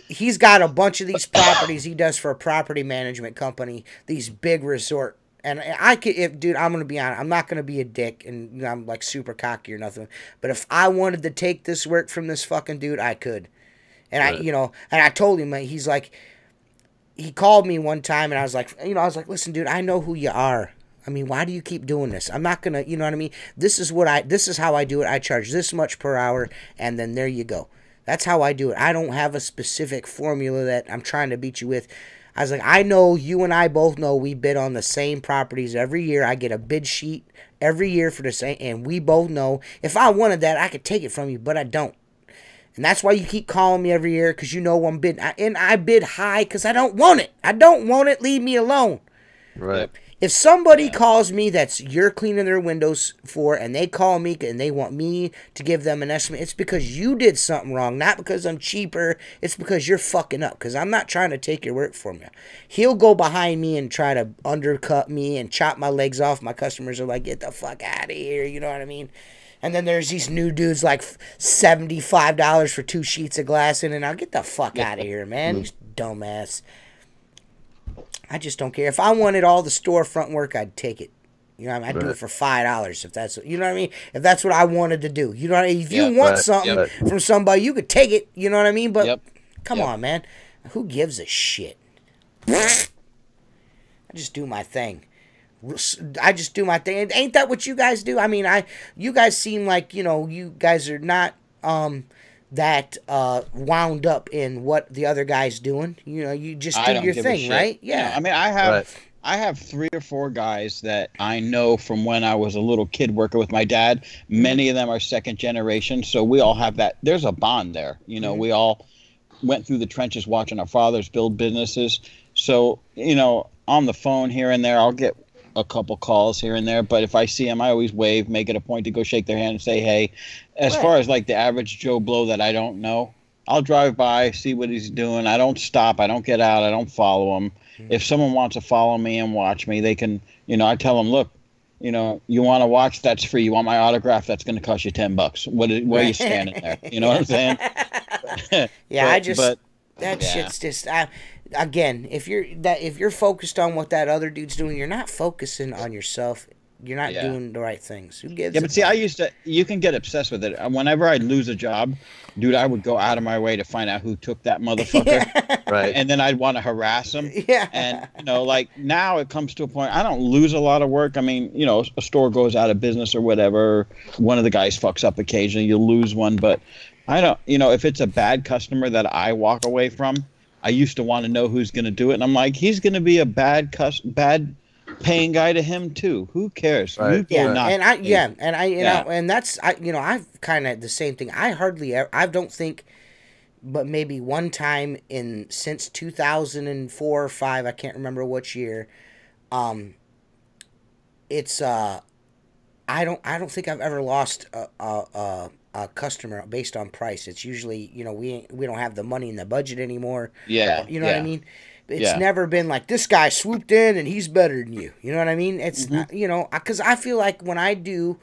He's got a bunch of these properties he does for a property management company, these big resort. And dude, I'm going to be honest, I'm not going to be a dick, and I'm like super cocky or nothing. But if I wanted to take this work from this fucking dude, I could. And I told him, he's like, he called me one time, and I was like, listen, dude, I know who you are. I mean, why do you keep doing this? I'm not gonna, you know what I mean? This is how I do it. I charge this much per hour, and then there you go. That's how I do it. I don't have a specific formula that I'm trying to beat you with. I was like, I know you and I both know we bid on the same properties every year. I get a bid sheet every year for the same, and we both know if I wanted that, I could take it from you, but I don't. And that's why you keep calling me every year, because I'm bidding. And I bid high because I don't want it. I don't want it. Leave me alone. Right. If somebody calls me that's you're cleaning their windows for, and they call me and they want me to give them an estimate, it's because you did something wrong, not because I'm cheaper. It's because you're fucking up, because I'm not trying to take your work from you. He'll go behind me and try to undercut me and chop my legs off. My customers are like, get the fuck out of here. You know what I mean? And then there's these new dudes like $75 for 2 sheets of glass in, and I'll get the fuck out of here, man. These dumbass. I just don't care. If I wanted all the storefront work, I'd take it. You know what I mean? I'd do it for $5 if that's, you know what I mean? If that's what I wanted to do. You know what I mean? If you want something from somebody, you could take it. You know what I mean? But come on, man. Who gives a shit? I just do my thing. And ain't that what you guys do? I mean, you guys seem like, you guys are not that wound up in what the other guy's doing. You just do your thing, right? Yeah. I mean, I have 3 or 4 guys that I know from when I was a little kid working with my dad. Many of them are second generation, so we all have that. There's a bond there. We all went through the trenches watching our fathers build businesses. So, on the phone here and there, I'll get a couple calls here and there, but if I see them, I always wave, make it a point to go shake their hand and say hey. As far as like the average Joe Blow that I don't know, I'll drive by, see what he's doing. I don't stop. I don't get out. I don't follow him. If someone wants to follow me and watch me, they can, I tell them, look, you want to watch, that's free. You want my autograph, that's going to cost you $10. Where are you standing there? You know what I'm saying? Yeah, shit's just, again, if you're focused on what that other dude's doing, you're not focusing on yourself. You're not doing the right things. Who gives? Yeah, but see, you can get obsessed with it. Whenever I'd lose a job, dude, I would go out of my way to find out who took that motherfucker. Yeah. Right. And then I'd want to harass him. Yeah. And, like now it comes to a point, I don't lose a lot of work. I mean, a store goes out of business or whatever. One of the guys fucks up occasionally. You lose one. But I don't, if it's a bad customer that I walk away from, I used to want to know who's going to do it. And I'm like, he's going to be a bad paying guy to him too. Who cares? Right. And that's I've kind of the same thing. I don't think, but maybe one time since 2004 or 5, I can't remember which year. It's I don't think I've ever lost a customer based on price. It's usually we don't have the money in the budget anymore. Yeah, you know what I mean. It's never been like this guy swooped in and he's better than you. You know what I mean? It's because I feel like when I do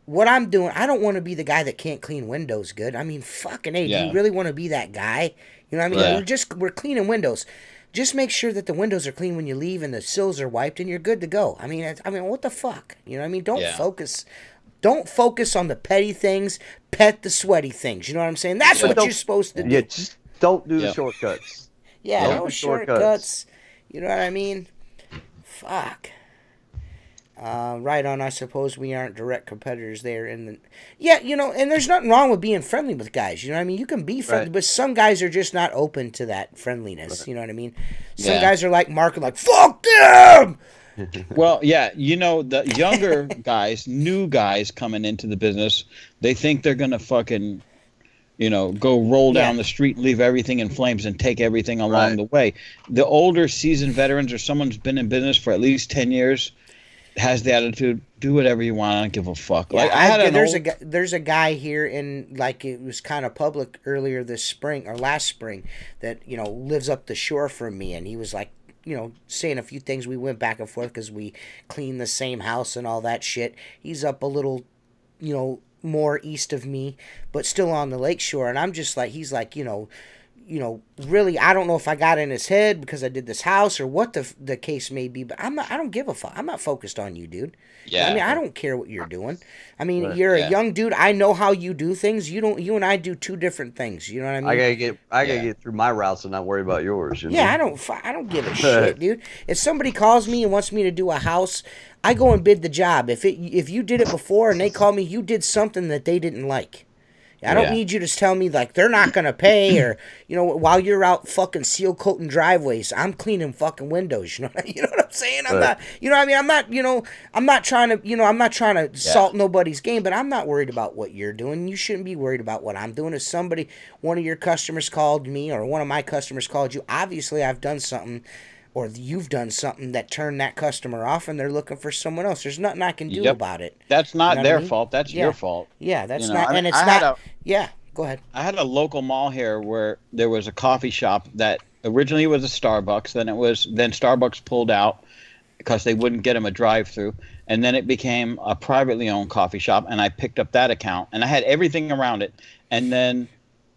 what I'm doing, I don't want to be the guy that can't clean windows good. I mean, fucking hey, do you really want to be that guy? You know what I mean? Yeah. We're cleaning windows. Just make sure that the windows are clean when you leave and the sills are wiped and you're good to go. I mean, what the fuck? You know what I mean? Don't focus on the petty things. Pet the sweaty things. You know what I'm saying? That's what you're supposed to do. Yeah, just don't do the shortcuts. Yeah, no shortcuts. You know what I mean? Fuck. Right on. I suppose we aren't direct competitors there. And there's nothing wrong with being friendly with guys. You know what I mean? You can be friendly, but some guys are just not open to that friendliness. Right. You know what I mean? Some guys are like Mark, like fuck them. Well, yeah, the younger guys, new guys coming into the business, they think they're gonna fucking, go roll down the street, leave everything in flames, and take everything along the way. The older, seasoned veterans, or someone who's been in business for at least 10 years, has the attitude, do whatever you want, I don't give a fuck. Yeah, there's a guy here in, like, it was kind of public earlier this spring, or last spring, that, lives up the shore from me, and he was like, saying a few things. We went back and forth because we cleaned the same house and all that shit. He's up a little, more east of me, but still on the lakeshore. And I'm just like, he's like, really, I don't know if I got in his head because I did this house or what the case may be, but I don't give a fuck. I'm not focused on you, dude. Yeah. I mean, I don't care what you're doing. I mean, you're a young dude. I know how you do things. You and I do two different things. You know what I mean? I gotta get through my routes and not worry about yours. Yeah, I don't give a shit, dude. If somebody calls me and wants me to do a house, I go and bid the job. If you did it before and they call me, you did something that they didn't like. I don't need you to tell me like they're not gonna pay or while you're out fucking seal coating driveways, I'm cleaning fucking windows. You know what I'm saying? I'm not. You know what I mean? I'm not trying to salt nobody's game, but I'm not worried about what you're doing. You shouldn't be worried about what I'm doing. If one of your customers called me or one of my customers called you, obviously I've done something. Or you've done something that turned that customer off, and they're looking for someone else. There's nothing I can do about it. That's not their fault. That's your fault. Yeah, that's not, and it's not. Yeah, go ahead. I had a local mall here where there was a coffee shop that originally was a Starbucks. Then Starbucks pulled out because they wouldn't get them a drive-through, and then it became a privately owned coffee shop. And I picked up that account, and I had everything around it, and then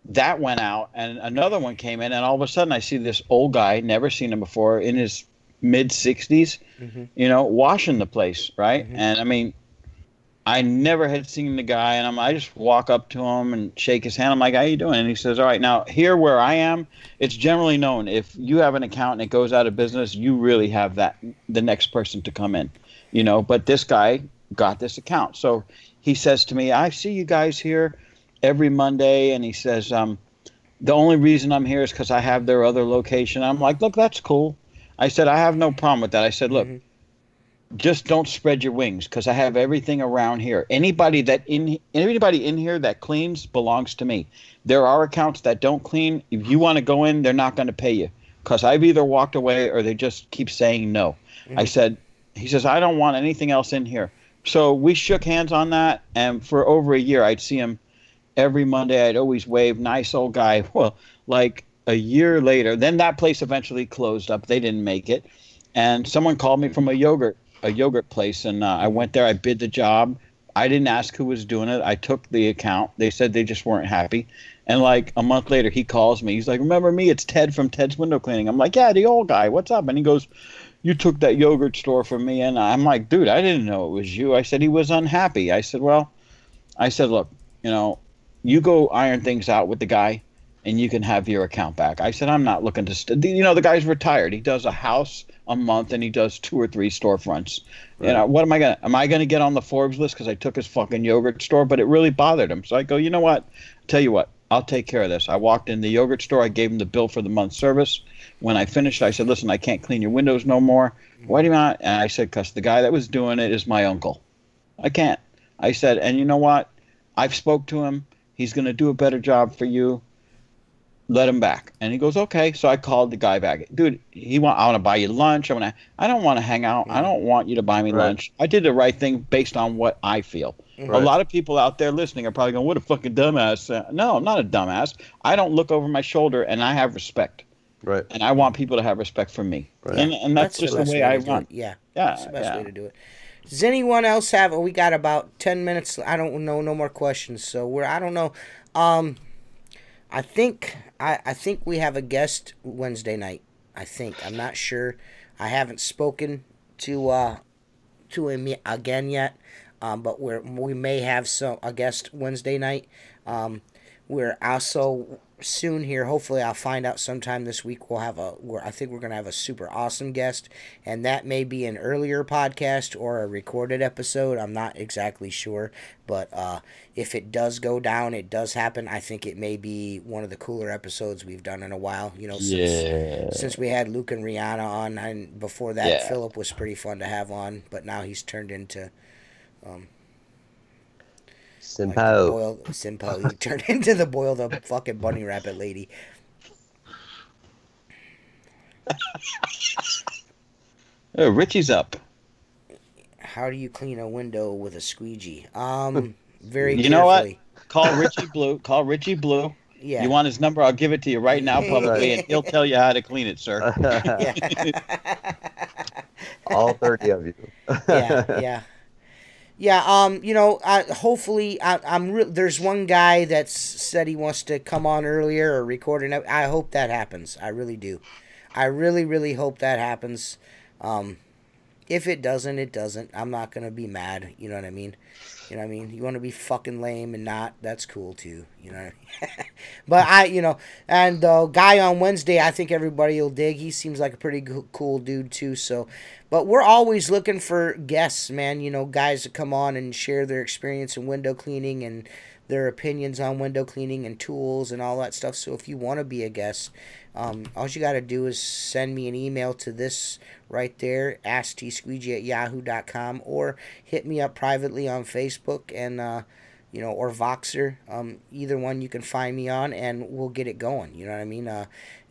that went out and another one came in, and all of a sudden I see this old guy, never seen him before, in his mid-60s, washing the place, right? Mm-hmm. And I mean, I never had seen the guy, and I just walk up to him and shake his hand. I'm like, how you doing? And he says, all right, now here where I am, it's generally known if you have an account and it goes out of business, you really have the next person to come in, but this guy got this account. So he says to me, I see you guys here every Monday, and he says, the only reason I'm here is because I have their other location. I'm like, look, that's cool. I said, I have no problem with that. I said, look, just don't spread your wings because I have everything around here. Anybody in here that cleans belongs to me. There are accounts that don't clean. If you want to go in, they're not going to pay you because I've either walked away or they just keep saying no. Mm-hmm. He says, I don't want anything else in here. So we shook hands on that, and for over a year, I'd see him every Monday. I'd always wave, nice old guy. Well, like a year later, then that place eventually closed up. They didn't make it. And someone called me from a yogurt place, and I went there. I bid the job. I didn't ask who was doing it. I took the account. They said they just weren't happy. And like a month later, he calls me. He's like, "Remember me? It's Ted from Ted's Window Cleaning." I'm like, "Yeah, the old guy. What's up?" And he goes, "You took that yogurt store from me." And I'm like, "Dude, I didn't know it was you." I said, "He was unhappy." I said, "Well," I said, "Look, you go iron things out with the guy, and you can have your account back." I said, "I'm not looking to the guy's retired. He does a house a month, and he does 2 or 3 storefronts. Right. What am I gonna get on the Forbes list because I took his fucking yogurt store?" But it really bothered him. So I go, "You know what? Tell you what, I'll take care of this." I walked in the yogurt store. I gave him the bill for the month's service. When I finished, I said, "Listen, I can't clean your windows no more." "Why do you want?" And I said, "Because the guy that was doing it is my uncle. I can't." I said, "And you know what? I've spoke to him. He's going to do a better job for you. Let him back." And he goes, "Okay." So I called the guy back. "Dude, I want to buy you lunch. I don't want to hang out. I don't want you to buy me lunch." I did the right thing based on what I feel. Right. A lot of people out there listening are probably going, "What a fucking dumbass." No, I'm not a dumbass. I don't look over my shoulder, and I have respect. Right. And I want people to have respect for me. Right. And that's just the way I run. Yeah. That's the best way to do it. Does anyone else have? We got about 10 minutes. I don't know. No more questions. So I don't know. I think we have a guest Wednesday night. I'm not sure. I haven't spoken to him again yet. But we may have a guest Wednesday night. We're also soon here. Hopefully, I'll find out sometime this week. I think we're gonna have a super awesome guest, and that may be an earlier podcast or a recorded episode. I'm not exactly sure, but if it does go down, it does happen. I think it may be one of the cooler episodes we've done in a while. Since we had Luke and Rihanna on, and before that, Philip was pretty fun to have on, but now he's turned into. Simpo. He turned into the boiled up fucking bunny rabbit lady. Oh, Richie's up. How do you clean a window with a squeegee? Very. You know what? Call Richie Blue. Call Richie Blue. Yeah. You want his number? I'll give it to you right now publicly, and he'll tell you how to clean it, sir. All 30 of you. Yeah. Hopefully, there's one guy that's said he wants to come on earlier or record it. I hope that happens. I really do. I really, really hope that happens. If it doesn't, it doesn't. I'm not going to be mad. You know what I mean? You want to be fucking lame and not, that's cool too. You know what I mean? But and the guy on Wednesday, I think everybody will dig. He seems like a pretty cool dude too. So, but we're always looking for guests, man. Guys to come on and share their experience in window cleaning and their opinions on window cleaning and tools and all that stuff. So if you want to be a guest, all you got to do is send me an email to this right there, askstsqueegee@yahoo.com, or hit me up privately on Facebook and or Voxer. Either one you can find me on, and we'll get it going. You know what I mean?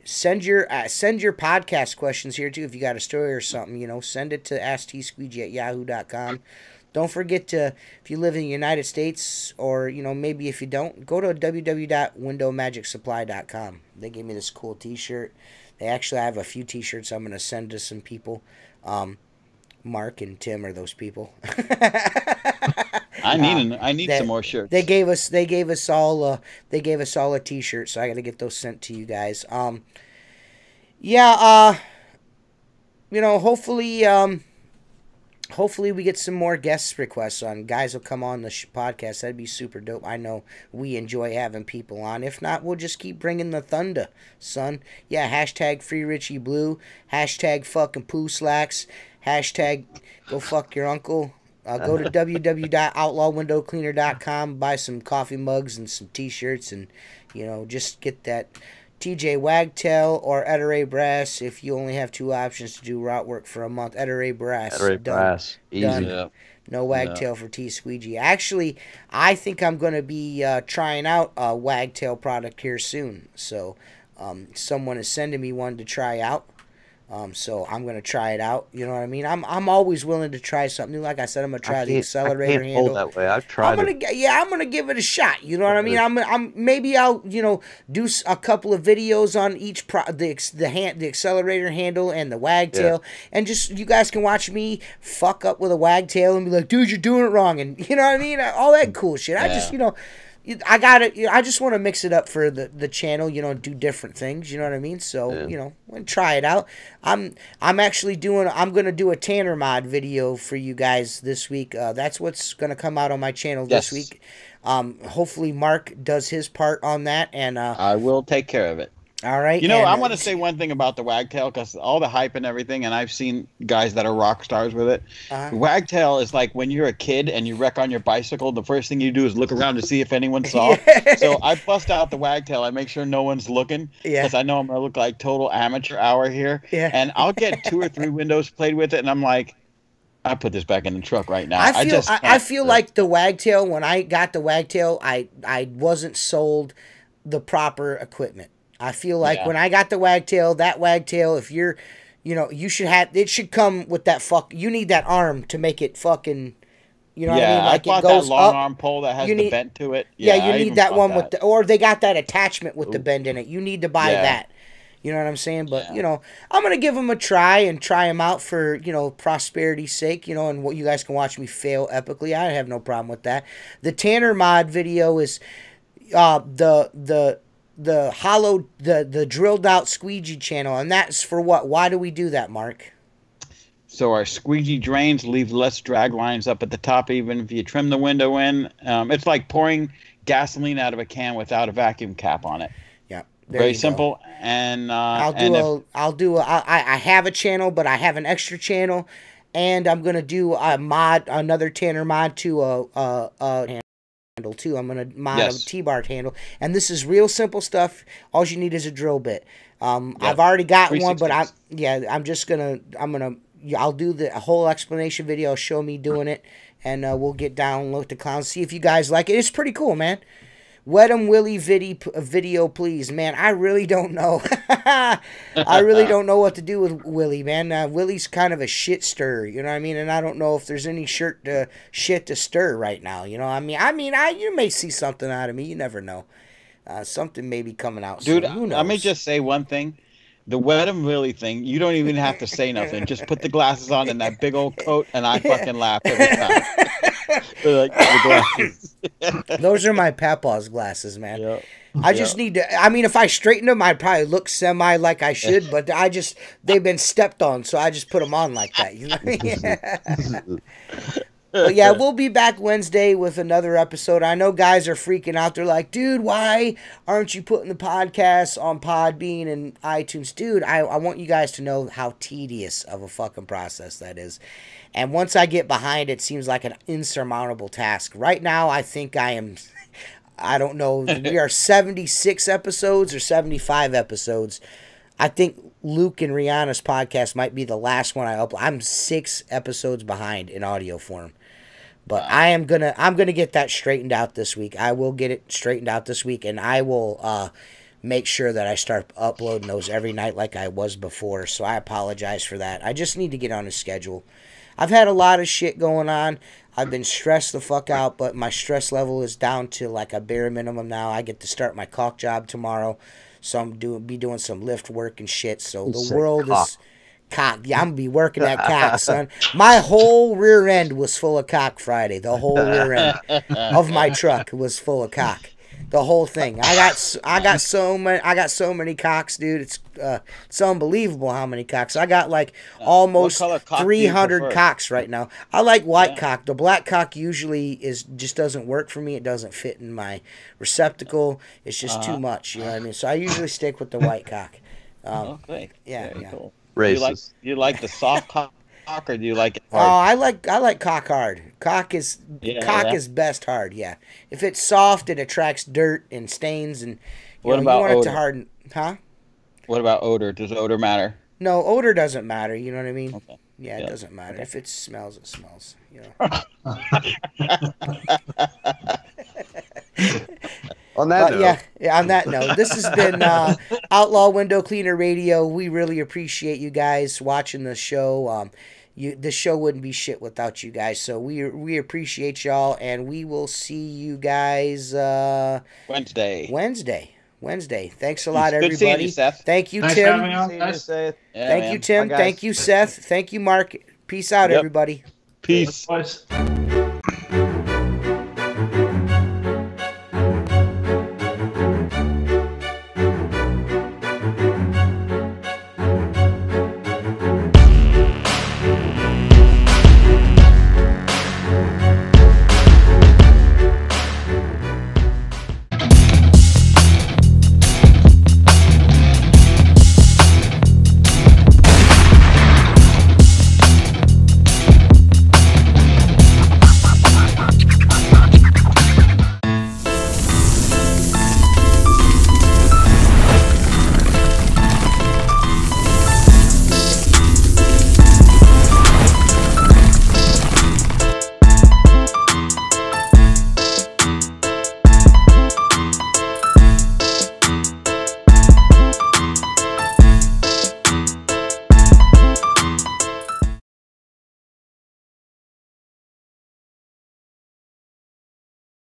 Send your podcast questions here too. If you got a story or something, send it to askstsqueegee@yahoo.com. Don't forget to, if you live in the United States, or, maybe if you don't, go to www.windowmagicsupply.com. They gave me this cool t-shirt. They actually have a few t-shirts I'm going to send to some people. Mark and Tim are those people. I need some more shirts. They gave us all a t-shirt, so I got to get those sent to you guys. Hopefully we get some more guest requests on. Guys will come on the podcast. That'd be super dope. I know we enjoy having people on. If not, we'll just keep bringing the thunder, son. Yeah, hashtag free Richie Blue. Hashtag fucking poo slacks. Hashtag go fuck your uncle. Go to www.outlawwindowcleaner.com. Buy some coffee mugs and some t-shirts, and just get that TJ Wagtail or Ettore Brass. If you only have 2 options to do route work for a month, Ettore Brass. Easy. Done. Yeah. No Wagtail for T Squeegee. Actually, I think I'm going to be trying out a Wagtail product here soon. So, someone is sending me one to try out. So I'm gonna try it out. You know what I mean? I'm always willing to try something new. Like I said, I'm gonna try the accelerator handle. Hold that way. I've tried I'm gonna give it a shot. You know what I mean? Maybe I'll do a couple of videos on each the accelerator handle and the wagtail, and just you guys can watch me fuck up with a wagtail and be like, dude, you're doing it wrong, and you know what I mean? All that cool shit. I just I just want to mix it up for the channel, do different things, you know what I mean? So, and try it out. I'm going to do a Tanner mod video for you guys this week. That's what's going to come out on my channel this week. Hopefully Mark does his part on that, and I will take care of it. All right. I want to say one thing about the wagtail, because all the hype and everything, and I've seen guys that are rock stars with it. Wagtail is like when you're a kid and you wreck on your bicycle, the first thing you do is look around to see if anyone saw. So I bust out the wagtail. I make sure no one's looking, because I know I'm going to look like total amateur hour here. Yeah. And I'll get 2 or 3 windows played with it, and I'm like, I put this back in the truck right now. I feel like the wagtail, when I got the wagtail, I wasn't sold the proper equipment. I feel like when I got the wagtail, if you're, you should it should come with that you need that arm to make it fucking, you know what I mean? Like I bought that long arm pole that has the bend to it. Yeah, you need that one with or they got that attachment with the bend in it. You need to buy that. You know what I'm saying? But, I'm going to give them a try and try them out for, prosperity's sake, and what you guys can watch me fail epically. I have no problem with that. The Tanner mod video is the drilled out squeegee channel, and that's for what? Why do we do that, Mark? So our squeegee drains leave less drag lines up at the top, even if you trim the window in. It's like pouring gasoline out of a can without a vacuum cap on it. Yeah, very simple. Go. And I have a channel, but I have an extra channel, and I'm gonna do another Tanner mod to a handle too. I'm gonna mod a T-bar handle, and this is real simple stuff. All you need is a drill bit. I've already got one, but I'll do the whole explanation video. Show me doing it, and we'll get down, look at the clowns, see if you guys like it. It's pretty cool, man. Wet 'em Willie video, please, man. I really don't know. I really don't know what to do with Willie, man. Willie's kind of a shit stir, you know what I mean? And I don't know if there's any shit to stir right now, you know. You may see something out of me. You never know. Something may be coming out soon. Dude, who knows? Let me just say one thing. The Wet 'em Willie thing, you don't even have to say nothing. Just put the glasses on and that big old coat, and I fucking laugh every time. Like the glasses. Those are my Papa's glasses, man. Yep. I just need to. If I straighten them, I'd probably look semi like I should, but they've been stepped on, so I just put them on like that. You know what I mean? But yeah, we'll be back Wednesday with another episode. I know guys are freaking out. They're like, dude, why aren't you putting the podcast on Podbean and iTunes? Dude, I want you guys to know how tedious of a fucking process that is. And once I get behind it, seems like an insurmountable task. Right now, I think I don't know, we are 76 episodes or 75 episodes. I think Luke and Rihanna's podcast might be the last one I upload. I'm 6 episodes behind in audio form. But I'm gonna get that straightened out this week. I will get it straightened out this week, and I will make sure that I start uploading those every night like I was before. So I apologize for that. I just need to get on a schedule. I've had a lot of shit going on. I've been stressed the fuck out, but my stress level is down to like a bare minimum now. I get to start my caulk job tomorrow, so I'm doing some lift work and shit. So the world is cock. Yeah, I'm gonna be working that cock, son. My whole rear end was full of cock Friday. The whole rear end of my truck was full of cock. The whole thing. I got so many cocks, dude. It's unbelievable how many cocks. I got like almost 300 cocks right now. I like white cock. The black cock usually just doesn't work for me. It doesn't fit in my receptacle. It's just too much. You know what I mean? So I usually stick with the white cock. Okay. Yeah. Cool. Racist. Do you like the soft cock, or do you like it hard? Oh, I like cock hard. Cock is best hard. Yeah. If it's soft, it attracts dirt and stains, and you want it to harden. Huh? What about odor? Does odor matter? No, odor doesn't matter. You know what I mean? Okay. Yeah, it doesn't matter. Okay. If it smells, it smells. You know. On that note. Yeah, on that note, this has been Outlaw Window Cleaner Radio. We really appreciate you guys watching the show. The show wouldn't be shit without you guys. So we appreciate y'all, and we will see you guys Wednesday. Thanks a lot, everybody. Good seeing you, Seth. Thank you, Thanks Tim. for having me on, guys. Thank you, Tim. Bye, guys. Thank you, Seth. Thank you, Mark. Peace out, everybody. Peace. Boys.